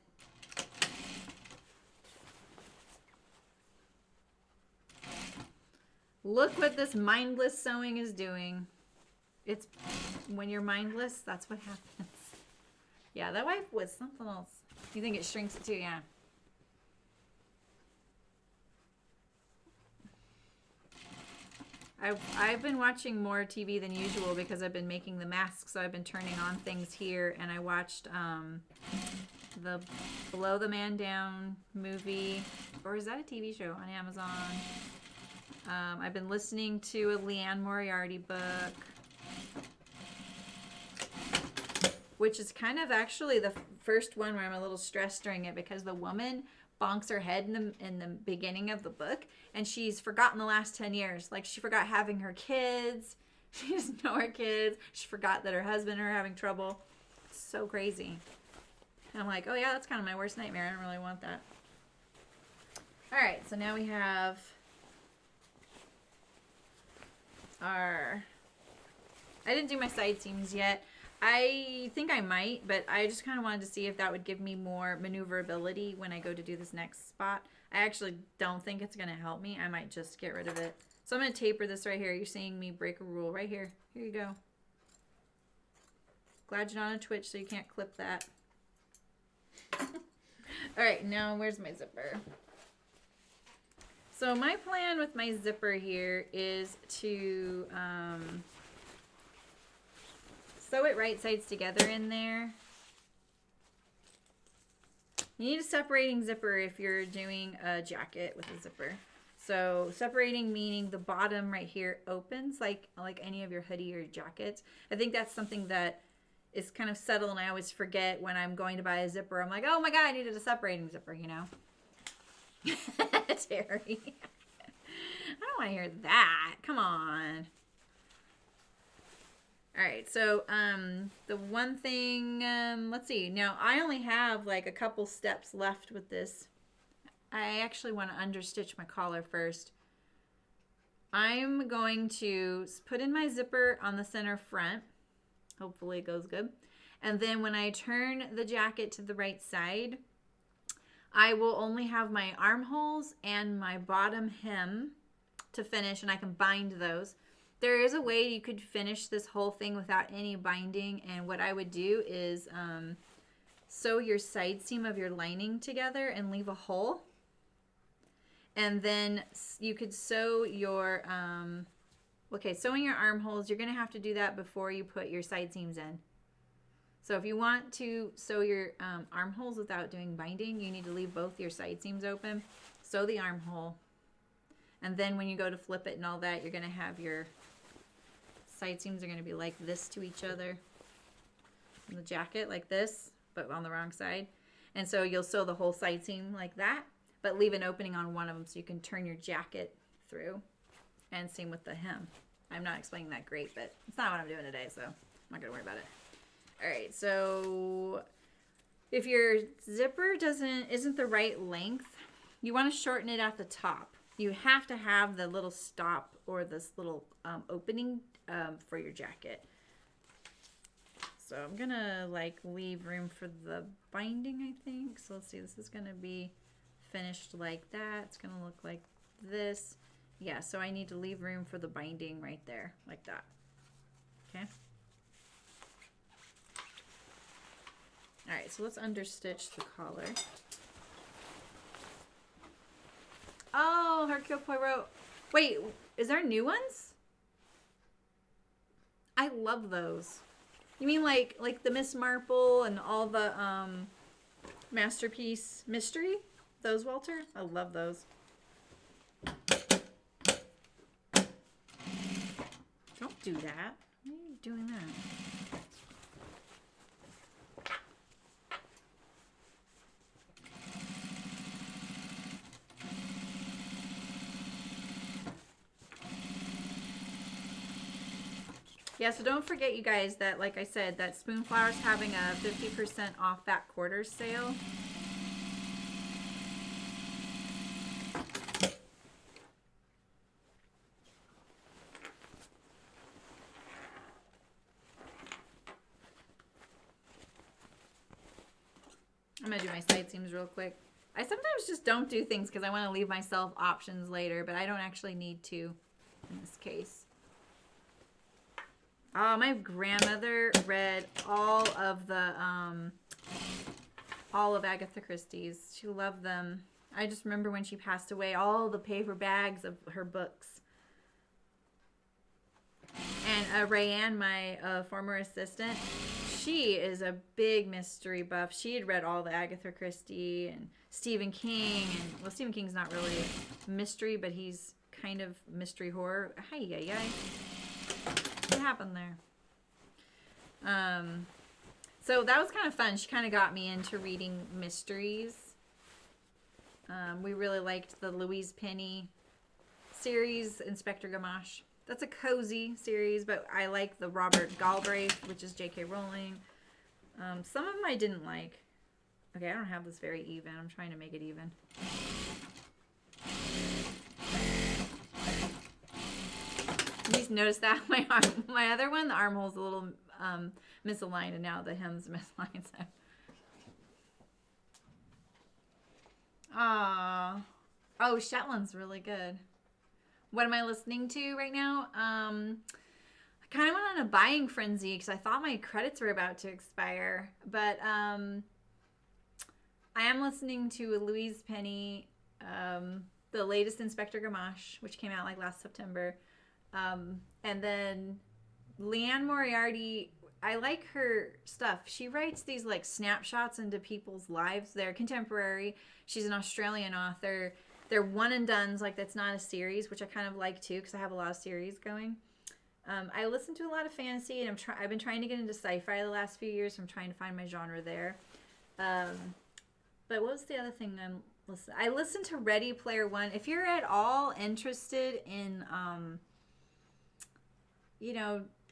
Look what this mindless sewing is doing. It's when you're mindless, that's what happens. Yeah, that wife was something else. You think it shrinks it too? Yeah. I've been watching more TV than usual because I've been making the masks, so I've been turning on things here, and I watched the Below the Man Down movie, or is that a TV show on Amazon? I've been listening to a Leanne Moriarty book, which is kind of actually the first one where I'm a little stressed during it because the woman bonks her head in the beginning of the book, and she's forgotten the last 10 years. Like, she forgot having her kids. She doesn't know her kids. She forgot that her husband and her are having trouble. It's so crazy. And I'm like, oh yeah, that's kind of my worst nightmare. I don't really want that. All right, so now we have our... I didn't do my side seams yet. I think I might, but I just kind of wanted to see if that would give me more maneuverability when I go to do this next spot. I actually don't think it's going to help me. I might just get rid of it. So I'm going to taper this right here. You're seeing me break a rule right here. Here you go. Glad you're not on Twitch so you can't clip that. All right, now where's my zipper? So my plan with my zipper here is to... sew it right sides together in there. You need a separating zipper if you're doing a jacket with a zipper. So separating meaning the bottom right here opens like any of your hoodie or jackets. I think that's something that is kind of subtle, and I always forget when I'm going to buy a zipper. I'm like, oh my God, I needed a separating zipper, you know? Terry. I don't want to hear that. Come on. All right, so the one thing, let's see. Now, I only have like a couple steps left with this. I actually want to understitch my collar first. I'm going to put in my zipper on the center front. Hopefully it goes good. And then when I turn the jacket to the right side, I will only have my armholes and my bottom hem to finish, and I can bind those. There is a way you could finish this whole thing without any binding, and what I would do is sew your side seam of your lining together and leave a hole. And then you could sew your, sewing your armholes, you're going to have to do that before you put your side seams in. So if you want to sew your armholes without doing binding, you need to leave both your side seams open, sew the armhole, and then when you go to flip it and all that, you're going to have your side seams are going to be like this to each other. And the jacket like this, but on the wrong side. And so you'll sew the whole side seam like that, but leave an opening on one of them so you can turn your jacket through. And same with the hem. I'm not explaining that great, but it's not what I'm doing today, so I'm not going to worry about it. All right, so if your zipper isn't the right length, you want to shorten it at the top. You have to have the little stop or this little opening for your jacket. So I'm gonna like leave room for the binding, I think. So let's see, this is gonna be finished like that. It's gonna look like this. Yeah, so I need to leave room for the binding right there, like that. Okay. All right, so let's understitch the collar. Oh, Hercule Poirot. Wait, is there new ones? I love those. You mean like the Miss Marple and all the Masterpiece Mystery? Those, Walter? I love those. Don't do that. Why are you doing that? Yeah, so don't forget, you guys, that, like I said, that Spoonflower's having a 50% off Fat Quarters sale. I'm going to do my side seams real quick. I sometimes just don't do things because I want to leave myself options later, but I don't actually need to in this case. Oh, my grandmother read all of Agatha Christie's. She loved them. I just remember when she passed away, all the paper bags of her books. And Rayanne, my former assistant, she is a big mystery buff. She had read all the Agatha Christie and Stephen King. And, well, Stephen King's not really a mystery, but he's kind of mystery horror. Hi. What happened there? So that was kind of fun. She kind of got me into reading mysteries. We really liked the Louise Penny series, Inspector Gamache. That's a cozy series, but I like the Robert Galbraith, which is J.K. Rowling. Some of them I didn't like. Okay, I don't have this very even. I'm trying to make it even. You notice that my other one, the armhole's a little misaligned, and now the hem's misaligned. So. Aww. Oh, Shetland's really good. What am I listening to right now? I kind of went on a buying frenzy because I thought my credits were about to expire. But I am listening to Louise Penny, the latest Inspector Gamache, which came out like last September. And then Leanne Moriarty, I like her stuff. She writes these like snapshots into people's lives. They're contemporary. She's an Australian author. They're one and dones, like that's not a series, which I kind of like too because I have a lot of series going. I listen to a lot of fantasy, and I've been trying to get into sci-fi the last few years. So I'm trying to find my genre there. But what was the other thing I listened to Ready Player One. If you're at all interested in,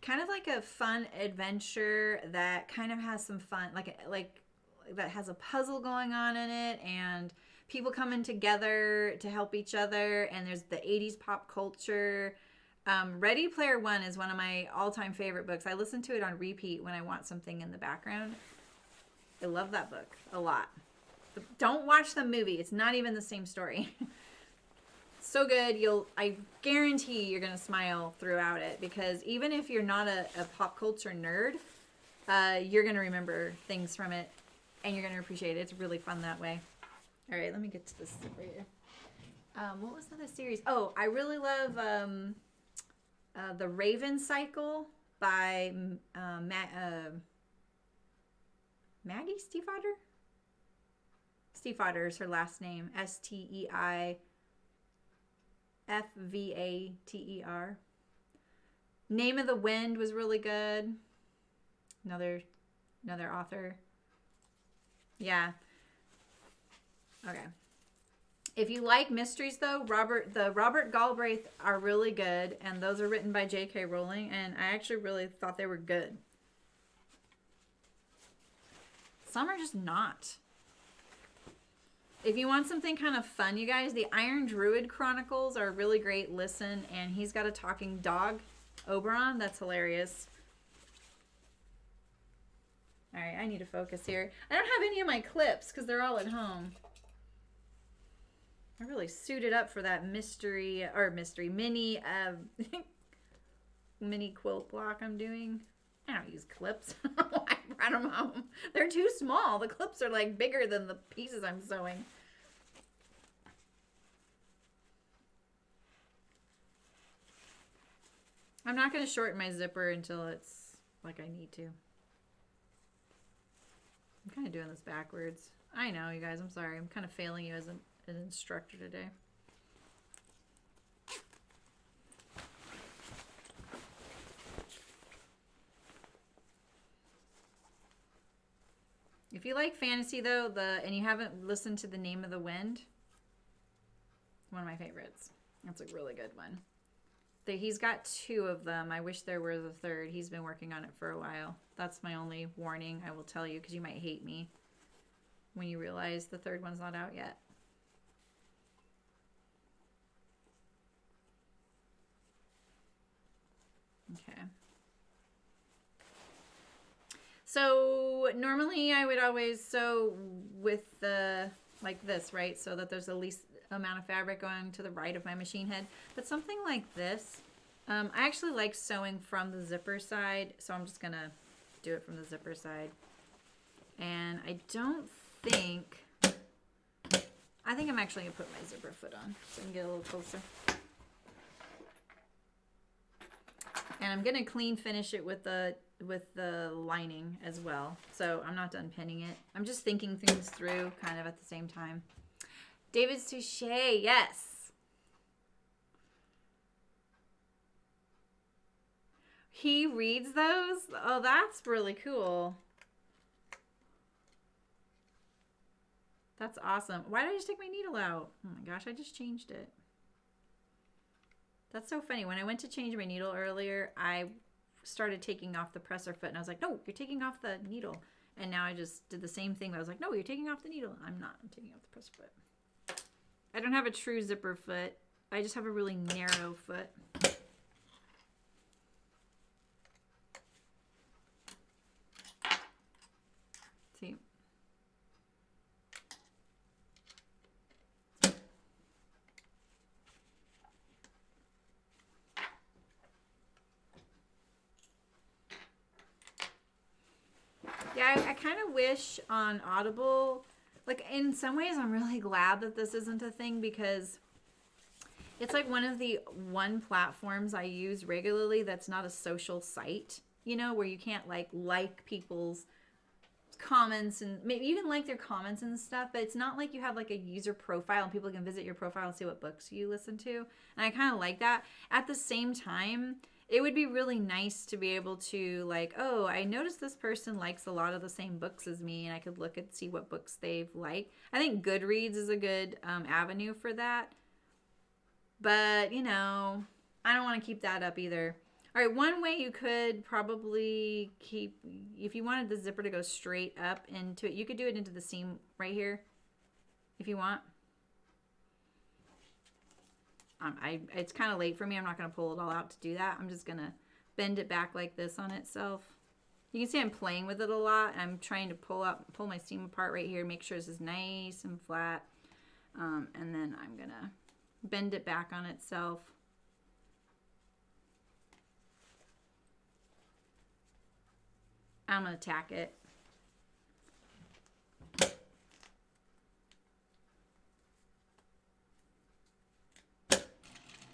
kind of like a fun adventure that kind of has some fun, like that has a puzzle going on in it, and people coming together to help each other, and there's the 80s pop culture. Ready Player One is one of my all-time favorite books. I listen to it on repeat when I want something in the background. I love that book a lot. But don't watch the movie. It's not even the same story. So good. I guarantee you're going to smile throughout it, because even if you're not a pop culture nerd, you're going to remember things from it, and you're going to appreciate it. It's really fun that way. All right, let me get to this right here. What was the other series? Oh, I really love The Raven Cycle by Maggie Stiefvater? Stiefvater is her last name. Steifvater. Name of the Wind was really good. Another author. Yeah. Okay. If you like mysteries, though, the Robert Galbraith are really good, and those are written by J.K. Rowling, and I actually really thought they were good. Some are just not. If you want something kind of fun, you guys, the Iron Druid Chronicles are a really great listen, and he's got a talking dog, Oberon. That's hilarious. All right, I need to focus here. I don't have any of my clips because they're all at home. I really suited up for that mini mini quilt block I'm doing. I don't use clips. I brought them home. They're too small. The clips are like bigger than the pieces I'm sewing. I'm not going to shorten my zipper until it's like I need to. I'm kind of doing this backwards. I know, you guys. I'm sorry. I'm kind of failing you as an instructor today. If you like fantasy, though, and you haven't listened to The Name of the Wind, one of my favorites. That's a really good one. He's got 2 of them. I wish there was a third. He's been working on it for a while. That's my only warning I will tell you, because you might hate me when you realize the third one's not out yet. Okay. So normally I would always sew with like this, right? So that there's the least amount of fabric going to the right of my machine head. But something like this, I actually like sewing from the zipper side. So I'm just going to do it from the zipper side. And I think I'm actually going to put my zipper foot on so I can get a little closer. And I'm going to clean finish it with the lining as well. So I'm not done pinning it. I'm just thinking things through kind of at the same time. David Suchet, yes. He reads those? Oh, that's really cool. That's awesome. Why did I just take my needle out? Oh my gosh, I just changed it. That's so funny. When I went to change my needle earlier, I started taking off the presser foot, and I was like, no, you're taking off the needle. And now I just did the same thing, but I was like, no, you're taking off the needle. I'm not. I'm taking off the presser foot. I don't have a true zipper foot. I just have a really narrow foot. See? Yeah, I kind of wish on Audible, like in some ways I'm really glad that this isn't a thing, because it's like one of the platforms I use regularly that's not a social site, where you can't like people's comments, and maybe you can like their comments and stuff, but it's not like you have like a user profile and people can visit your profile and see what books you listen to. And I kind of like that. At the same time, it would be really nice to be able to, like, oh, I noticed this person likes a lot of the same books as me, and I could look and see what books they've liked. I think Goodreads is a good avenue for that. But, you know, I don't want to keep that up either. All right, one way you could probably keep, if you wanted the zipper to go straight up into it, you could do it into the seam right here if you want. It's kind of late for me. I'm not going to pull it all out to do that. I'm just going to bend it back like this on itself. You can see I'm playing with it a lot. I'm trying to pull my seam apart right here, make sure this is nice and flat. And then I'm going to bend it back on itself. I'm going to tack it.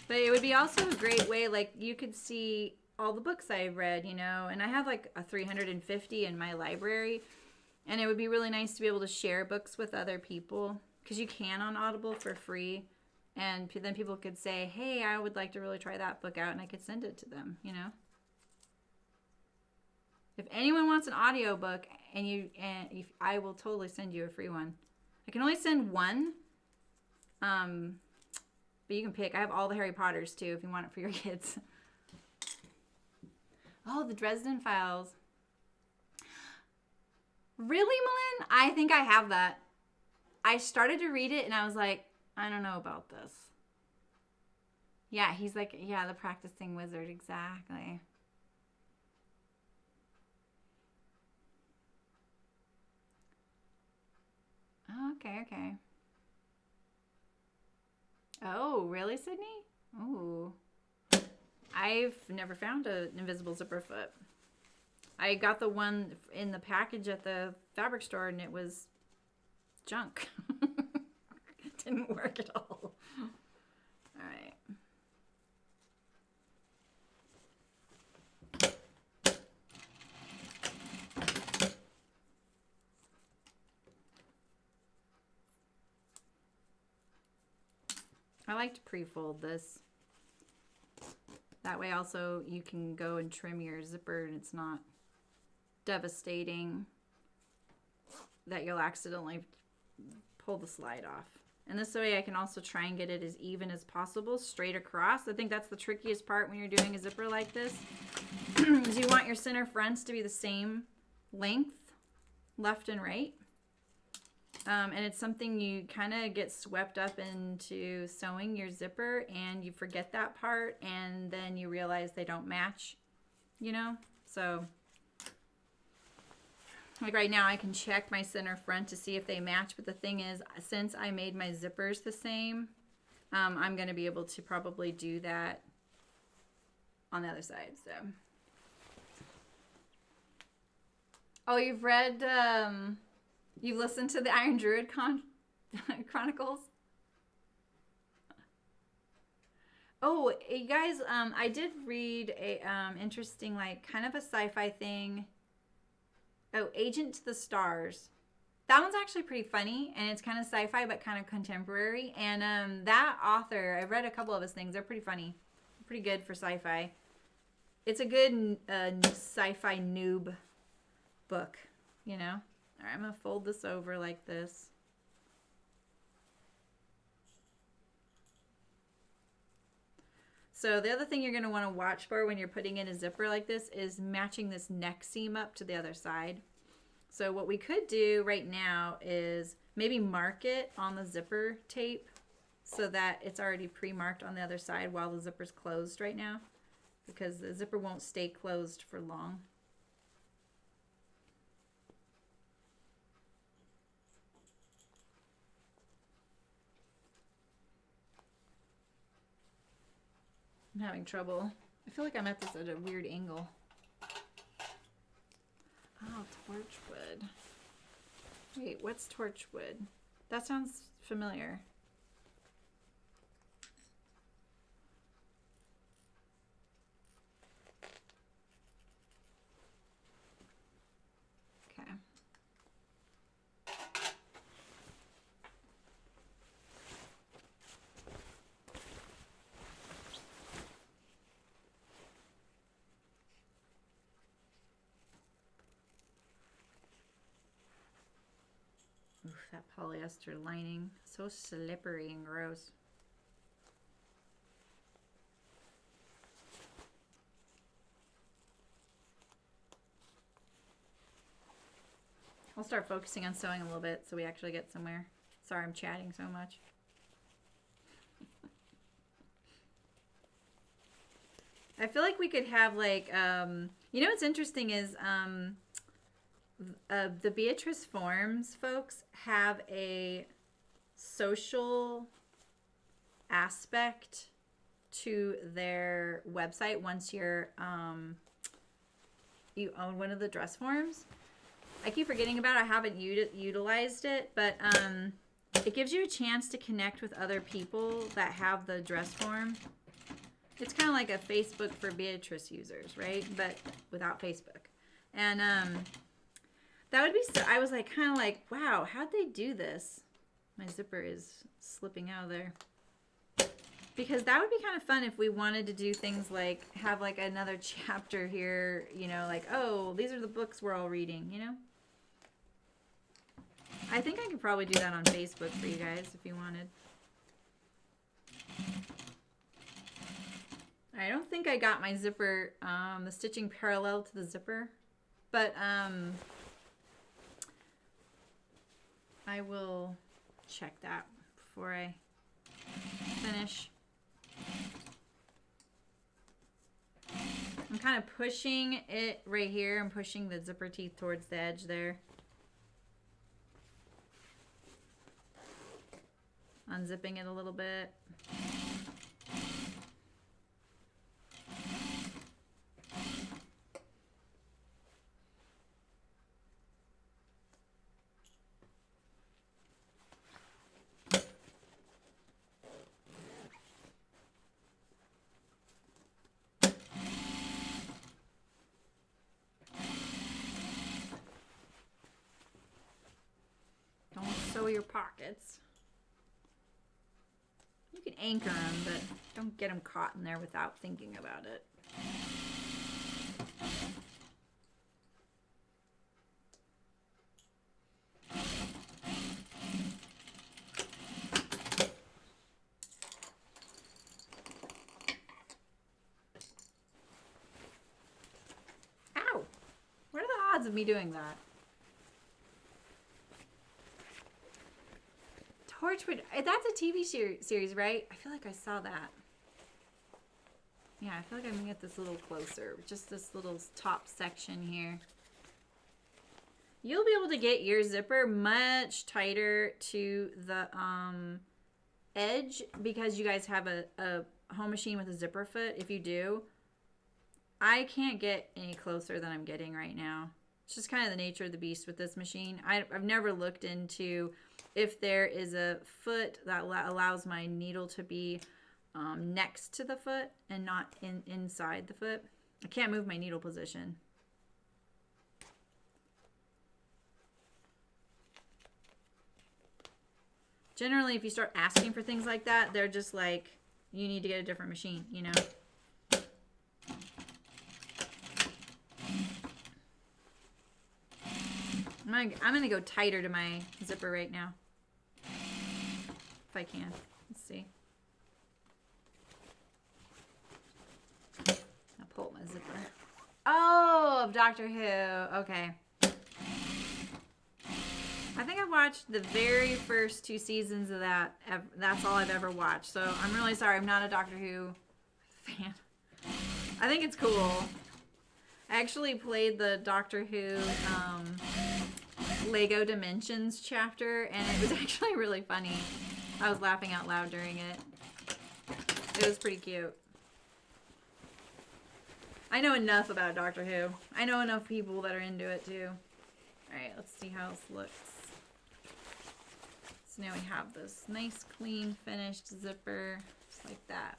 But it would be also a great way, like, you could see all the books I've read, you know, and I have like a 350 in my library, and it would be really nice to be able to share books with other people, because you can on Audible for free, and then people could say, hey, I would like to really try that book out, and I could send it to them, you know. If anyone wants an audiobook, I will totally send you a free one. I can only send one, but you can pick. I have all the Harry Potters too if you want it for your kids. Oh, the Dresden Files. Really, Malin? I think I have that. I started to read it and I was like, I don't know about this. Yeah, he's like, yeah, the practicing wizard, exactly. Oh, okay. Oh, really, Sydney? Ooh. I've never found an invisible zipper foot. I got the one in the package at the fabric store and it was junk. It didn't work at all. All right. I like to pre-fold this. That way also you can go and trim your zipper and it's not devastating that you'll accidentally pull the slide off. And this way I can also try and get it as even as possible, straight across. I think that's the trickiest part when you're doing a zipper like this, is you want your center fronts to be the same length, left and right. And it's something you kind of get swept up into sewing your zipper and you forget that part and then you realize they don't match, you know? So, like right now I can check my center front to see if they match, but the thing is, since I made my zippers the same, I'm going to be able to probably do that on the other side, so. Oh, you've read, you've listened to the Iron Druid Chronicles? Oh, you guys, I did read a interesting, like, kind of a sci-fi thing. Oh, Agent to the Stars. That one's actually pretty funny, and it's kind of sci-fi, but kind of contemporary. And that author, I've read a couple of his things. They're pretty funny. Pretty good for sci-fi. It's a good sci-fi noob book, you know? All right, I'm going to fold this over like this. So the other thing you're going to want to watch for when you're putting in a zipper like this is matching this neck seam up to the other side. So what we could do right now is maybe mark it on the zipper tape so that it's already pre-marked on the other side while the zipper's closed right now, because the zipper won't stay closed for long. I'm having trouble. I feel like I'm at this at a weird angle. Oh, torchwood. Wait, what's torchwood? That sounds familiar. Okay. that polyester lining. So slippery and gross. I'll start focusing on sewing a little bit so we actually get somewhere. Sorry, I'm chatting so much. I feel like we could have like, you know what's interesting is the Beatrice Forms folks have a social aspect to their website once you're you own one of the dress forms. I keep forgetting about it. I haven't utilized it, but it gives you a chance to connect with other people that have the dress form. It's kind of like a Facebook for Beatrice users, right? But without Facebook. And that would be so, I was like, kind of like, wow, how'd they do this? My zipper is slipping out of there. Because that would be kind of fun if we wanted to do things like have like another chapter here, you know, like, oh, these are the books we're all reading, you know? I think I could probably do that on Facebook for you guys if you wanted. I don't think I got my zipper, the stitching parallel to the zipper, but I will check that before I finish. I'm kind of pushing it right here. I'm pushing the zipper teeth towards the edge there. Unzipping it a little bit. Don't sew your pockets. You can anchor them, but don't get them caught in there without thinking about it. Ow! What are the odds of me doing that? Torchwood, that's a TV series, right? I feel like I saw that. Yeah, I feel like I'm gonna get this a little closer. Just this little top section here. You'll be able to get your zipper much tighter to the edge because you guys have a home machine with a zipper foot. If you do, I can't get any closer than I'm getting right now. It's just kind of the nature of the beast with this machine. I've never looked into if there is a foot that allows my needle to be next to the foot and not inside the foot. I can't move my needle position. Generally, if you start asking for things like that, they're just like, you need to get a different machine, you know? I'm gonna go tighter to my zipper right now. If I can. Let's see. I'll pull my zipper. Oh, of Doctor Who. Okay. I think I've watched the very first 2 seasons of that. That's all I've ever watched. So I'm really sorry. I'm not a Doctor Who fan. I think it's cool. I actually played the Doctor Who Lego Dimensions chapter, and it was actually really funny. I was laughing out loud during it. It was pretty cute. I know enough about Doctor Who. I know enough people that are into it too. Alright, let's see how this looks. So now we have this nice, clean, finished zipper, just like that.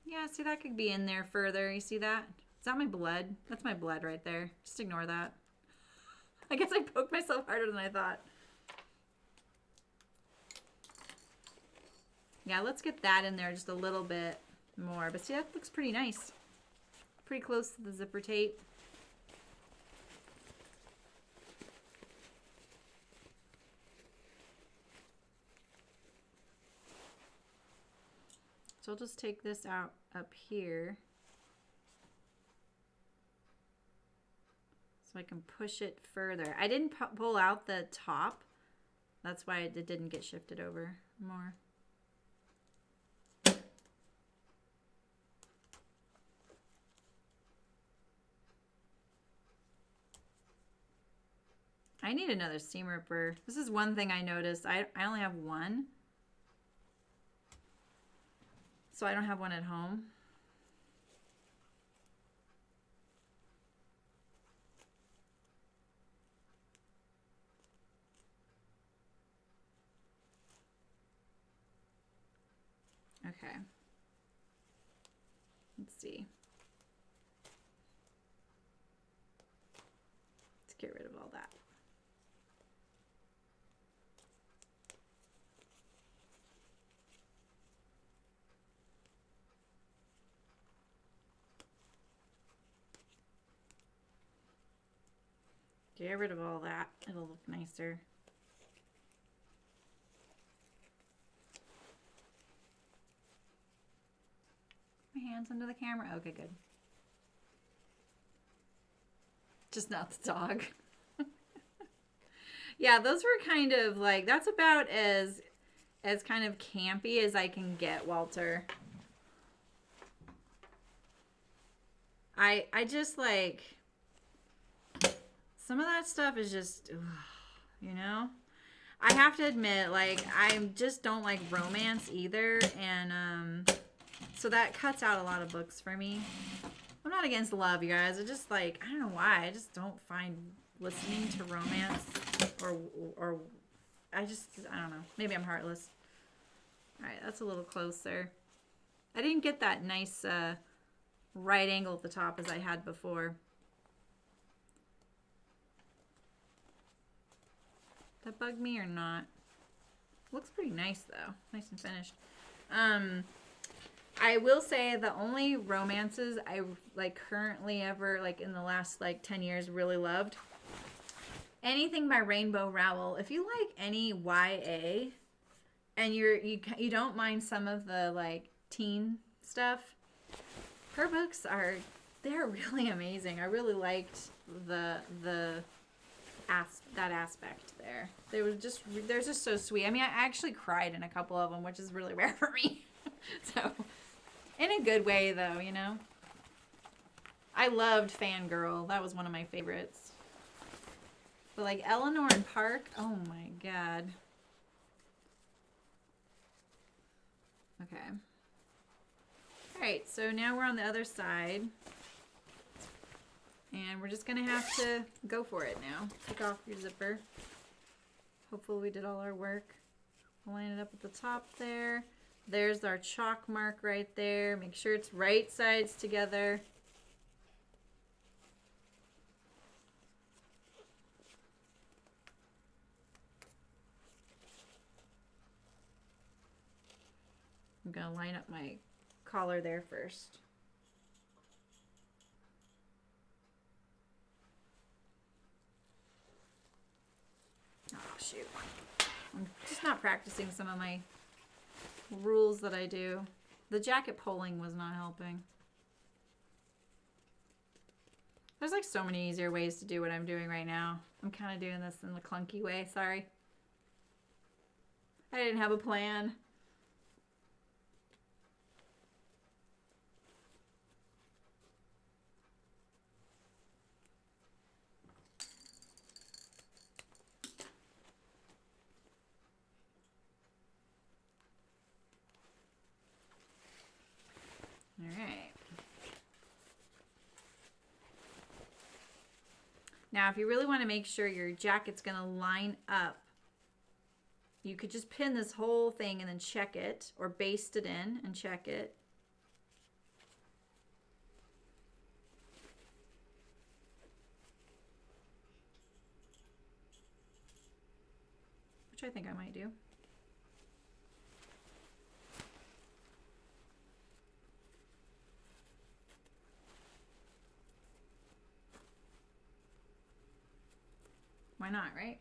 Yeah, see, that could be in there further. You see that? Is that my blood? That's my blood right there. Just ignore that. I guess I poked myself harder than I thought. Yeah, let's get that in there just a little bit more. But see, that looks pretty nice. Pretty close to the zipper tape. So I'll just take this out up here. So I can push it further. I didn't pull out the top. That's why it didn't get shifted over more. I need another seam ripper. This is one thing I noticed. I only have one. So I don't have one at home. Okay. Let's see. Let's get rid of all that. Get rid of all that. It'll look nicer. My hands under the camera. Okay, good. Just not the dog. Yeah, those were kind of like, that's about as kind of campy as I can get, Walter. I just like, some of that stuff is just, ugh, you know? I have to admit, like, I just don't like romance either, and so that cuts out a lot of books for me. I'm not against love, you guys. I just like, I don't know why. I just don't find listening to romance or I don't know. Maybe I'm heartless. All right, that's a little closer. I didn't get that nice right angle at the top as I had before. That bugged me or not? Looks pretty nice though. Nice and finished. I will say the only romances I like currently ever, like in the last like 10 years, really loved. Anything by Rainbow Rowell. If you like any YA and you don't mind some of the like teen stuff, her books they're really amazing. I really liked that aspect there. They're just so sweet. I mean, I actually cried in a couple of them, which is really rare for me. So, in a good way though, you know. I loved Fangirl. That was one of my favorites. But like Eleanor and Park, oh my god. Okay. Alright, so now we're on the other side. And we're just going to have to go for it now. Take off your zipper. Hopefully we did all our work. Line it up at the top there. There's our chalk mark right there. Make sure it's right sides together. I'm going to line up my collar there first. Oh, shoot. I'm just not practicing some of my rules that I do. The jacket pulling was not helping. There's like so many easier ways to do what I'm doing right now. I'm kind of doing this in the clunky way. Sorry. I didn't have a plan. All right. Now, if you really want to make sure your jacket's going to line up, you could just pin this whole thing and then check it, or baste it in and check it. Which I think I might do. Why not, right?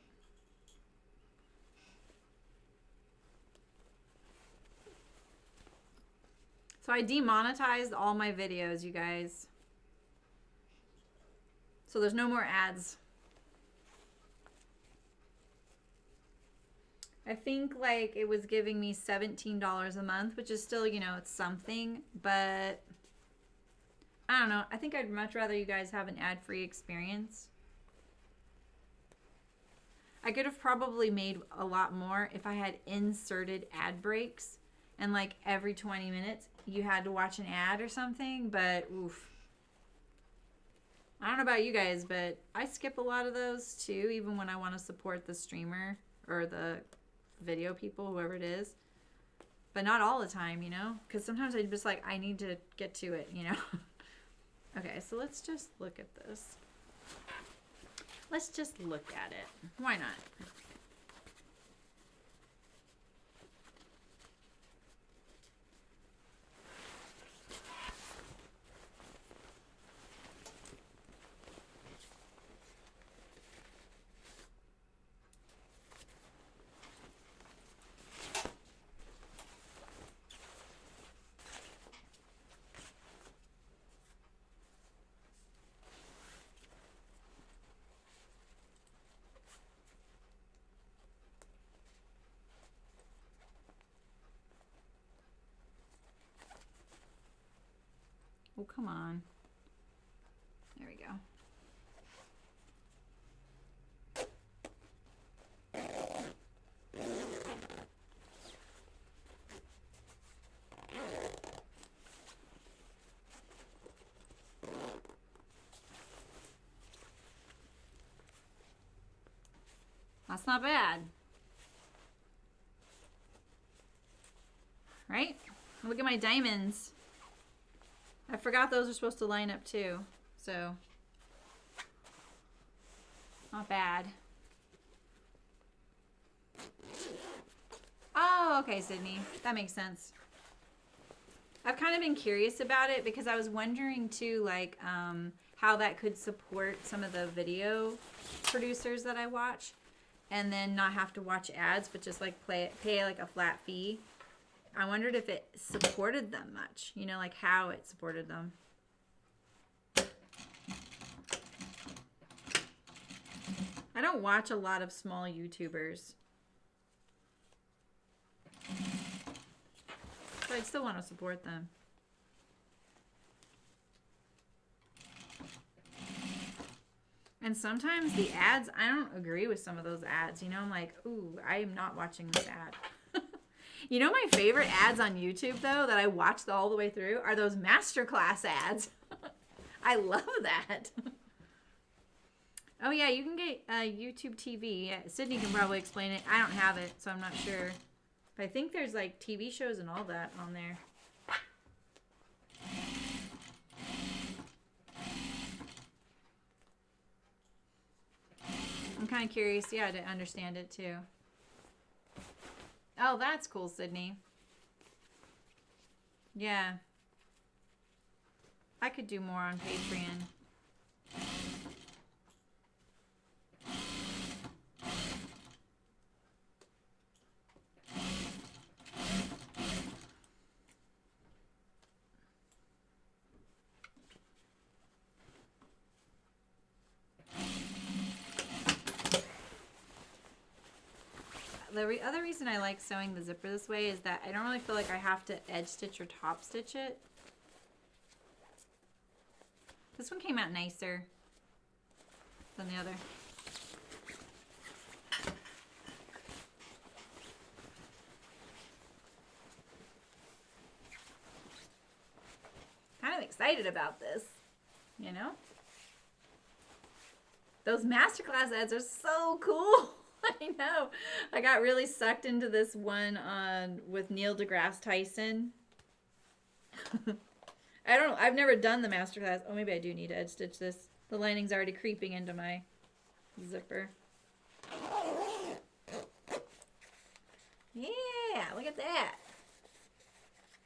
So I demonetized all my videos, you guys. So there's no more ads. I think like it was giving me $17 a month, which is still, you know, it's something, but I don't know. I think I'd much rather you guys have an ad-free experience. I could have probably made a lot more if I had inserted ad breaks and like every 20 minutes you had to watch an ad or something, but oof. I don't know about you guys, but I skip a lot of those too, even when I want to support the streamer or the video people, whoever it is. But not all the time, you know? Because sometimes I'm just like, I need to get to it, you know? Okay, so let's just look at this. Let's just look at it. Why not? Oh, come on. There we go. That's not bad. Right? Look at my diamonds. I forgot those are supposed to line up too. So, not bad. Oh, okay, Sydney. That makes sense. I've kind of been curious about it because I was wondering too, like, how that could support some of the video producers that I watch and then not have to watch ads, but just like pay like a flat fee. I wondered if it supported them much, you know, like how it supported them. I don't watch a lot of small YouTubers. But I still want to support them. And sometimes the ads, I don't agree with some of those ads. You know, I'm like, ooh, I am not watching this ad. You know, my favorite ads on YouTube, though, that I watched all the way through are those masterclass ads. I love that. Oh, yeah, you can get YouTube TV. Sydney can probably explain it. I don't have it, so I'm not sure. But I think there's, like, TV shows and all that on there. I'm kind of curious, yeah, to understand it, too. Oh, that's cool, Sydney. Yeah. I could do more on Patreon. The other reason I like sewing the zipper this way is that I don't really feel like I have to edge stitch or top stitch it. This one came out nicer than the other. Kind of excited about this, you know? Those masterclass ads are so cool. I know. I got really sucked into this one with Neil deGrasse Tyson. I don't know. I've never done the masterclass. Oh, maybe I do need to edge stitch this. The lining's already creeping into my zipper. Yeah, look at that.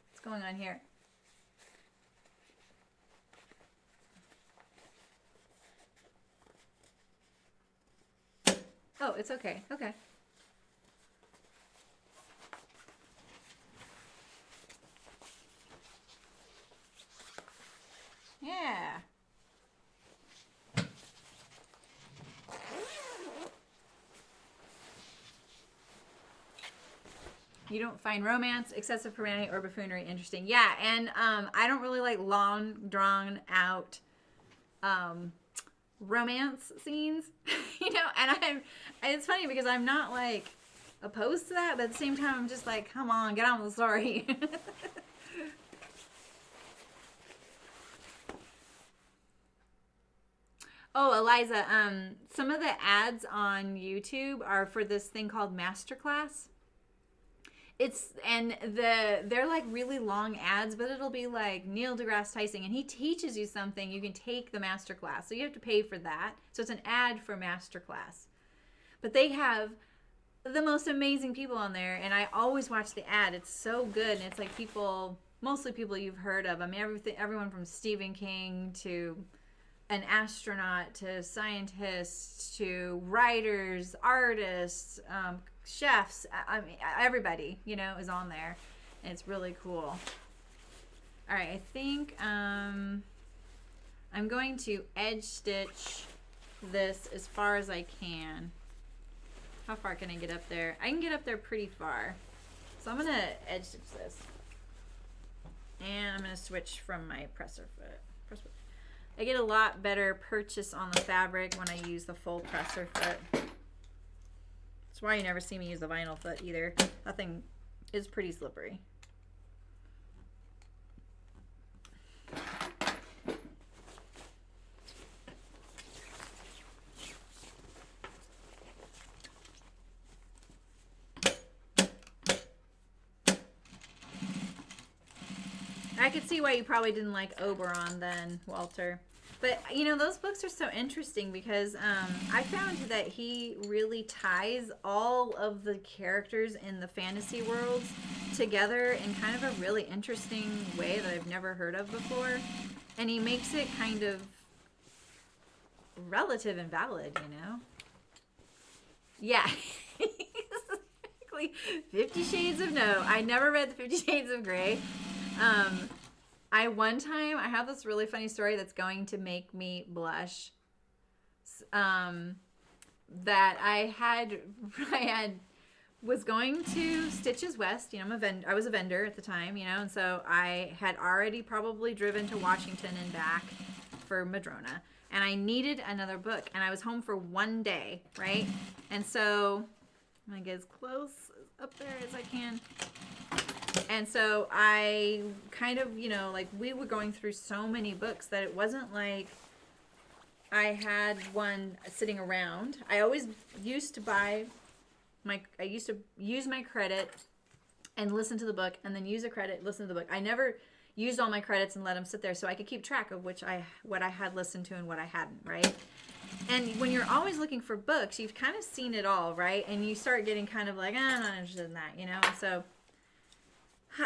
What's going on here? Oh, it's okay. Okay. Yeah. You don't find romance, excessive profanity, or buffoonery interesting. Yeah, and I don't really like long, drawn out romance scenes, you know. And it's funny because I'm not like opposed to that, but at the same time, I'm just like, come on, get on with the story. Oh, Eliza, some of the ads on YouTube are for this thing called Masterclass. They're like really long ads, but it'll be like Neil deGrasse Tyson, and he teaches you something. You can take the master class, so you have to pay for that. So it's an ad for Masterclass, but they have the most amazing people on there, and I always watch the ad. It's so good, and it's like mostly people you've heard of. I mean, everyone from Stephen King to an astronaut to scientists to writers, artists, chefs. I mean, everybody, you know, is on there, and it's really cool. All right, I think I'm going to edge stitch this as far as I can. How far can I get up there? I can get up there pretty far. So I'm going to edge stitch this. And I'm going to switch from my presser foot. I get a lot better purchase on the fabric when I use the full presser foot. That's why you never see me use the vinyl foot either. That thing is pretty slippery. I could see why you probably didn't like Oberon then, Walter. But, you know, those books are so interesting because I found that he really ties all of the characters in the fantasy worlds together in kind of a really interesting way that I've never heard of before. And he makes it kind of relative and valid, you know? Yeah. Exactly. 50 Shades of No. I never read the 50 Shades of Grey. I have this really funny story that's going to make me blush. That I was going to Stitches West. You know, I was a vendor at the time, you know, and so I had already probably driven to Washington and back for Madrona, and I needed another book, and I was home for one day, right? And so I'm gonna get as close up there as I can. And so I kind of, you know, like we were going through so many books that it wasn't like I had one sitting around. I always used to I used to use my credit and listen to the book, and then use a credit, listen to the book. I never used all my credits and let them sit there, so I could keep track of what I had listened to and what I hadn't, right? And when you're always looking for books, you've kind of seen it all, right? And you start getting kind of like, I'm not interested in that, you know? So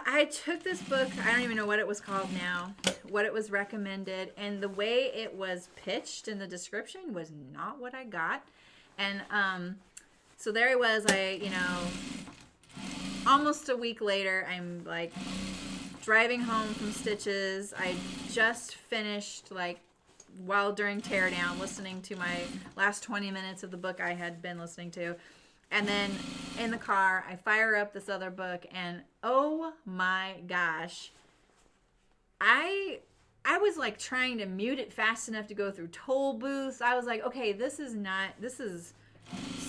I took this book, I don't even know what it was called now, what it was recommended, and the way it was pitched in the description was not what I got. And so there I was, almost a week later, I'm like driving home from Stitches. I just finished, like, while during teardown, listening to my last 20 minutes of the book I had been listening to. And then in the car, I fire up this other book, and oh my gosh, I was like trying to mute it fast enough to go through toll booths. I was like, okay, this is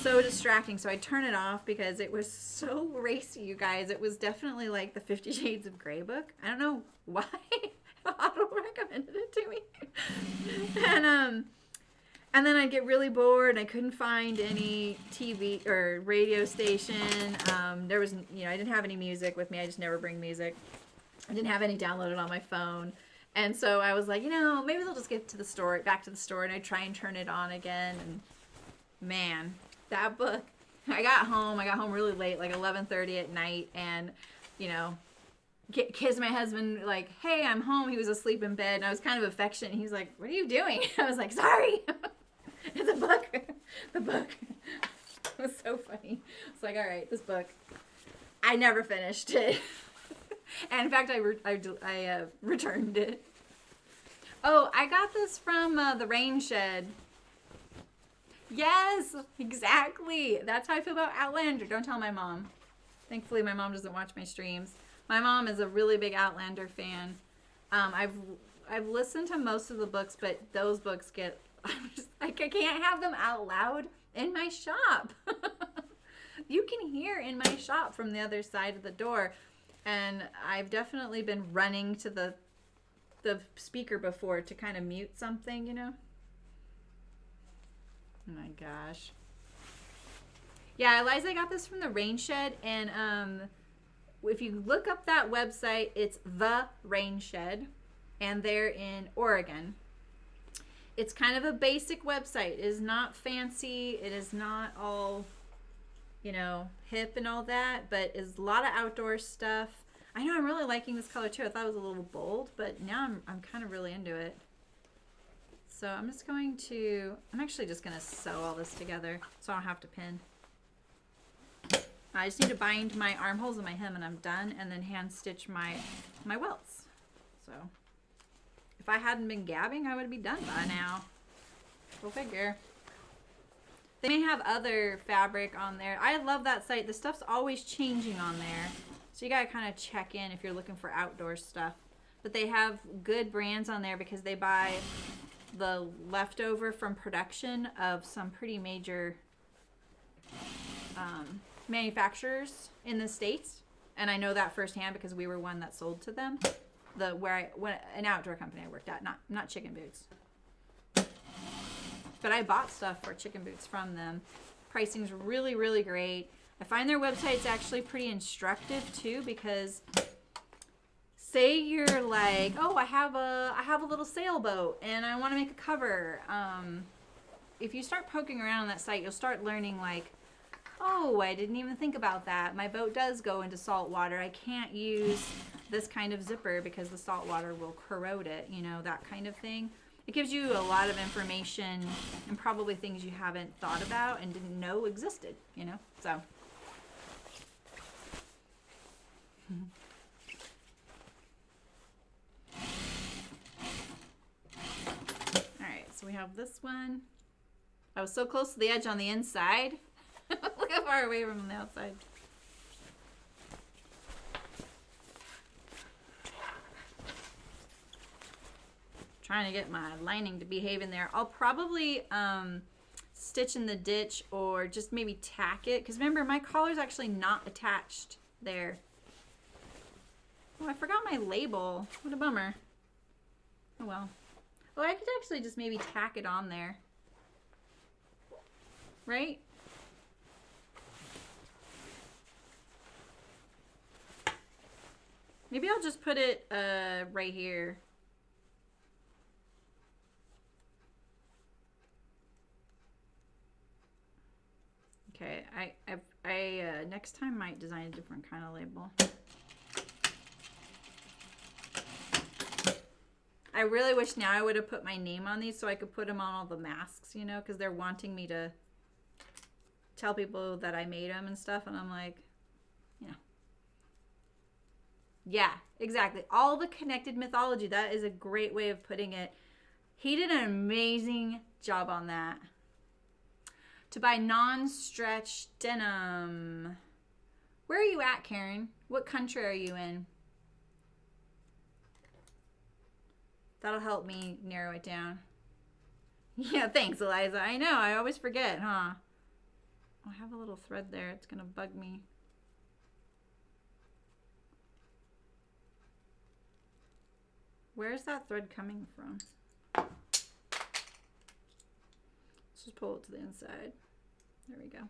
so distracting. So I turn it off because it was so racy, you guys. It was definitely like the 50 Shades of Grey book. I don't know why. Otto recommended it to me. And then I'd get really bored, and I couldn't find any TV or radio station. There was, I didn't have any music with me. I just never bring music. I didn't have any downloaded on my phone. And so I was like, maybe they'll just get back to the store, and I'd try and turn it on again. And man, that book, I got home really late, like 11:30 at night, and, kissed my husband, like, hey, I'm home. He was asleep in bed, and I was kind of affectionate. He was like, what are you doing? I was like, sorry. It's a book. The book. It was so funny. It's like, all right, this book. I never finished it. And in fact, I returned it. Oh, I got this from the Rain Shed. Yes, exactly. That's how I feel about Outlander. Don't tell my mom. Thankfully, my mom doesn't watch my streams. My mom is a really big Outlander fan. I've listened to most of the books, but those books get I can't have them out loud in my shop. You can hear in my shop from the other side of the door, and I've definitely been running to the speaker before to kind of mute something, you know. Oh my gosh. Yeah, Eliza got this from the Rain Shed, and if you look up that website, it's The Rain Shed, and they're in Oregon. It's kind of a basic website. It is not fancy. It is not all, you know, hip and all that, but it's a lot of outdoor stuff. I know I'm really liking this color too. I thought it was a little bold, but now I'm kind of really into it. So I'm actually just going to sew all this together so I don't have to pin. I just need to bind my armholes and my hem and I'm done, and then hand stitch my welts. So if I hadn't been gabbing, I would be done by now. Go figure. They may have other fabric on there. I love that site. The stuff's always changing on there. So you gotta kind of check in if you're looking for outdoor stuff. But they have good brands on there because they buy the leftover from production of some pretty major manufacturers in the States. And I know that firsthand because we were one that sold to them. An outdoor company I worked at, not Chicken Boots. But I bought stuff for Chicken Boots from them. Pricing's really, really great. I find their website's actually pretty instructive too, because say you're like, oh, I have a little sailboat and I want to make a cover. If you start poking around on that site, you'll start learning like, oh, I didn't even think about that. My boat does go into salt water. I can't use this kind of zipper because the salt water will corrode it, you know, that kind of thing. It gives you a lot of information and probably things you haven't thought about and didn't know existed, you know, so. All right, so we have this one. I was so close to the edge on the inside. Look how far away from the outside. Trying to get my lining to behave in there. I'll probably stitch in the ditch or just maybe tack it. Because remember, my collar's actually not attached there. Oh, I forgot my label. What a bummer. Oh well. Oh, I could actually just maybe tack it on there. Right? Maybe I'll just put it right here. Okay, I next time might design a different kind of label. I really wish now I would have put my name on these so I could put them on all the masks, you know, because they're wanting me to tell people that I made them and stuff, and I'm like, you know. Yeah, exactly. All the connected mythology. That is a great way of putting it. He did an amazing job on that. To buy non-stretch denim. Where are you at, Karen? What country are you in? That'll help me narrow it down. Yeah, thanks, Eliza. I know, I always forget, huh? Oh, I have a little thread there. It's gonna bug me. Where's that thread coming from? Let's just pull it to the inside. There we go.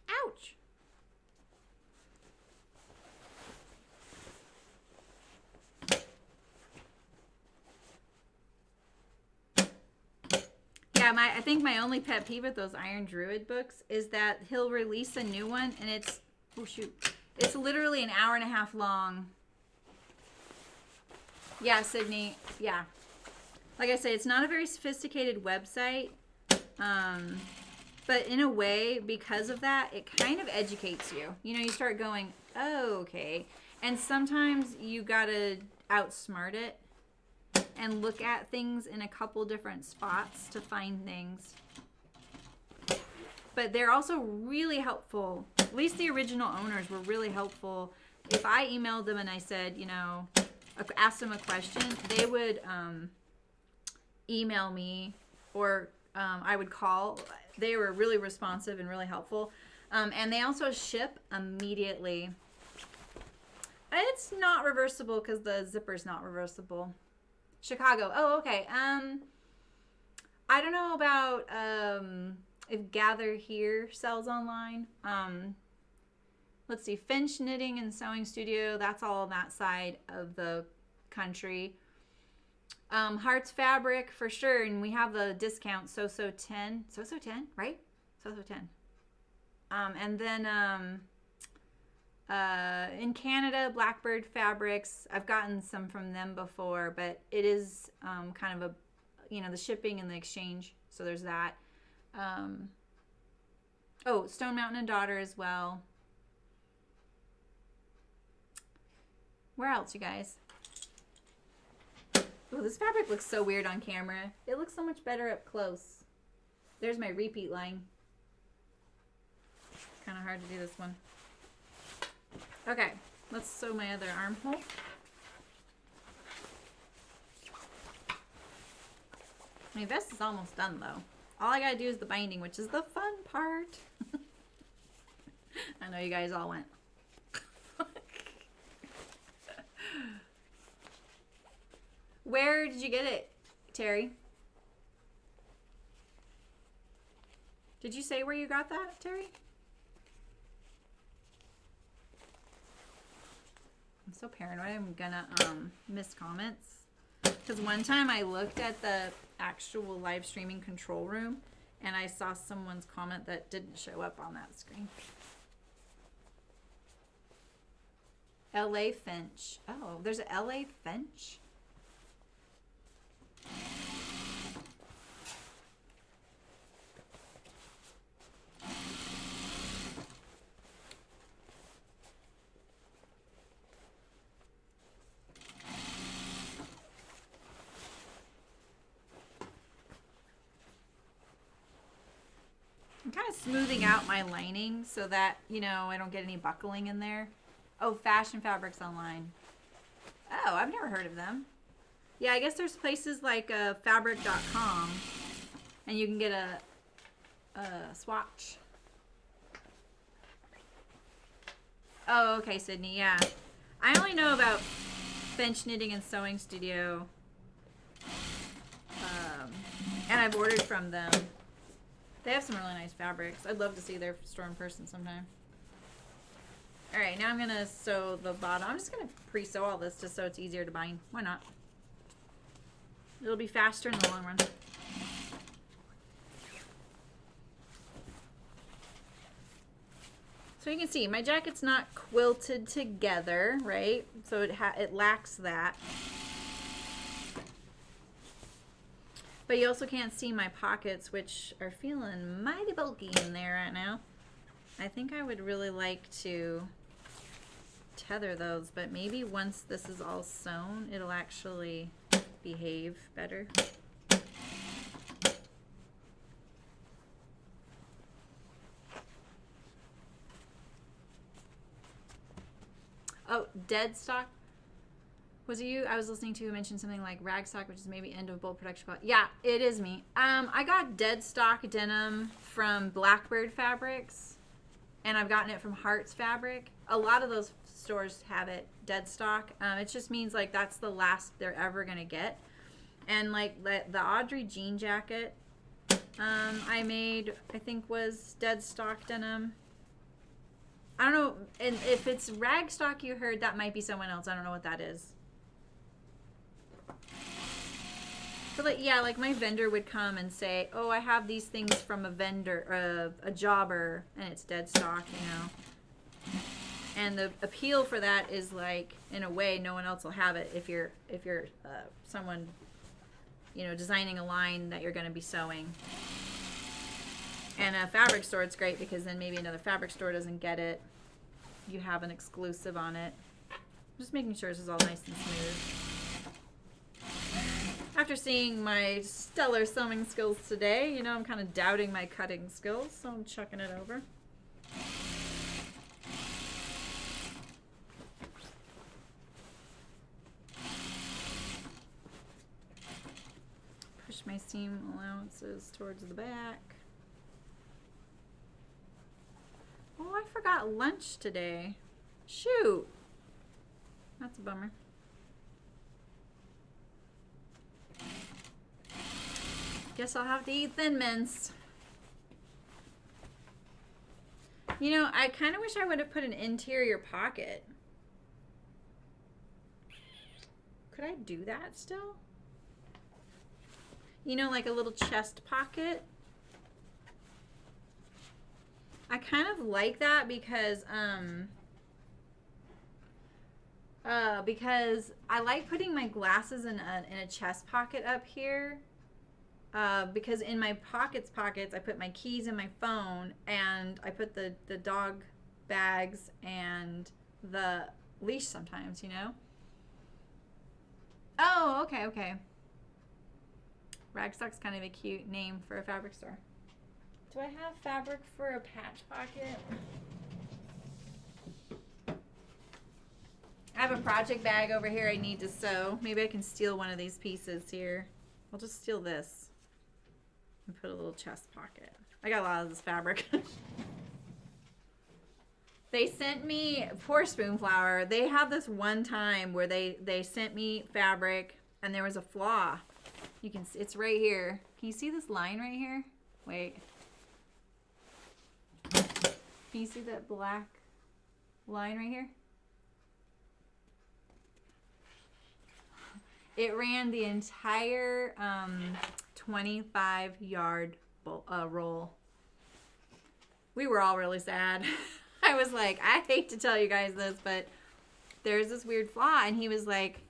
Ouch! Yeah, I think my only pet peeve with those Iron Druid books is that he'll release a new one and it's, oh shoot, it's literally an hour and a half long. Yeah, Sydney, yeah. like I say, it's not a very sophisticated website. But in a way, because of that, it kind of educates you. You know, you start going, oh, okay. And sometimes you gotta outsmart it and look at things in a couple different spots to find things. But they're also really helpful. At least the original owners were really helpful. If I emailed them and I said, you know, asked them a question, they would email me, or I would call. They were really responsive and really helpful. And they also ship immediately. It's not reversible because the zipper's not reversible. Chicago. Oh, okay. I don't know about if Gather Here sells online. Let's see. Finch Knitting and Sewing Studio. That's all on that side of the country. Hearts Fabric for sure, and we have the discount so 10, right? So 10. And then in Canada, Blackbird Fabrics. I've gotten some from them before, but it is kind of a, you know, the shipping and the exchange. So there's that. Oh, Stone Mountain and Daughter as well. Where else, you guys? Oh, this fabric looks so weird on camera. It looks so much better up close. There's my repeat line. Kind of hard to do this one. Okay, let's sew my other armhole. My vest is almost done though. All I gotta do is the binding, which is the fun part. I know you guys all went. Where did you get it, Terry? Did you say where you got that, Terry? I'm so paranoid I'm gonna miss comments. Because one time I looked at the actual live streaming control room and I saw someone's comment that didn't show up on that screen. LA Finch. Oh, there's a LA Finch? I'm kind of smoothing out my lining so that, you know, I don't get any buckling in there. Oh, Fashion Fabrics Online. Oh, I've never heard of them. Yeah, I guess there's places like fabric.com and you can get a swatch. Oh, okay, Sydney, yeah. I only know about Finch Knitting and Sewing Studio. And I've ordered from them. They have some really nice fabrics. I'd love to see their store in person sometime. All right, now I'm going to sew the bottom. I'm just going to pre-sew all this just so it's easier to bind. Why not? It'll be faster in the long run. So you can see my jacket's not quilted together, right? So it lacks that. But you also can't see my pockets, which are feeling mighty bulky in there right now. I think I would really like to tether those, but maybe once this is all sewn, it'll actually behave better. Oh, dead stock. Was it you? I was listening to you mention something like rag stock, which is maybe end of bold production. Yeah, it is me. I got dead stock denim from Blackbird Fabrics, and I've gotten it from Hearts Fabric. A lot of those stores have it dead stock. It just means like that's the last they're ever gonna get. And like the Audrey jean jacket I made, I think was dead stock denim. I don't know, and if it's rag stock you heard, that might be someone else. I don't know what that is. But like, yeah, like my vendor would come and say, oh, I have these things from a vendor, a jobber, and it's dead stock, you know. And the appeal for that is like, in a way, no one else will have it if you're someone, you know, designing a line that you're going to be sewing. And a fabric store, it's great because then maybe another fabric store doesn't get it. You have an exclusive on it. Just making sure this is all nice and smooth. After seeing my stellar sewing skills today, you know, I'm kind of doubting my cutting skills, so I'm chucking it over. Push my seam allowances towards the back. Oh, I forgot lunch today. Shoot. That's a bummer. Guess I'll have to eat Thin Mints. You know, I kind of wish I would have put an interior pocket. Could I do that still? You know, like a little chest pocket. I kind of like that because I like putting my glasses in a chest pocket up here. Because in my pockets, I put my keys and my phone, and I put the dog bags and the leash sometimes, you know? Oh, okay. Ragstock's kind of a cute name for a fabric store. Do I have fabric for a patch pocket? I have a project bag over here I need to sew. Maybe I can steal one of these pieces here. I'll just steal this and put a little chest pocket. I got a lot of this fabric. They sent me, poor Spoonflower, they had this one time where they sent me fabric and there was a flaw. You can see, it's right here. Can you see this line right here? Wait. Can you see that black line right here? It ran the entire 25-yard roll. We were all really sad. I was like, I hate to tell you guys this, but there's this weird flaw. And he was like,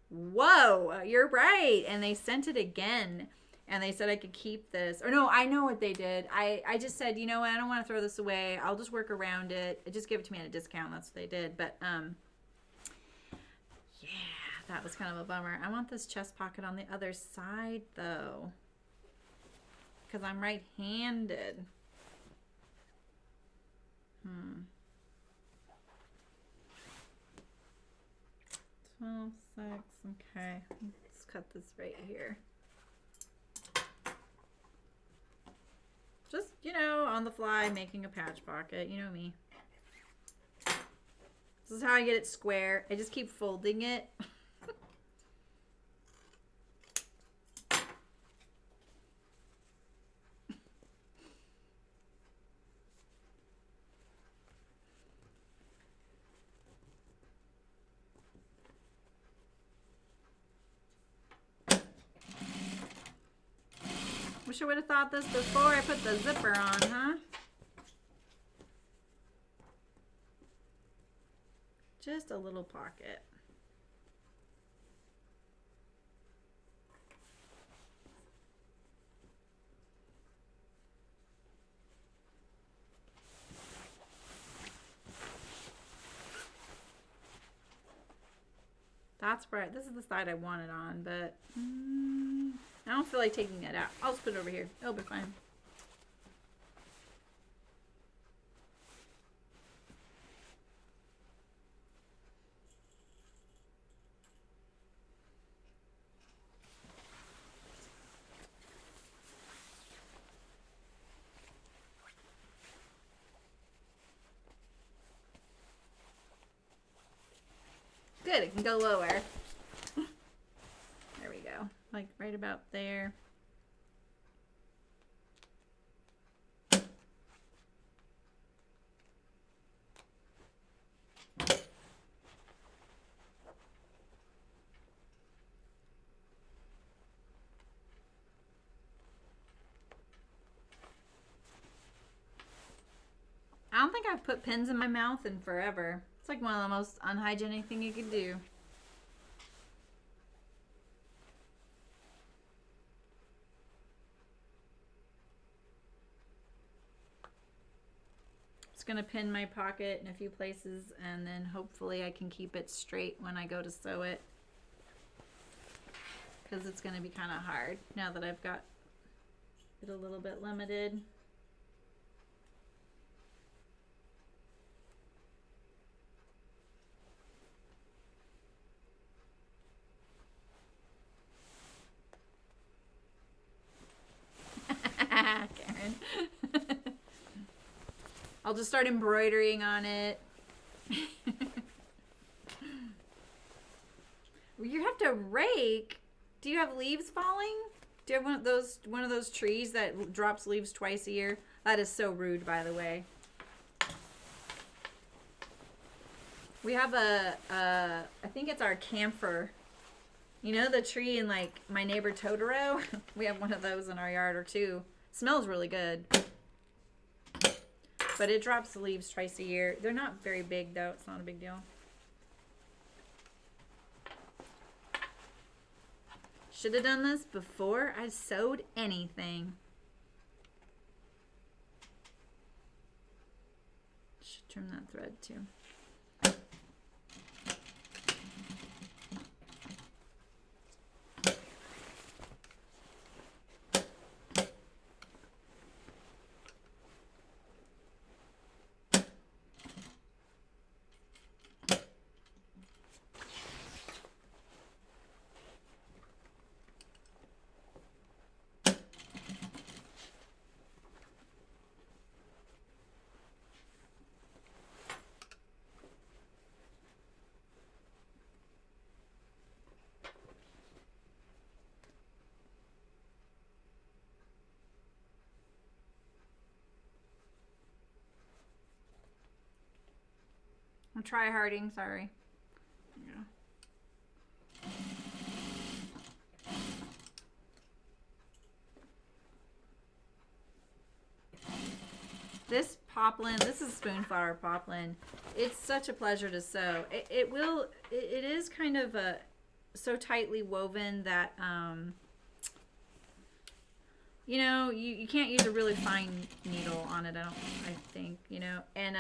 whoa, you're right. And they sent it again. And they said I could keep this. Or no, I know what they did. I just said, you know what, I don't want to throw this away. I'll just work around it. Just give it to me at a discount. That's what they did. But, yeah, that was kind of a bummer. I want this chest pocket on the other side, though. Because I'm right-handed. 12, 6, okay. Let's cut this right here. Just, you know, on the fly, making a patch pocket. You know me. This is how I get it square. I just keep folding it. Wish I would have thought this before I put the zipper on, huh? Just a little pocket. That's right. This is the side I want it on, but I don't feel like taking it out. I'll just put it over here. It'll be fine. Good, it can go lower. There we go. Like right about there. I don't think I've put pins in my mouth in forever. It's like one of the most unhygienic thing you could do. Just gonna pin my pocket in a few places, and then hopefully I can keep it straight when I go to sew it, because it's gonna be kind of hard now that I've got it a little bit limited. Karen. I'll just start embroidering on it. You have to rake. Do you have leaves falling? Do you have one of those trees that drops leaves twice a year? That is so rude, by the way. We have I think it's our camphor. You know the tree in like My Neighbor Totoro? We have one of those in our yard or two. Smells really good. But it drops the leaves twice a year. They're not very big though. It's not a big deal. Should have done this before I sewed anything. Should trim that thread too. I'm try-harding, sorry. Yeah. This poplin, this is spoonflower poplin. It's such a pleasure to sew. It is kind of so tightly woven that you know, you can't use a really fine needle on it, I think, you know. And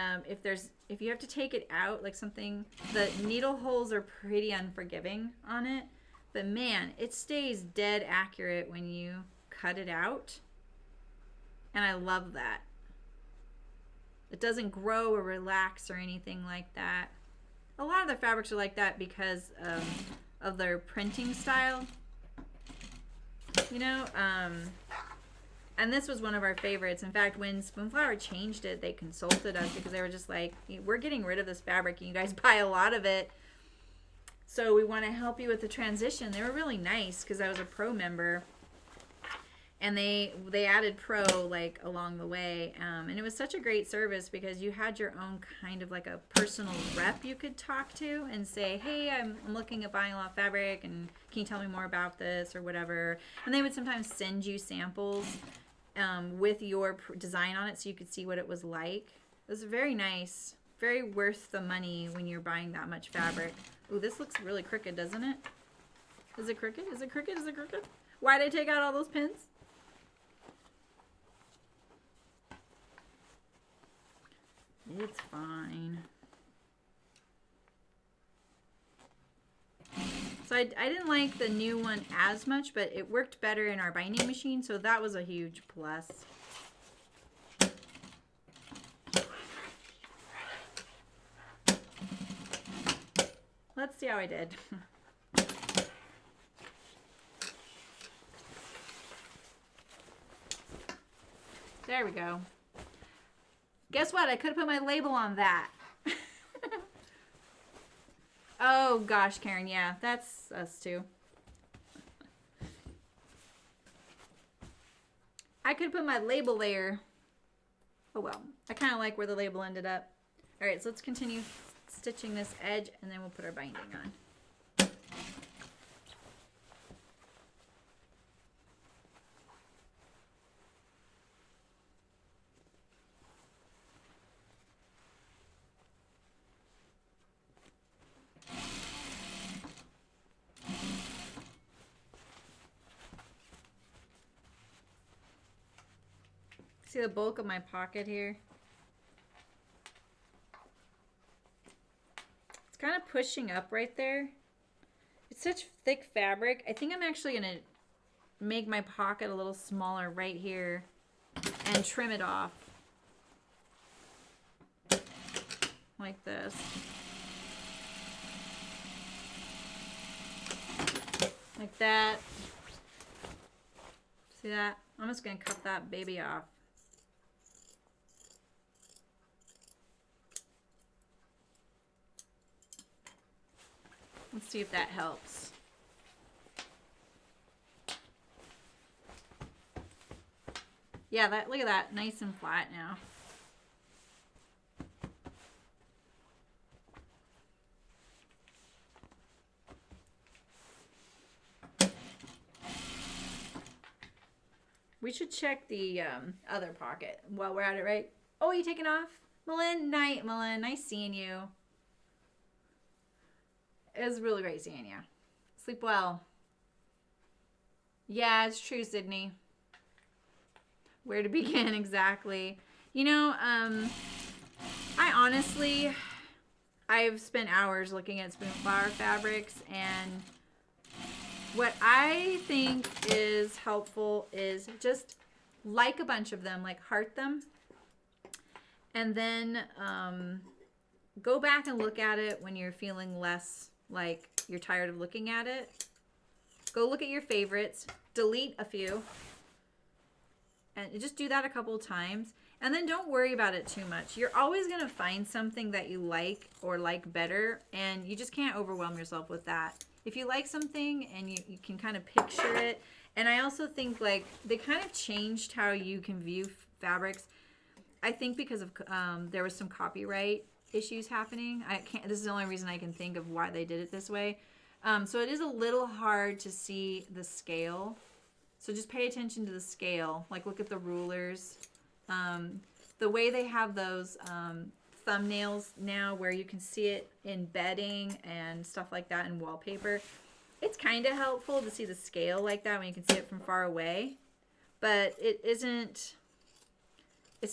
if you have to take it out, like something, the needle holes are pretty unforgiving on it. But man, it stays dead accurate when you cut it out. And I love that. It doesn't grow or relax or anything like that. A lot of the fabrics are like that because of their printing style. You know, and this was one of our favorites. In fact, when Spoonflower changed it, they consulted us because they were just like, we're getting rid of this fabric and you guys buy a lot of it. So we want to help you with the transition. They were really nice because I was a pro member. And they added pro like along the way. And it was such a great service because you had your own kind of like a personal rep you could talk to and say, hey, I'm looking at buying a lot of fabric and can you tell me more about this or whatever. And they would sometimes send you samples with your design on it so you could see what it was like. It was very nice, very worth the money when you're buying that much fabric. Ooh, this looks really crooked, doesn't it? Is it crooked? Is it crooked? Is it crooked? Why did I take out all those pins? It's fine. So I didn't like the new one as much, but it worked better in our binding machine, so that was a huge plus. Let's see how I did. There we go. Guess what? I could have put my label on that. Oh gosh, Karen, yeah, that's us too. I could have put my label there. Oh well, I kind of like where the label ended up. All right, so let's continue stitching this edge and then we'll put our binding on. See the bulk of my pocket here? kind of pushing up right there. It's such thick fabric. I think I'm actually going to make my pocket a little smaller right here and trim it off. Like this. Like that. See that? I'm just going to cut that baby off. Let's see if that helps. Yeah, look at that. Nice and flat now. We should check the other pocket while we're at it, right? Oh, you taking off? Malin, night, Malin. Nice seeing you. It was really great seeing you. Sleep well. Yeah, it's true, Sydney. Where to begin exactly? You know, I've spent hours looking at Spoonflower fabrics, and what I think is helpful is just like a bunch of them, like heart them, and then go back and look at it when you're feeling less like you're tired of looking at it. Go look at your favorites, delete a few, and just do that a couple of times. And then don't worry about it too much. You're always going to find something that you like or like better, and you just can't overwhelm yourself with that. If you like something and you can kind of picture it, and I also think like they kind of changed how you can view fabrics. I think because of there was some copyright issues happening. This is the only reason I can think of why they did it this way. So it is a little hard to see the scale. So just pay attention to the scale. Like look at the rulers. The way they have those thumbnails now where you can see it in bedding and stuff like that in wallpaper. It's kind of helpful to see the scale like that when you can see it from far away. But it's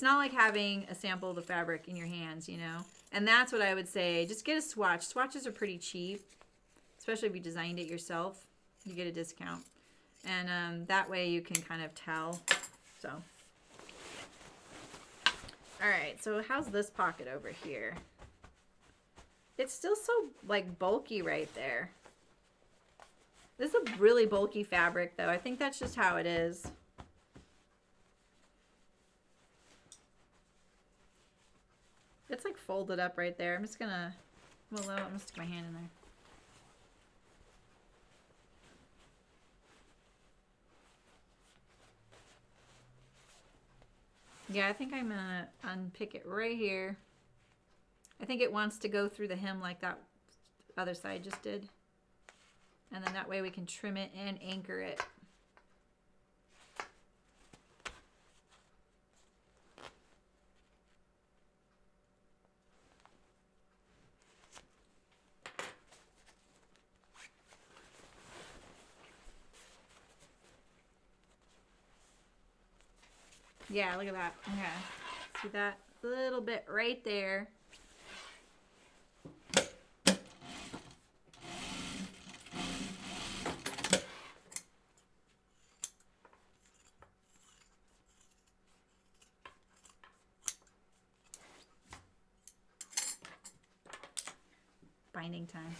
not like having a sample of the fabric in your hands, you know. And that's what I would say. Just get a swatch. Swatches are pretty cheap, especially if you designed it yourself. You get a discount. And that way you can kind of tell. So, all right. So how's this pocket over here? It's still so like bulky right there. This is a really bulky fabric though. I think that's just how it is. It's like folded up right there. I'm just gonna, well, I'm gonna stick my hand in there. Yeah, I think I'm gonna unpick it right here. I think it wants to go through the hem like that other side just did. And then that way we can trim it and anchor it. Yeah, look at that. Okay. See that little bit right there. Binding time.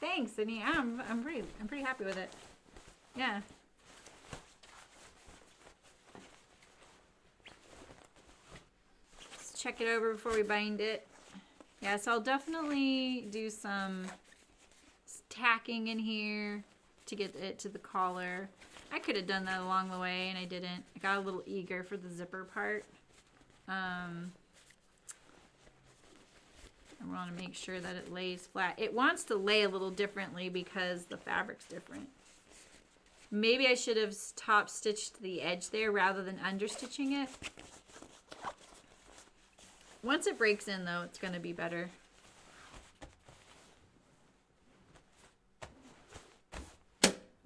Thanks, Sydney. I'm pretty happy with it. Yeah. Check it over before we bind it. Yeah, so I'll definitely do some tacking in here to get it to the collar. I could have done that along the way and I didn't. I got a little eager for the zipper part. I want to make sure that it lays flat. It wants to lay a little differently because the fabric's different. Maybe I should have top stitched the edge there rather than understitching it. Once it breaks in, though, it's going to be better.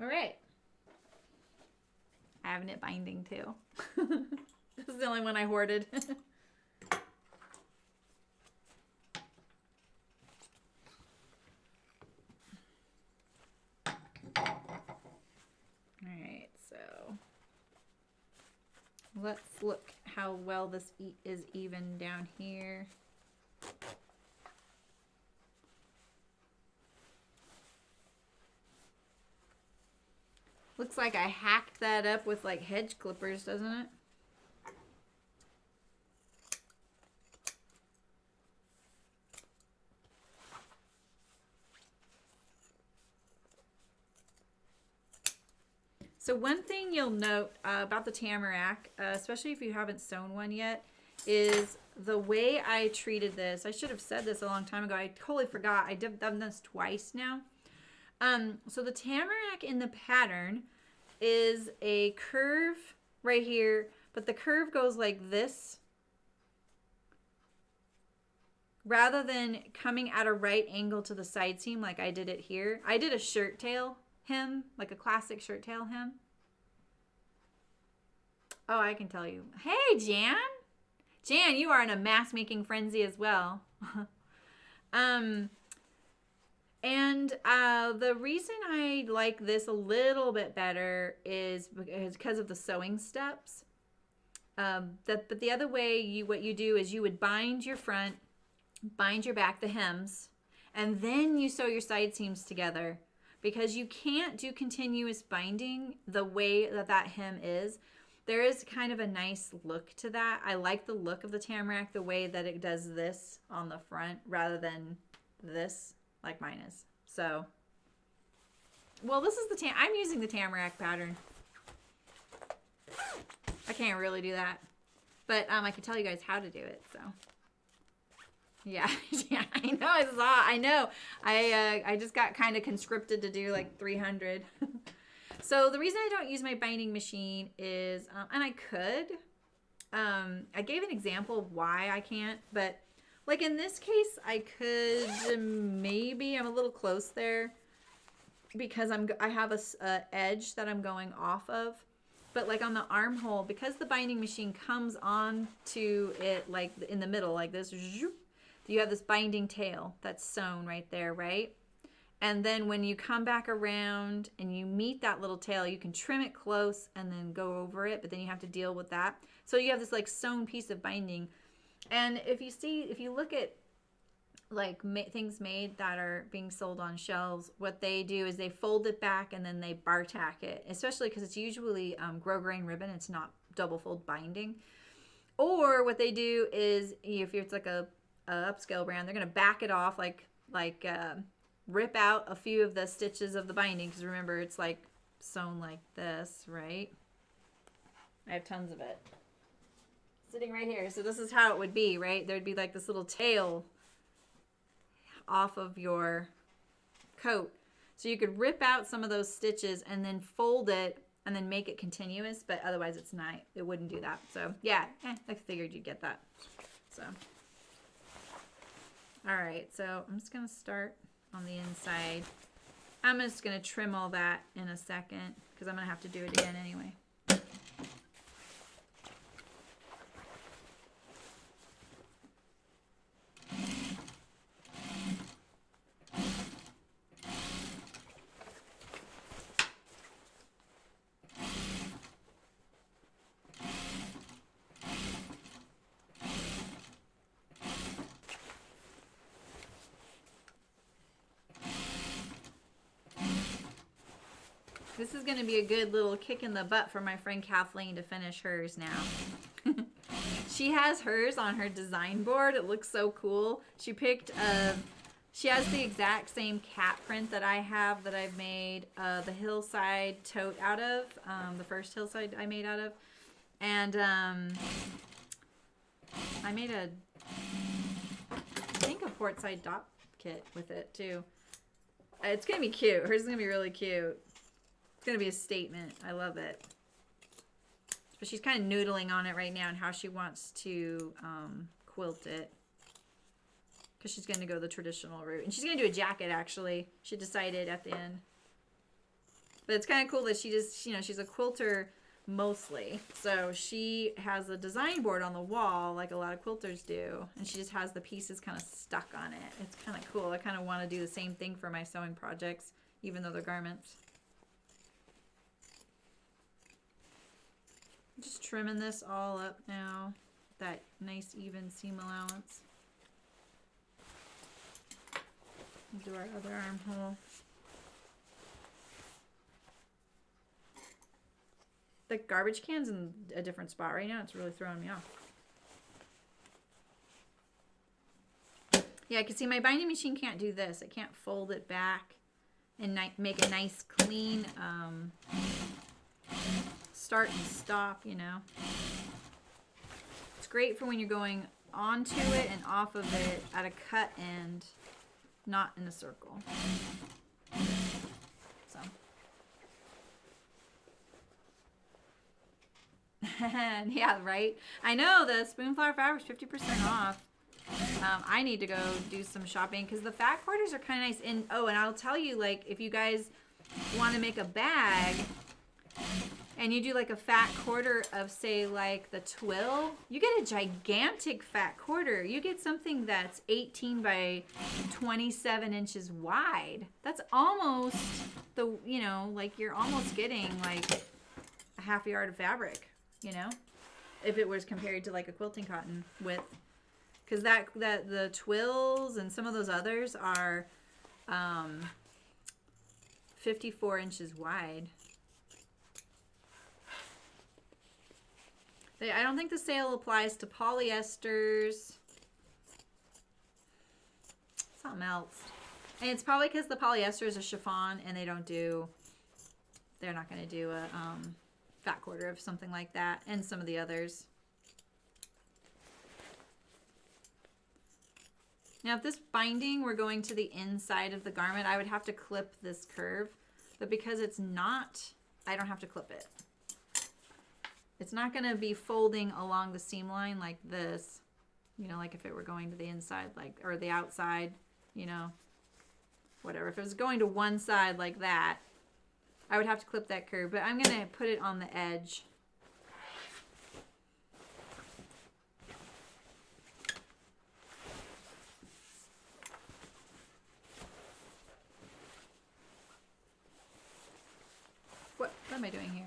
All right. I have knit binding, too. This is the only one I hoarded. Let's look how well this is even down here. Looks like I hacked that up with like hedge clippers, doesn't it? So one thing you'll note about the Tamarack, especially if you haven't sewn one yet, is the way I treated this. I should have said this a long time ago. I totally forgot. I've done this twice now. So the Tamarack in the pattern is a curve right here, but the curve goes like this. Rather than coming at a right angle to the side seam like I did it here. I did a shirt tail hem, like a classic shirt tail hem. Oh, I can tell you. Hey, Jan. Jan, you are in a mask making frenzy as well. And the reason I like this a little bit better is because of the sewing steps. But the other way, what you do is you would bind your front, bind your back, the hems, and then you sew your side seams together. Because you can't do continuous binding the way that hem is. There is kind of a nice look to that. I like the look of the Tamarack the way that it does this on the front rather than this like mine is. So, well, this is I'm using the Tamarack pattern. I can't really do that. But I can tell you guys how to do it, so. Yeah, yeah, I know. I just got kind of conscripted to do like 300. So the reason I don't use my binding machine is, and I could, I gave an example of why I can't, but like in this case, I could maybe, I'm a little close there because I have a edge that I'm going off of. But like on the armhole, because the binding machine comes on to it like in the middle like this, you have this binding tail that's sewn right there, right? And then when you come back around and you meet that little tail, you can trim it close and then go over it, but then you have to deal with that. So you have this like sewn piece of binding. And if you look at like things made that are being sold on shelves, what they do is they fold it back and then they bar tack it, especially because it's usually grosgrain ribbon. It's not double fold binding. Or what they do is if it's like a upscale brand, they're going to back it off like rip out a few of the stitches of the binding, because remember it's like sewn like this, right? I have tons of it sitting right here. So this is how it would be, right? There'd be like this little tail off of your coat, so you could rip out some of those stitches and then fold it and then make it continuous, but otherwise it wouldn't do that. So yeah, I figured you'd get that. So all right, so I'm just gonna start on the inside. I'm just gonna trim all that in a second because I'm gonna have to do it again anyway. This is going to be a good little kick in the butt for my friend Kathleen to finish hers now. She has hers on her design board. It looks so cool. She picked, she has the exact same cat print that I have that I've made the hillside tote out of, the first hillside I made out of. And I made I think a portside dot kit with it too. It's going to be cute. Hers is going to be really cute. It's going to be a statement. I love it. But she's kind of noodling on it right now and how she wants to quilt it. Because she's going to go the traditional route. And she's going to do a jacket, actually. She decided at the end. But it's kind of cool that she just, she's a quilter mostly. So she has a design board on the wall like a lot of quilters do. And she just has the pieces kind of stuck on it. It's kind of cool. I kind of want to do the same thing for my sewing projects, even though they're garments. Just trimming this all up now. That nice even seam allowance. We'll do our other armhole. The garbage can's in a different spot right now. It's really throwing me off. Yeah, I can see my binding machine can't do this. It can't fold it back and make a nice clean start and stop, you know. It's great for when you're going onto it and off of it at a cut end, not in a circle. So. Yeah, right? I know the Spoonflower fabric's 50% off. I need to go do some shopping because the fat quarters are kind of nice. And oh, and I'll tell you, like, if you guys want to make a bag and you do like a fat quarter of, say, like the twill, you get a gigantic fat quarter. You get something that's 18 by 27 inches wide. That's almost the, you know, like you're almost getting like a half yard of fabric, you know, if it was compared to like a quilting cotton width. Because that the twills and some of those others are 54 inches wide. I don't think the sale applies to polyesters. Something else. And it's probably because the polyester is a chiffon and they're not going to do a fat quarter of something like that, and some of the others. Now, if this binding were going to the inside of the garment, I would have to clip this curve. But because it's not, I don't have to clip it. It's not going to be folding along the seam line like this. You know, like if it were going to the inside, like, or the outside, you know, whatever. If it was going to one side like that, I would have to clip that curve. But I'm going to put it on the edge. What am I doing here?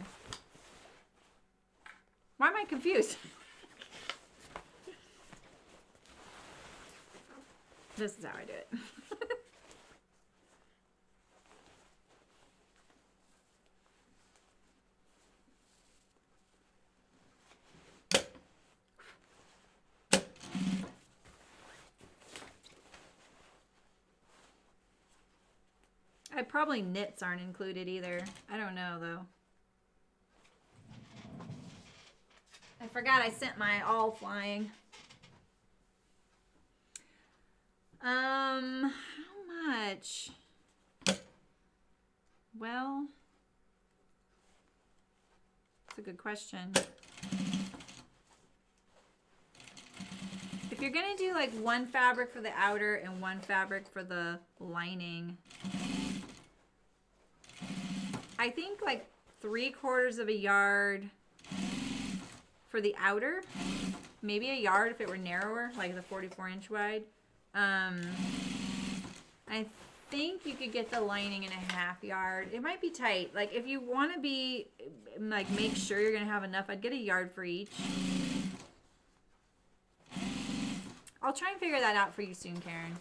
Why am I confused? This is how I do it. Probably knits aren't included either. I don't know though. I forgot I sent my all flying. How much? Well, that's a good question. If you're gonna do like one fabric for the outer and one fabric for the lining, I think like 3/4 of a yard for the outer, maybe a yard if it were narrower, like the 44-inch wide. I think you could get the lining in a half yard. It might be tight. Like if you want to be like make sure you're gonna have enough, I'd get a yard for each. I'll try and figure that out for you soon, Karen.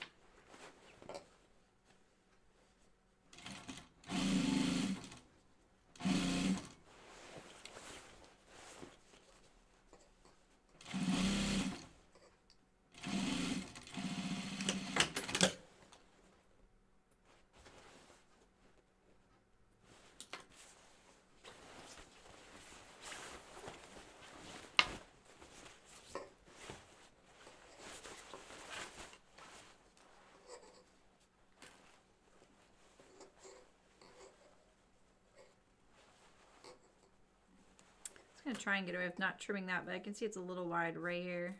I'm gonna try and get away with not trimming that, but I can see it's a little wide right here.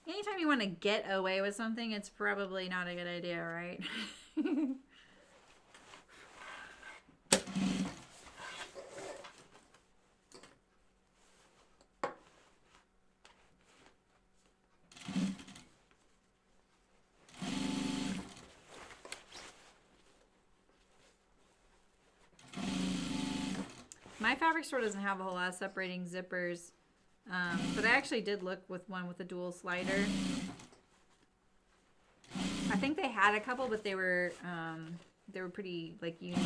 Anytime you want to get away with something, it's probably not a good idea, right? My fabric store doesn't have a whole lot of separating zippers. But I actually did look with one with a dual slider. I think they had a couple, but they were pretty like unique,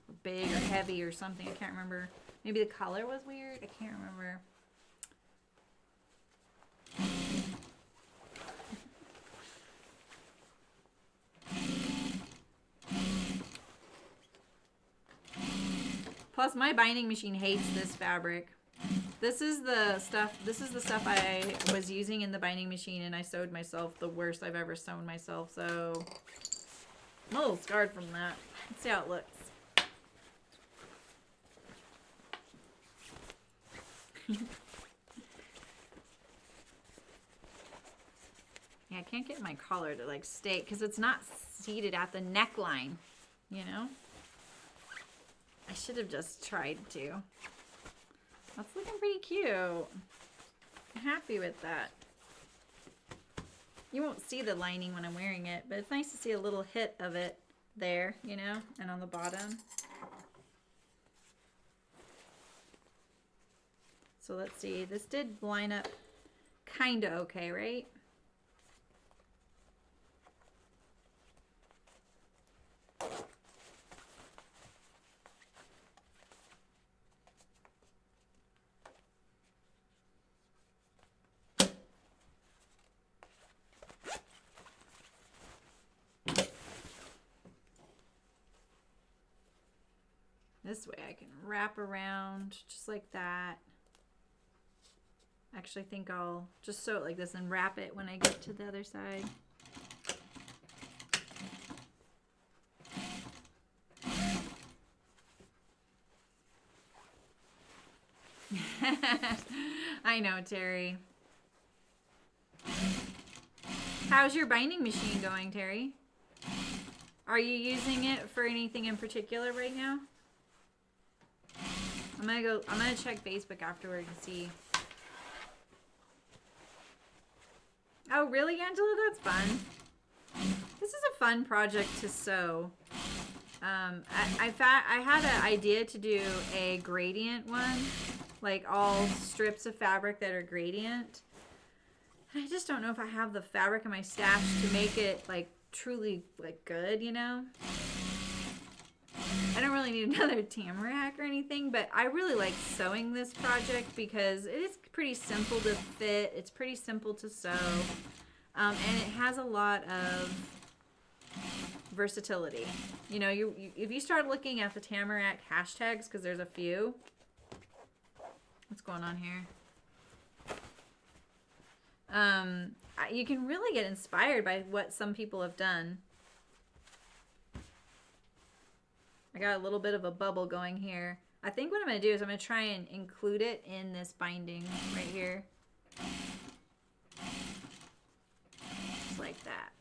or big or heavy or something. I can't remember. Maybe the color was weird. I can't remember. Plus, my binding machine hates this fabric. This is the stuff I was using in the binding machine, and I sewed myself the worst I've ever sewn myself. So I'm a little scarred from that. Let's see how it looks. Yeah, I can't get my collar to like stay because it's not seated at the neckline, you know? I should have just tried to. That's looking pretty cute. I'm happy with that. You won't see the lining when I'm wearing it, but it's nice to see a little hit of it there, you know, and on the bottom. So let's see. This did line up kind of okay, right? This way I can wrap around just like that. Actually, I think I'll just sew it like this and wrap it when I get to the other side. I know, Terry. How's your binding machine going, Terry? Are you using it for anything in particular right now? I'm gonna check Facebook afterward and see. Oh, really, Angela? That's fun. This is a fun project to sew. I had an idea to do a gradient one, like all strips of fabric that are gradient. And I just don't know if I have the fabric in my stash to make it like truly like good, you know? I don't really need another Tamarack or anything, but I really like sewing this project because it is pretty simple to fit. It's pretty simple to sew. And it has a lot of versatility. You know, if you start looking at the Tamarack hashtags, because there's a few. What's going on here? You can really get inspired by what some people have done. I got a little bit of a bubble going here. I think what I'm going to do is I'm going to try and include it in this binding right here. Just like that.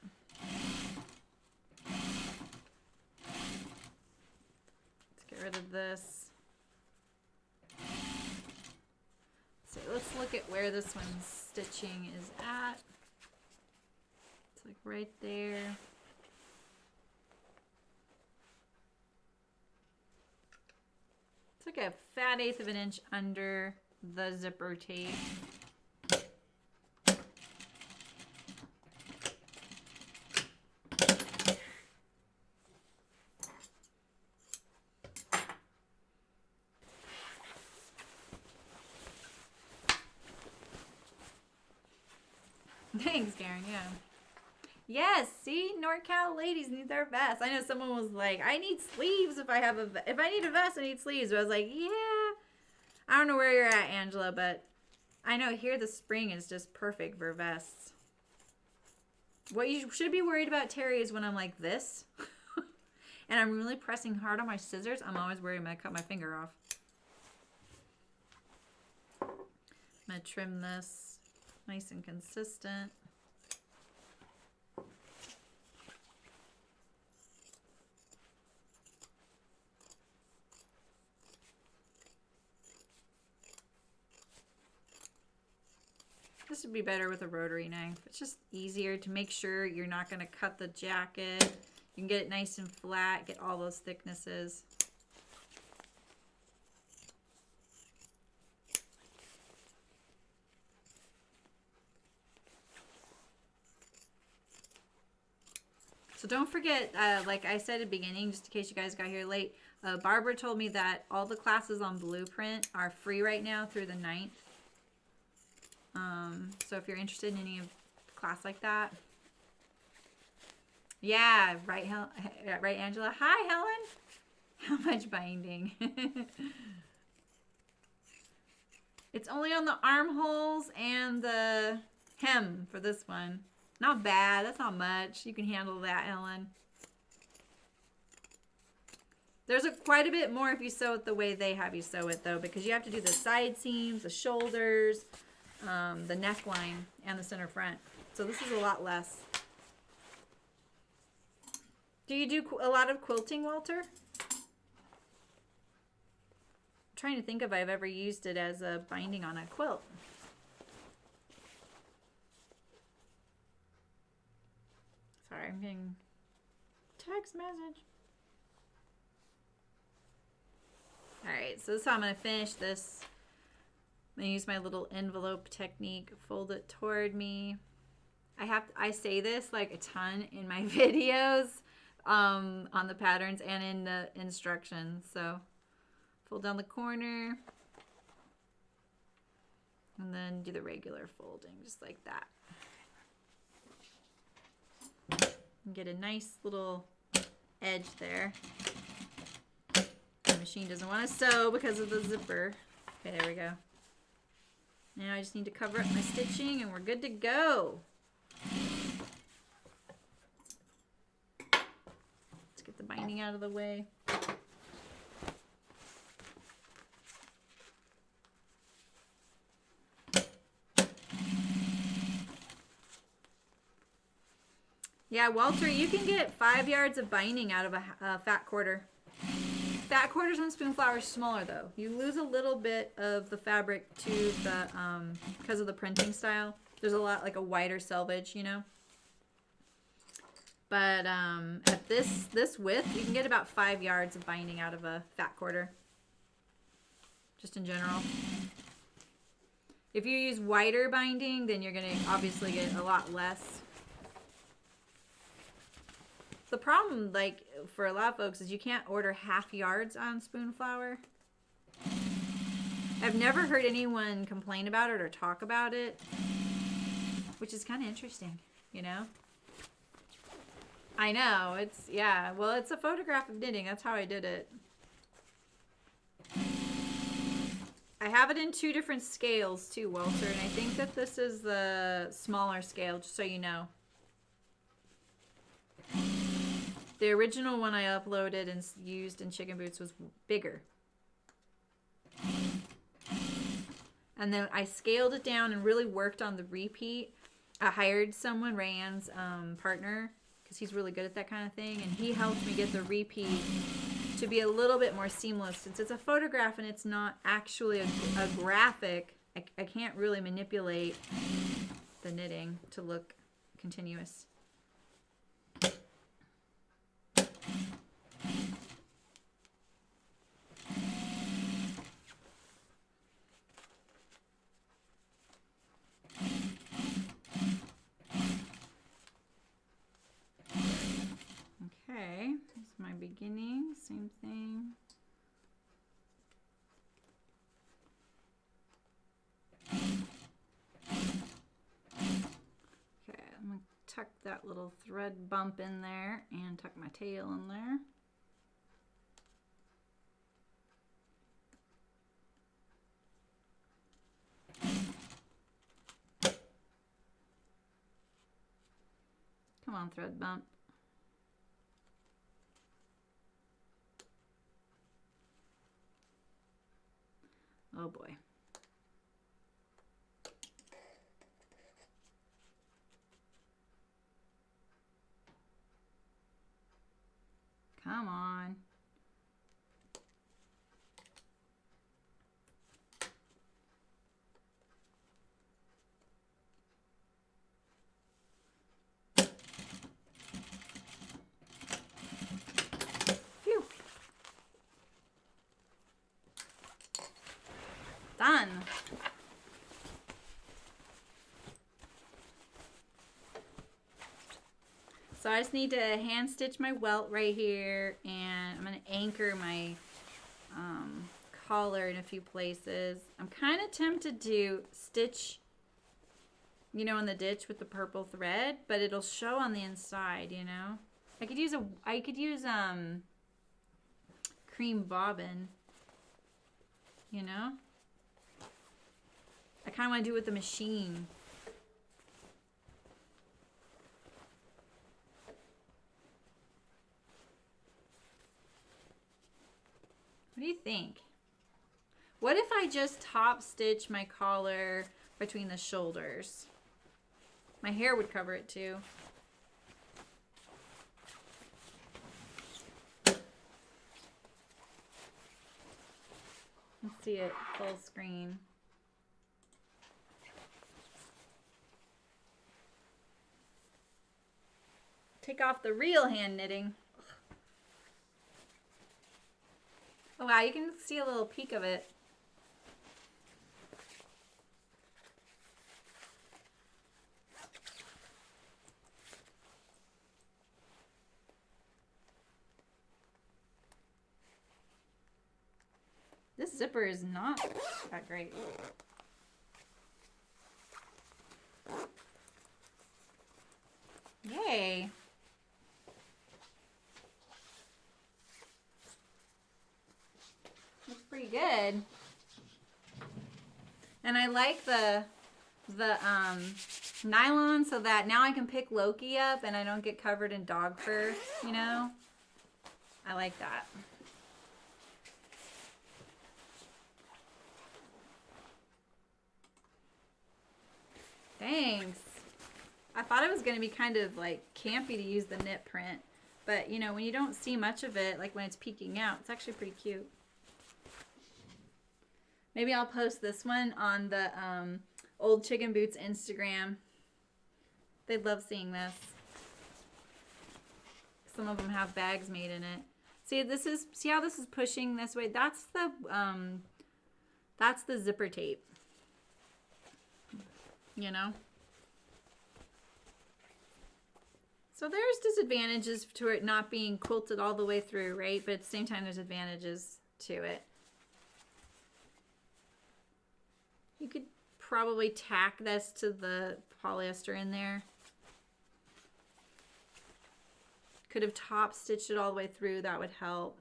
Let's get rid of this. So let's look at where this one's stitching is at. It's like right there. It's like a fat 1/8 of an inch under the zipper tape. Thanks, Karen. Yeah. Yes. See, NorCal ladies need their vests. I know someone was like, "I need sleeves if I need a vest, I need sleeves." But I was like, "Yeah." I don't know where you're at, Angela, but I know here the spring is just perfect for vests. What you should be worried about, Terry, is when I'm like this, and I'm really pressing hard on my scissors. I'm always worried I'm gonna cut my finger off. I'm gonna trim this nice and consistent. This would be better with a rotary knife. It's just easier to make sure you're not going to cut the jacket. You can get it nice and flat, get all those thicknesses. So don't forget, like I said at the beginning, just in case you guys got here late, Barbara told me that all the classes on Blueprint are free right now through the 9th. So if you're interested in any of class like that. Yeah, right, right, Angela. Hi, Helen. How much binding? It's only on the armholes and the hem for this one. Not bad. That's not much. You can handle that, Helen. There's quite a bit more if you sew it the way they have you sew it, though, because you have to do the side seams, the shoulders, the neckline, and the center front. So this is a lot less. Do you do a lot of quilting, Walter? I'm trying to think if I've ever used it as a binding on a quilt. Sorry, I'm getting text message. Alright, so this is how I'm going to finish this. I'm going to use my little envelope technique, fold it toward me. I say this like a ton in my videos on the patterns and in the instructions. So fold down the corner and then do the regular folding just like that. And get a nice little edge there. The machine doesn't want to sew because of the zipper. Okay, there we go. Now I just need to cover up my stitching and we're good to go. Let's get the binding out of the way. Yeah, Walter, you can get 5 yards of binding out of a fat quarter. Fat quarters on Spoonflower are smaller though. You lose a little bit of the fabric to the because of the printing style. There's a lot like a wider selvage, you know. But at this width, you can get about 5 yards of binding out of a fat quarter. Just in general. If you use wider binding, then you're gonna obviously get a lot less. The problem, like, for a lot of folks is you can't order half yards on Spoonflower. I've never heard anyone complain about it or talk about it, which is kind of interesting, you know? I know, it's, yeah, well, it's a photograph of knitting. That's how I did it. I have it in 2 different scales, too, Walter, and I think that this is the smaller scale, just so you know. The original one I uploaded and used in Chicken Boots was bigger. And then I scaled it down and really worked on the repeat. I hired someone, Rayanne's partner, because he's really good at that kind of thing. And he helped me get the repeat to be a little bit more seamless. Since it's a photograph and it's not actually a graphic, I can't really manipulate the knitting to look continuous. Okay, here's my beginning, same thing. Okay, I'm going to tuck that little thread bump in there and tuck my tail in there. Come on, thread bump. Oh boy. Come on. Phew. So I just need to hand stitch my welt right here, and I'm going to anchor my collar in a few places. I'm kind of tempted to stitch, you know, in the ditch with the purple thread, but it'll show on the inside, you know. I could use cream bobbin, you know. I kind of want to do it with the machine. What do you think? What if I just top stitch my collar between the shoulders? My hair would cover it too. Let's see it full screen. Take off the real hand knitting. Oh wow, you can see a little peek of it. This zipper is not that great. Yay. Looks pretty good. And I like the nylon so that now I can pick Loki up and I don't get covered in dog fur, you know? I like that. Thanks. I thought it was going to be kind of like campy to use the knit print, but you know, when you don't see much of it, like when it's peeking out, it's actually pretty cute. Maybe I'll post this one on the Old Chicken Boots Instagram. They'd love seeing this. Some of them have bags made in it. See how this is pushing this way? That's the zipper tape. You know? So there's disadvantages to it not being quilted all the way through, right? But at the same time, there's advantages to it. You could probably tack this to the polyester in there. Could have top stitched it all the way through, that would help.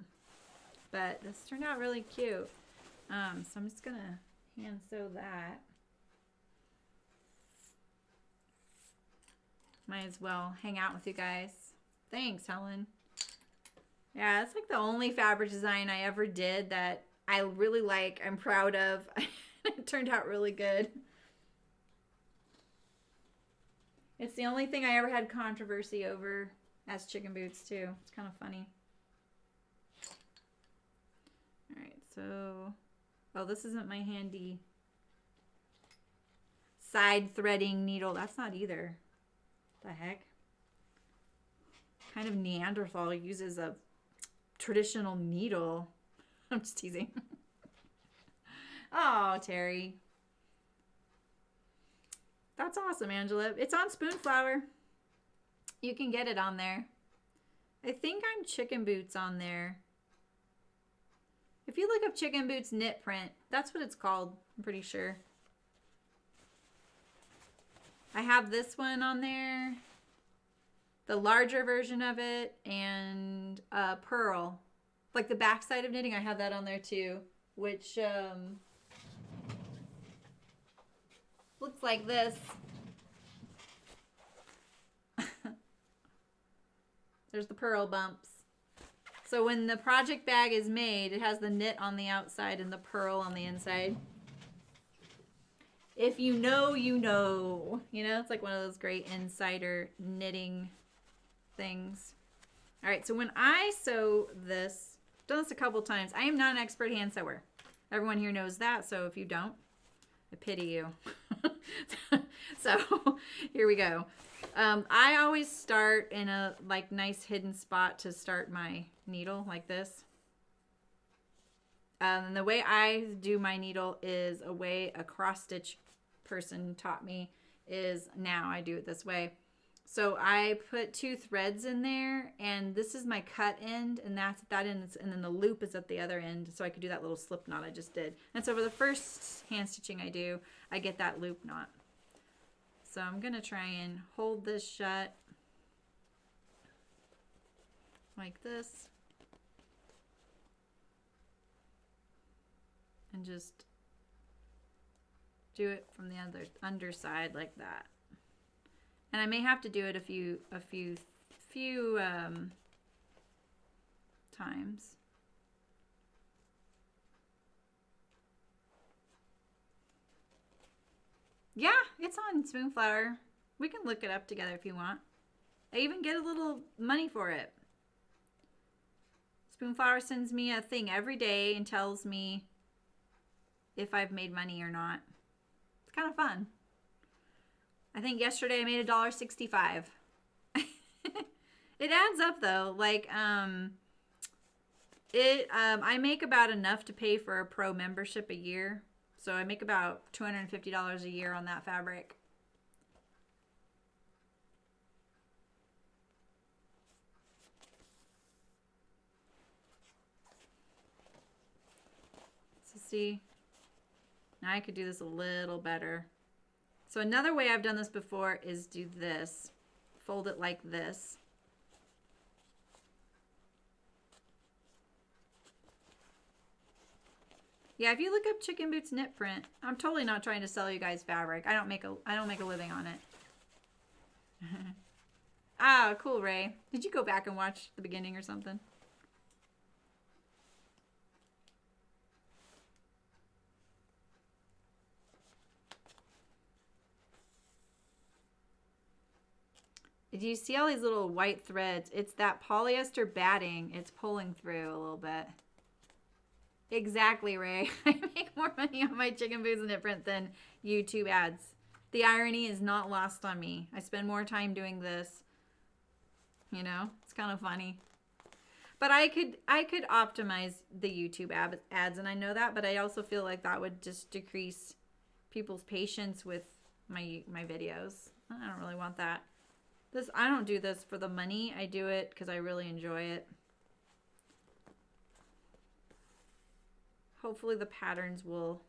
But this turned out really cute. So I'm just gonna hand sew that. Might as well hang out with you guys. Thanks, Helen. Yeah, it's like the only fabric design I ever did that I really like, I'm proud of. It turned out really good. It's the only thing I ever had controversy over as chicken boots too. It's kind of funny. All right, so, oh, this isn't my handy side threading needle. That's not either. The heck? Kind of Neanderthal uses a traditional needle. I'm just teasing. Oh, Terry. That's awesome, Angela. It's on Spoonflower. You can get it on there. I think I'm Chicken Boots on there. If you look up Chicken Boots knit print, that's what it's called, I'm pretty sure. I have this one on there, the larger version of it, and Pearl. Like the backside of knitting, I have that on there too, which looks like this. There's the Pearl bumps. So when the project bag is made, it has the knit on the outside and the Pearl on the inside. If you know, you know. You know, it's like one of those great insider knitting things. All right, so when I sew this, I've done this a couple times. I am not an expert hand sewer. Everyone here knows that, so if you don't, I pity you. So here we go. I always start in a like nice hidden spot to start my needle like this. And the way I do my needle is a way a cross stitch person taught me is now I do it this way. So I put 2 threads in there, and this is my cut end, and that's at that end, and then the loop is at the other end, so I could do that little slip knot I just did. And so for the first hand stitching I do, I get that loop knot. So I'm gonna try and hold this shut like this, and just do it from the other underside like that. And I may have to do it a few times. Yeah, it's on Spoonflower. We can look it up together if you want. I even get a little money for it. Spoonflower sends me a thing every day and tells me if I've made money or not. It's kind of fun. I think yesterday I made $1.65. It adds up though. Like I make about enough to pay for a pro membership a year. So I make about $250 a year on that fabric. So see, now I could do this a little better. So another way I've done this before is do this. Fold it like this. Yeah, if you look up Chicken Boots knit print, I'm totally not trying to sell you guys fabric. I don't make a living on it. Ah, cool, Ray. Did you go back and watch the beginning or something? Do you see all these little white threads? It's that polyester batting. It's pulling through a little bit. Exactly, Ray. I make more money on my Chicken Boots knit print than YouTube ads. The irony is not lost on me. I spend more time doing this. You know, it's kind of funny. But I could optimize the YouTube ads, and I know that, but I also feel like that would just decrease people's patience with my videos. I don't really want that. I don't do this for the money. I do it because I really enjoy it. Hopefully the patterns will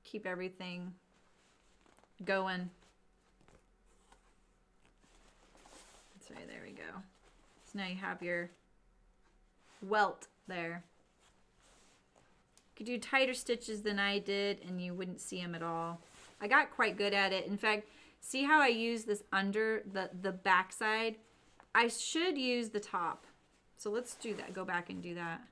keep everything going. That's right, there we go. So now you have your welt there. You could do tighter stitches than I did and you wouldn't see them at all. I got quite good at it. In fact, see how I use this under the back side? I should use the top. So let's do that. Go back and do that.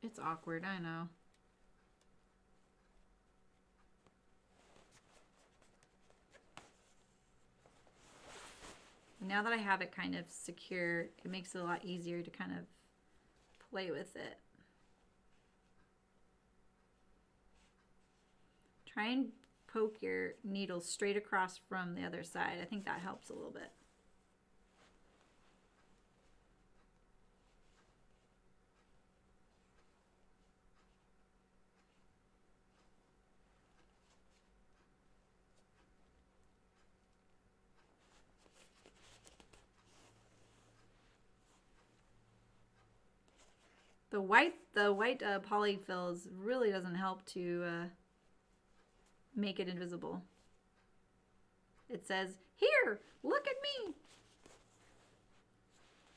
It's awkward, I know. Now that I have it kind of secure, it makes it a lot easier to kind of play with it. Try and poke your needle straight across from the other side. I think that helps a little bit. The white polyfills really doesn't help to make it invisible. It says, "Here, look at me."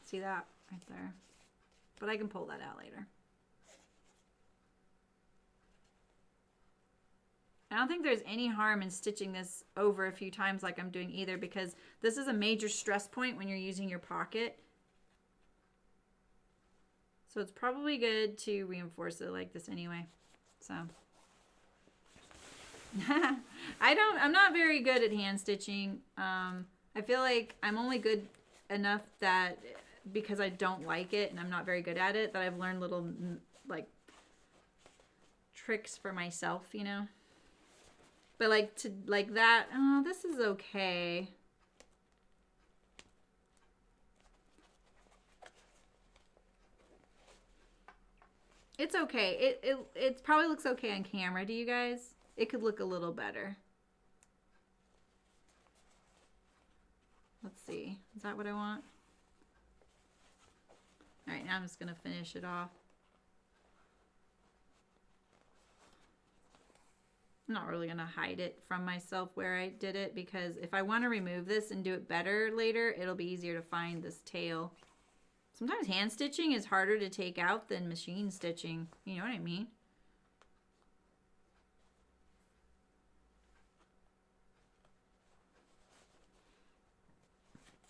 See that right there? But I can pull that out later. I don't think there's any harm in stitching this over a few times like I'm doing either, because this is a major stress point when you're using your pocket. So it's probably good to reinforce it like this anyway. So I'm not very good at hand stitching. I feel like I'm only good enough that because I don't like it and I'm not very good at it, that I've learned little like tricks for myself, you know. But like that, oh, this is okay. It's okay. It probably looks okay on camera. Do you guys? It could look a little better. Let's see. Is that what I want? All right, now I'm just going to finish it off. I'm not really going to hide it from myself where I did it, because if I want to remove this and do it better later, it'll be easier to find this tail. Sometimes hand stitching is harder to take out than machine stitching. You know what I mean?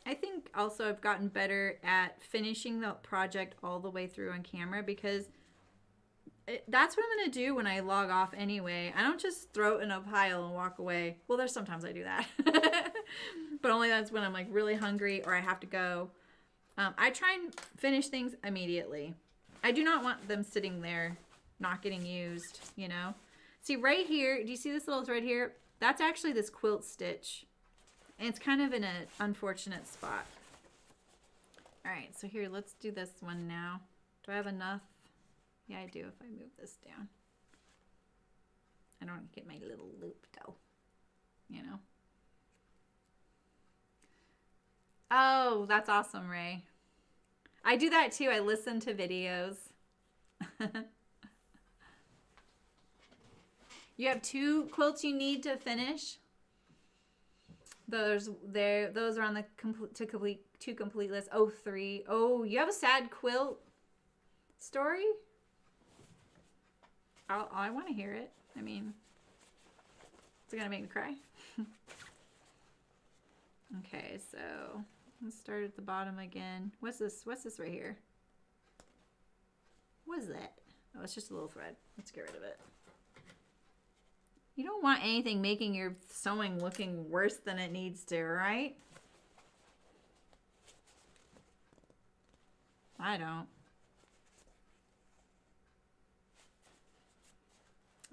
I think also I've gotten better at finishing the project all the way through on camera, because that's what I'm going to do when I log off anyway. I don't just throw it in a pile and walk away. Well, there's sometimes I do that. But only that's when I'm like really hungry or I have to go. I try and finish things immediately. I do not want them sitting there not getting used, you know. See right here, do you see this little thread here? That's actually this quilt stitch. And it's kind of in an unfortunate spot. All right, so here, let's do this one now. Do I have enough? Yeah, I do if I move this down. I don't get my little loop though, you know. Oh, that's awesome, Ray. I do that too. I listen to videos. You have 2 quilts you need to finish. Those are on the to complete list. Oh, 3. Oh, you have a sad quilt story? I want to hear it. I mean, is it gonna make me cry? Okay, so let's start at the bottom again. What's this? What's this right here? What is that? Oh, it's just a little thread. Let's get rid of it. You don't want anything making your sewing looking worse than it needs to, right? I don't.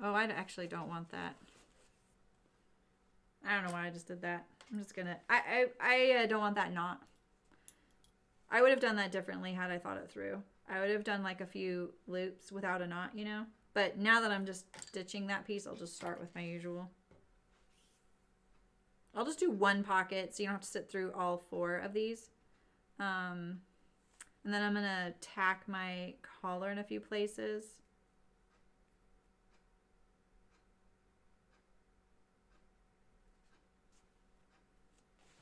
Oh, I actually don't want that. I don't know why I just did that. I'm just gonna, I don't want that knot. I would have done that differently had I thought it through. I would have done like a few loops without a knot, you know? But now that I'm just stitching that piece, I'll just start with my usual. I'll just do 1 pocket so you don't have to sit through all 4 of these. And then I'm gonna tack my collar in a few places.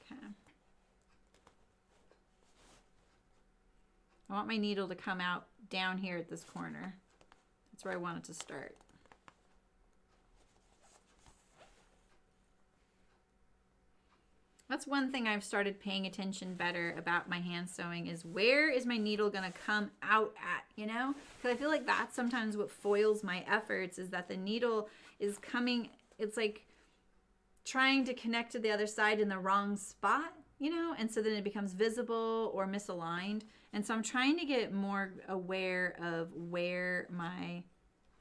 Okay. I want my needle to come out down here at this corner. That's where I want it to start. That's one thing I've started paying attention better about my hand sewing, is where is my needle going to come out at, you know? Because I feel like that's sometimes what foils my efforts, is that the needle is coming, it's like trying to connect to the other side in the wrong spot, you know? And so then it becomes visible or misaligned. And so I'm trying to get more aware of where my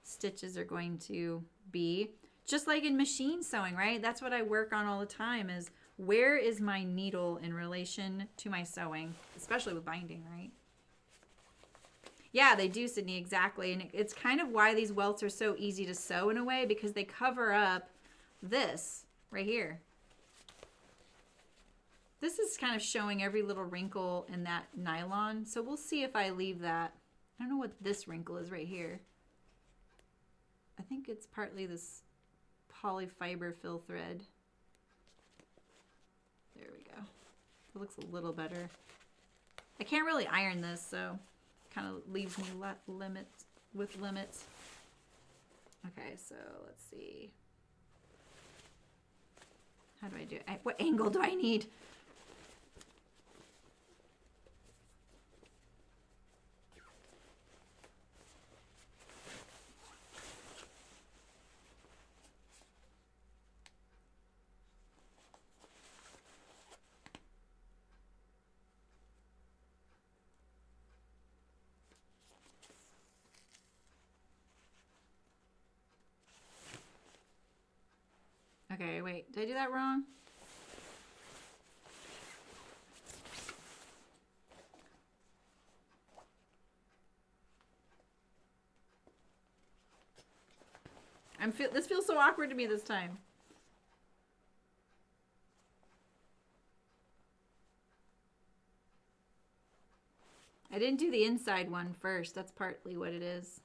stitches are going to be. Just like in machine sewing, right? That's what I work on all the time, is where is my needle in relation to my sewing, especially with binding, right? Yeah, they do, Sydney, exactly. And it's kind of why these welts are so easy to sew in a way, because they cover up this right here. This is kind of showing every little wrinkle in that nylon. So we'll see if I leave that. I don't know what this wrinkle is right here. I think it's partly this polyfiber fill thread. There we go. It looks a little better. I can't really iron this, so it kind of leaves me limits. Okay, so let's see. How do I do it? What angle do I need? Okay, wait, did I do that wrong? This feels so awkward to me this time. I didn't do the inside one first. That's partly what it is.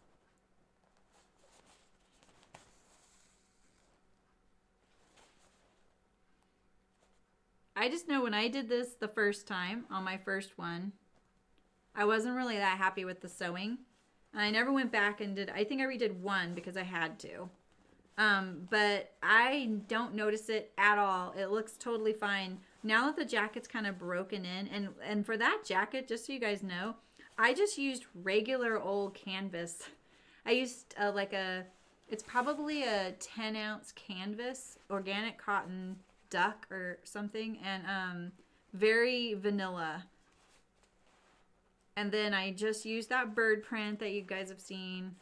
I just know when I did this the first time on my first one, I wasn't really that happy with the sewing. And I never went back and did, I think I redid one because I had to. But I don't notice it at all. It looks totally fine. Now that the jacket's kind of broken in, and for that jacket, just so you guys know, I just used regular old canvas. I used it's probably a 10-ounce canvas, organic cotton duck or something, and very vanilla. And then I just used that bird print that you guys have seen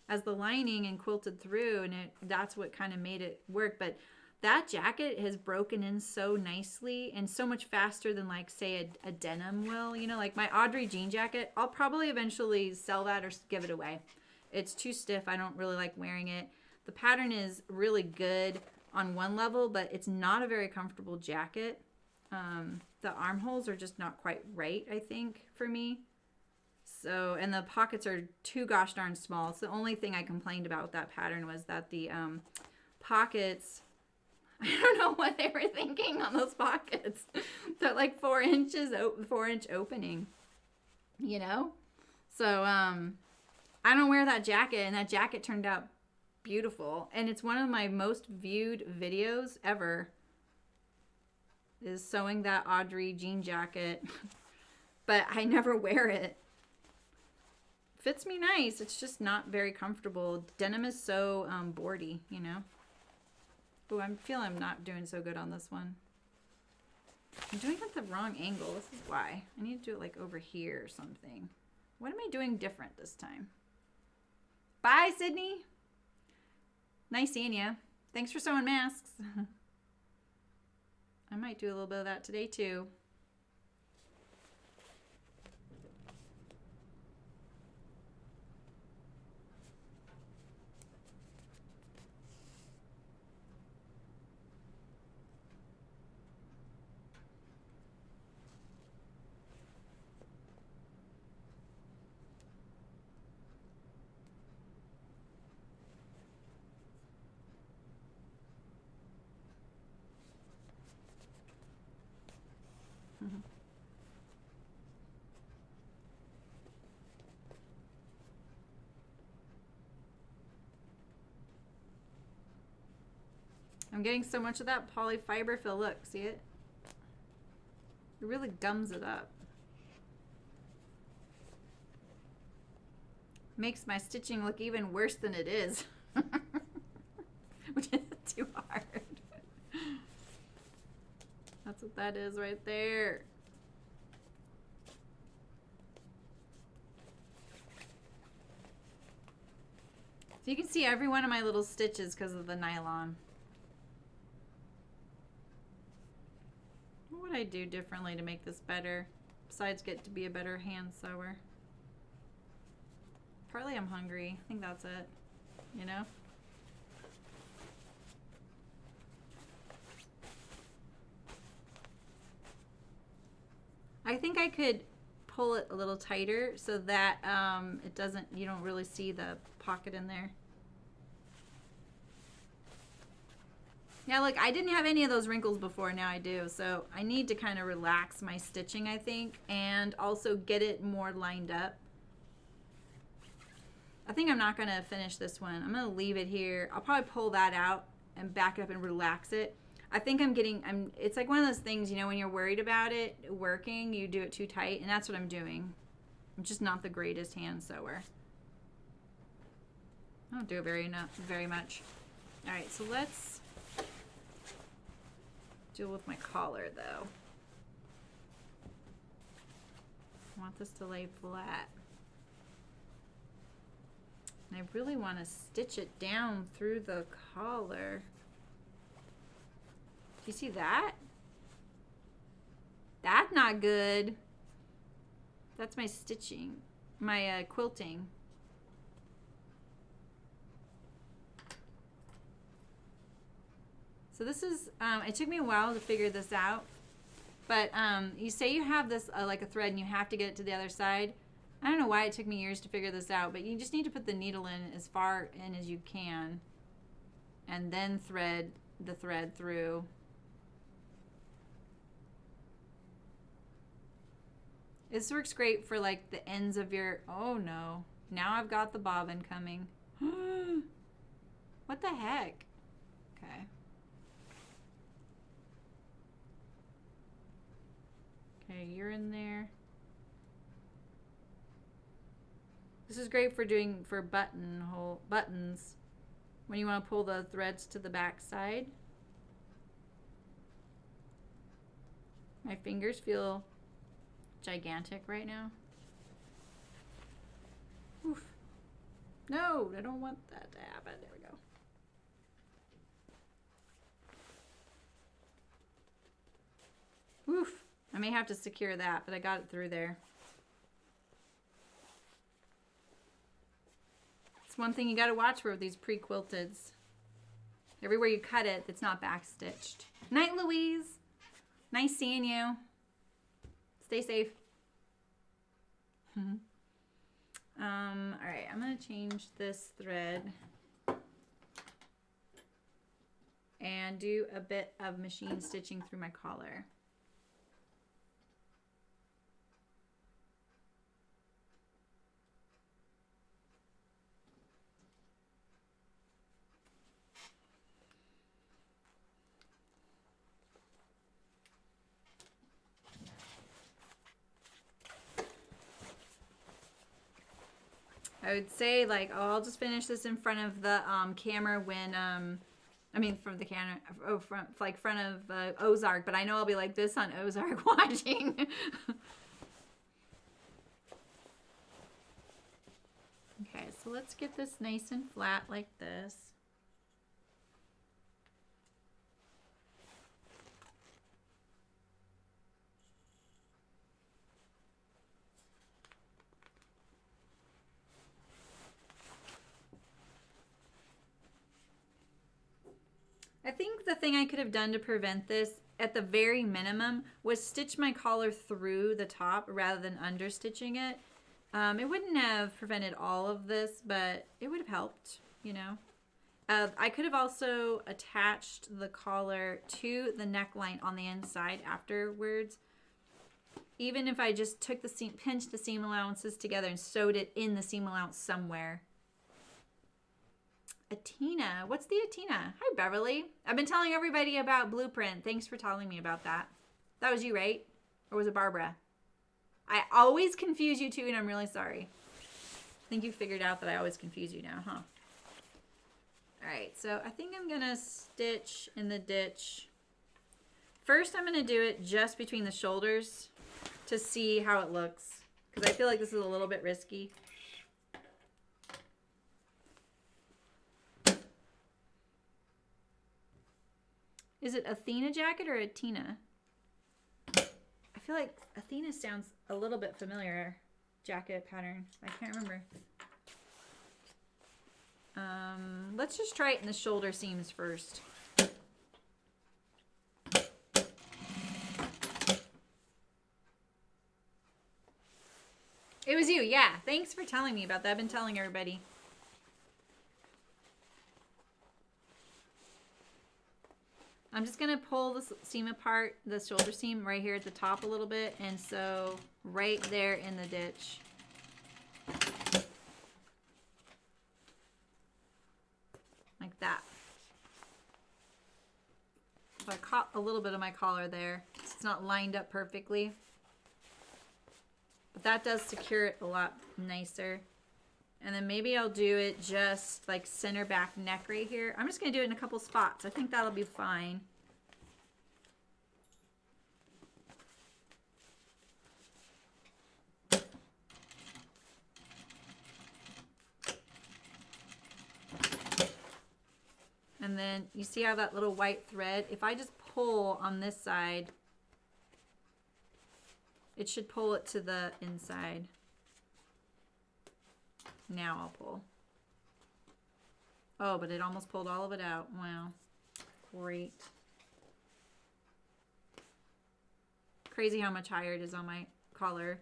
as the lining and quilted through, and that's what kind of made it work. But that jacket has broken in so nicely and so much faster than, like, say, a denim will. You know, like my Audrey jean jacket, I'll probably eventually sell that or give it away. It's too stiff. I don't really like wearing it. The pattern is really good on one level, but it's not a very comfortable jacket. The armholes are just not quite right, I think, for me. So, and the pockets are too gosh darn small. It's the only thing I complained about with that pattern was that the pockets, I don't know what they were thinking on those pockets. They're like 4 inches, 4-inch opening, you know? So, I don't wear that jacket, and that jacket turned out beautiful. And it's one of my most viewed videos ever, is sewing that Audrey jean jacket. But I never wear it. Fits me nice. It's just not very comfortable. Denim is so boardy, you know? Oh, I feel I'm not doing so good on this one. I'm doing it at the wrong angle. This is why. I need to do it like over here or something. What am I doing different this time? Bye, Sydney. Nice seeing you. Thanks for sewing masks. I might do a little bit of that today too. I'm getting so much of that polyfiber fill. Look, see it? It really gums it up. Makes my stitching look even worse than it is. Which is too hard. That's what that is right there. So you can see every one of my little stitches because of the nylon. What would I do differently to make this better, besides get to be a better hand sewer? Partly I'm hungry. I think that's it, you know? I think I could pull it a little tighter so that it doesn't, you don't really see the pocket in there. Yeah, look, I didn't have any of those wrinkles before, now I do. So I need to kind of relax my stitching, I think, and also get it more lined up. I think I'm not gonna finish this one. I'm gonna leave it here. I'll probably pull that out and back it up and relax it. I think it's like one of those things, you know, when you're worried about it working, you do it too tight, and that's what I'm doing. I'm just not the greatest hand sewer. I don't do it very much. All right, so let's deal with my collar though. I want this to lay flat. And I really want to stitch it down through the collar. Do you see that? That's not good. That's my stitching, my quilting. So this is, it took me a while to figure this out. But you say you have this like a thread and you have to get it to the other side. I don't know why it took me years to figure this out, but you just need to put the needle in as far in as you can and then thread the thread through. This works great for like the ends of your, oh no, now I've got the bobbin coming. What the heck? Okay. Okay, you're in there. This is great for doing for buttons when you want to pull the threads to the back side. My fingers feel gigantic right now. Oof. No, I don't want that to happen. There we go. Oof. I may have to secure that, but I got it through there. It's one thing you got to watch for with these pre-quilteds. Everywhere you cut it, it's not back-stitched. Night, Louise. Nice seeing you. Stay safe. All right, I'm going to change this thread and do a bit of machine stitching through my collar. I would say like, oh, I'll just finish this in front of the camera when, I mean, from the camera, oh, front of Ozark, but I know I'll be like this on Ozark watching. Okay, so let's get this nice and flat like this. I think the thing I could have done to prevent this at the very minimum was stitch my collar through the top rather than under stitching it. It wouldn't have prevented all of this, but it would have helped, you know. I could have also attached the collar to the neckline on the inside afterwards. Even if I just took the seam, pinched the seam allowances together and sewed it in the seam allowance somewhere. Atina. What's the Atina? Hi, Beverly. I've been telling everybody about Blueprint. Thanks for telling me about that. That was you, right? Or was it Barbara? I always confuse you two, and I'm really sorry. I think you figured out that I always confuse you now, huh? All right, so I think I'm going to stitch in the ditch. First, I'm going to do it just between the shoulders to see how it looks, because I feel like this is a little bit risky. Is it Athena jacket or Atina? I feel like Athena sounds a little bit familiar. Jacket pattern. I can't remember. Let's just try it in the shoulder seams first. It was you, yeah. Thanks for telling me about that. I've been telling everybody. I'm just going to pull the seam apart, the shoulder seam right here at the top a little bit, and so right there in the ditch. Like that. So I caught a little bit of my collar there. It's not lined up perfectly. But that does secure it a lot nicer. And then maybe I'll do it just like center back neck right here. I'm just going to do it in a couple spots. I think that'll be fine. And then you see how that little white thread, if I just pull on this side, it should pull it to the inside. Now I'll pull. Oh, but it almost pulled all of it out. Wow. great. Crazy how much higher it is on my collar.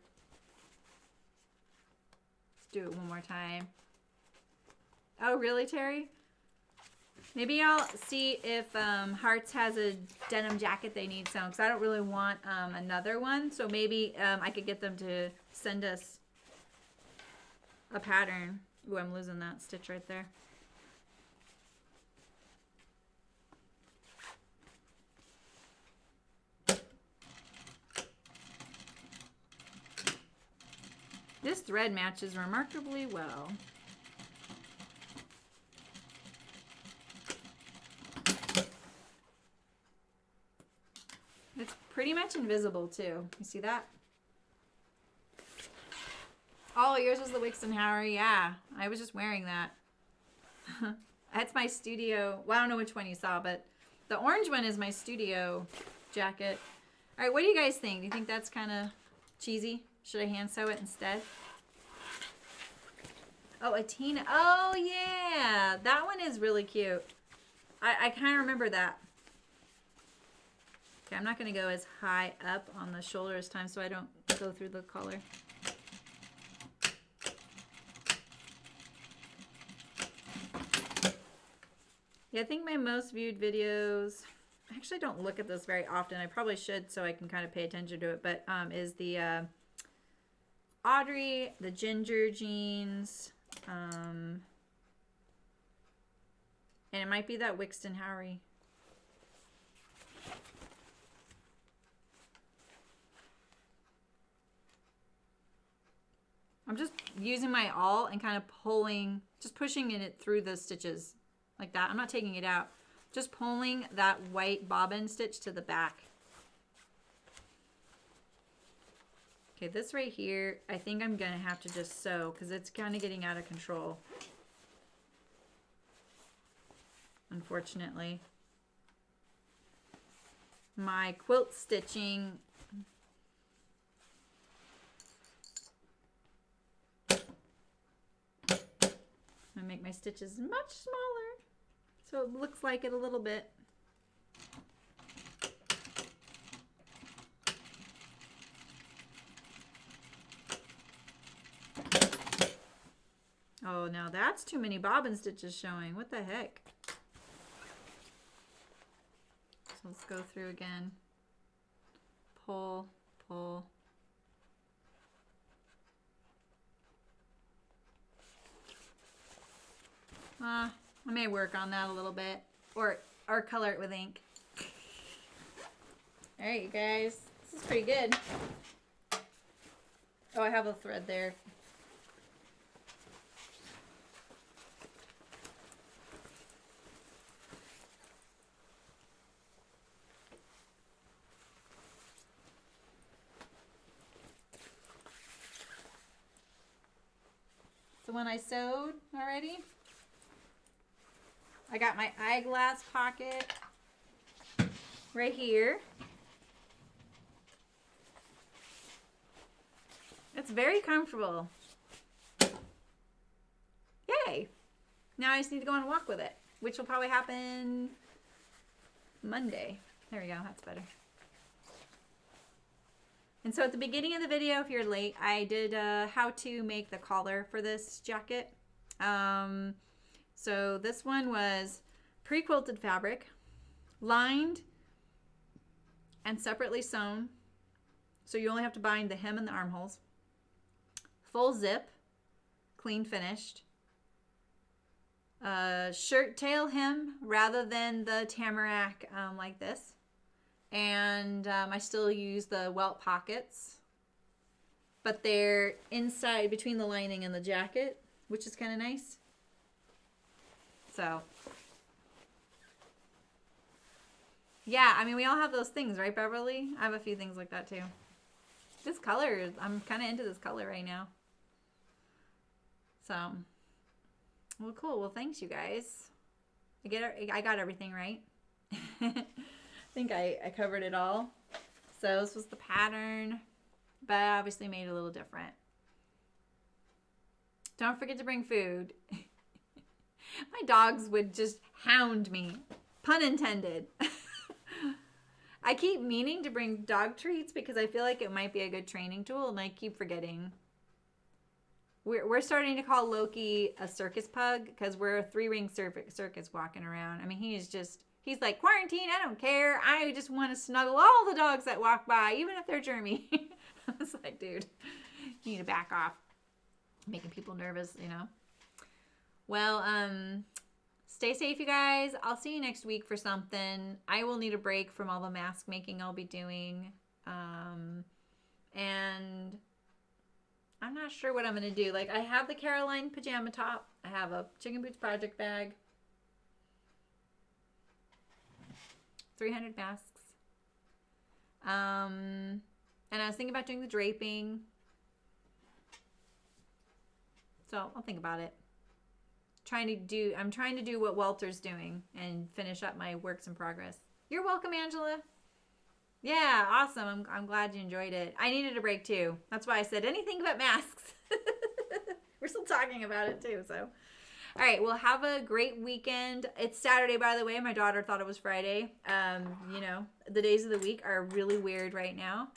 Let's do it one more time. Oh, really, Terry? Maybe I'll see if Hearts has a denim jacket they need some, because I don't really want another one. So maybe I could get them to send us a pattern. Ooh, I'm losing that stitch right there. This thread matches remarkably well. It's pretty much invisible too. You see that? Oh, yours was the Wixton Howry. Yeah, I was just wearing that. That's my studio. Well, I don't know which one you saw, but the orange one is my studio jacket. All right, what do you guys think? Do you think that's kind of cheesy? Should I hand sew it instead? Oh, a Tina. Oh, yeah. That one is really cute. I kind of remember that. Okay, I'm not going to go as high up on the shoulder this time so I don't go through the collar. Yeah, I think my most viewed videos, I actually don't look at this very often. I probably should so I can kind of pay attention to it, but is the Audrey, the ginger jeans, and it might be that Wixton Howry. I'm just using my awl and kind of pulling, just pushing it through the stitches like that. I'm not taking it out. Just pulling that white bobbin stitch to the back. Okay, this right here, I think I'm gonna have to just sew because it's kind of getting out of control. Unfortunately. My quilt stitching. I'm gonna make my stitches much smaller so it looks like it a little bit. Oh, now that's too many bobbin stitches showing. What the heck? So let's go through again. Pull, pull. I may work on that a little bit, or color it with ink. All right, you guys, this is pretty good. Oh, I have a thread there. So when I sewed already, I got my eyeglass pocket right here. It's very comfortable. Yay! Now I just need to go on a walk with it, which will probably happen Monday. There we go, that's better. And so at the beginning of the video, if you're late, I did how to make the collar for this jacket. So this one was pre-quilted fabric, lined and separately sewn. So you only have to bind the hem and the armholes. Full zip, clean finished. Shirt tail hem rather than the Tamarack like this. And I still use the welt pockets, but they're inside between the lining and the jacket, which is kind of nice. So, yeah, I mean, we all have those things, right, Beverly? I have a few things like that too. This color, I'm kind of into this color right now. So, well, cool. Well, thanks, you guys. I got everything right. I think I covered it all. So this was the pattern, but I obviously made it a little different. Don't forget to bring food. My dogs would just hound me. Pun intended. I keep meaning to bring dog treats because I feel like it might be a good training tool, and I keep forgetting. We're starting to call Loki a circus pug because we're a 3-ring circus walking around. I mean, he's like, quarantine, I don't care. I just want to snuggle all the dogs that walk by, even if they're germy. I was like, dude, you need to back off. Making people nervous, you know. Well, stay safe, you guys. I'll see you next week for something. I will need a break from all the mask making I'll be doing. And I'm not sure what I'm going to do. Like, I have the Caroline pajama top. I have a Chicken Boots project bag. 300 masks. And I was thinking about doing the draping. So I'll think about it. I'm trying to do what Walter's doing and finish up my works in progress. You're welcome, Angela. Yeah, awesome. I'm glad you enjoyed it. I needed a break too. That's why I said anything but masks. We're still talking about it too, so. All right, well, have a great weekend. It's Saturday, by the way. My daughter thought it was Friday. You know, the days of the week are really weird right now.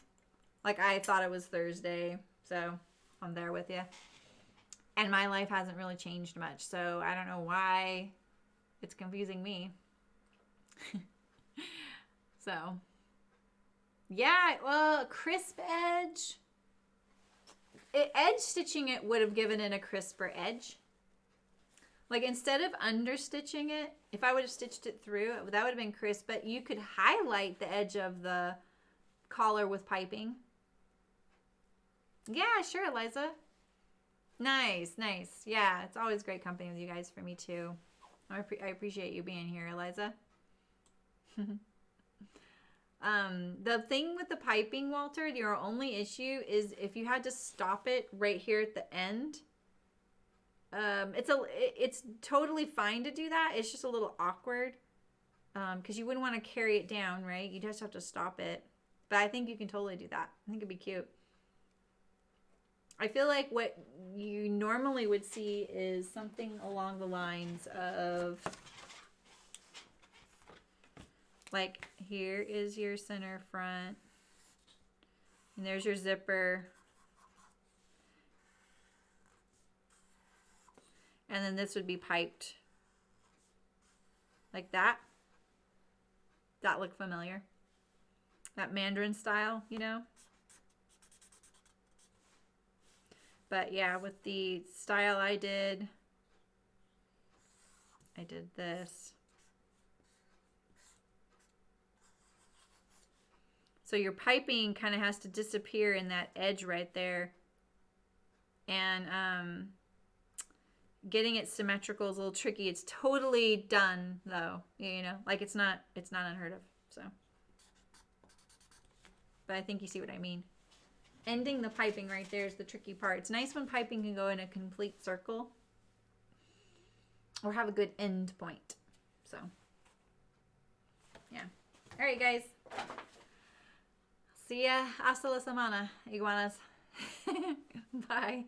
Like, I thought it was Thursday, so I'm there with you. And my life hasn't really changed much, so I don't know why it's confusing me. So, yeah, well, crisp edge. Edge stitching it would have given it a crisper edge. Like, instead of understitching it, if I would have stitched it through, that would have been crisp, but you could highlight the edge of the collar with piping. Yeah, sure, Eliza. Nice. Yeah, it's always great company with you guys for me, too. I appreciate you being here, Eliza. The thing with the piping, Walter, your only issue is if you had to stop it right here at the end. It's totally fine to do that. It's just a little awkward because you wouldn't want to carry it down, right? You just have to stop it. But I think you can totally do that. I think it'd be cute. I feel like what you normally would see is something along the lines of, like, here is your center front, and there's your zipper, and then this would be piped like that. That look familiar? That Mandarin style, you know? But yeah, with the style I did this. So your piping kind of has to disappear in that edge right there. And getting it symmetrical is a little tricky. It's totally done though, you know, like it's not unheard of. So, but I think you see what I mean. Ending the piping right there is the tricky part. It's nice when piping can go in a complete circle or have a good end point. So, yeah. All right, guys. See ya. Hasta la semana, iguanas. Bye.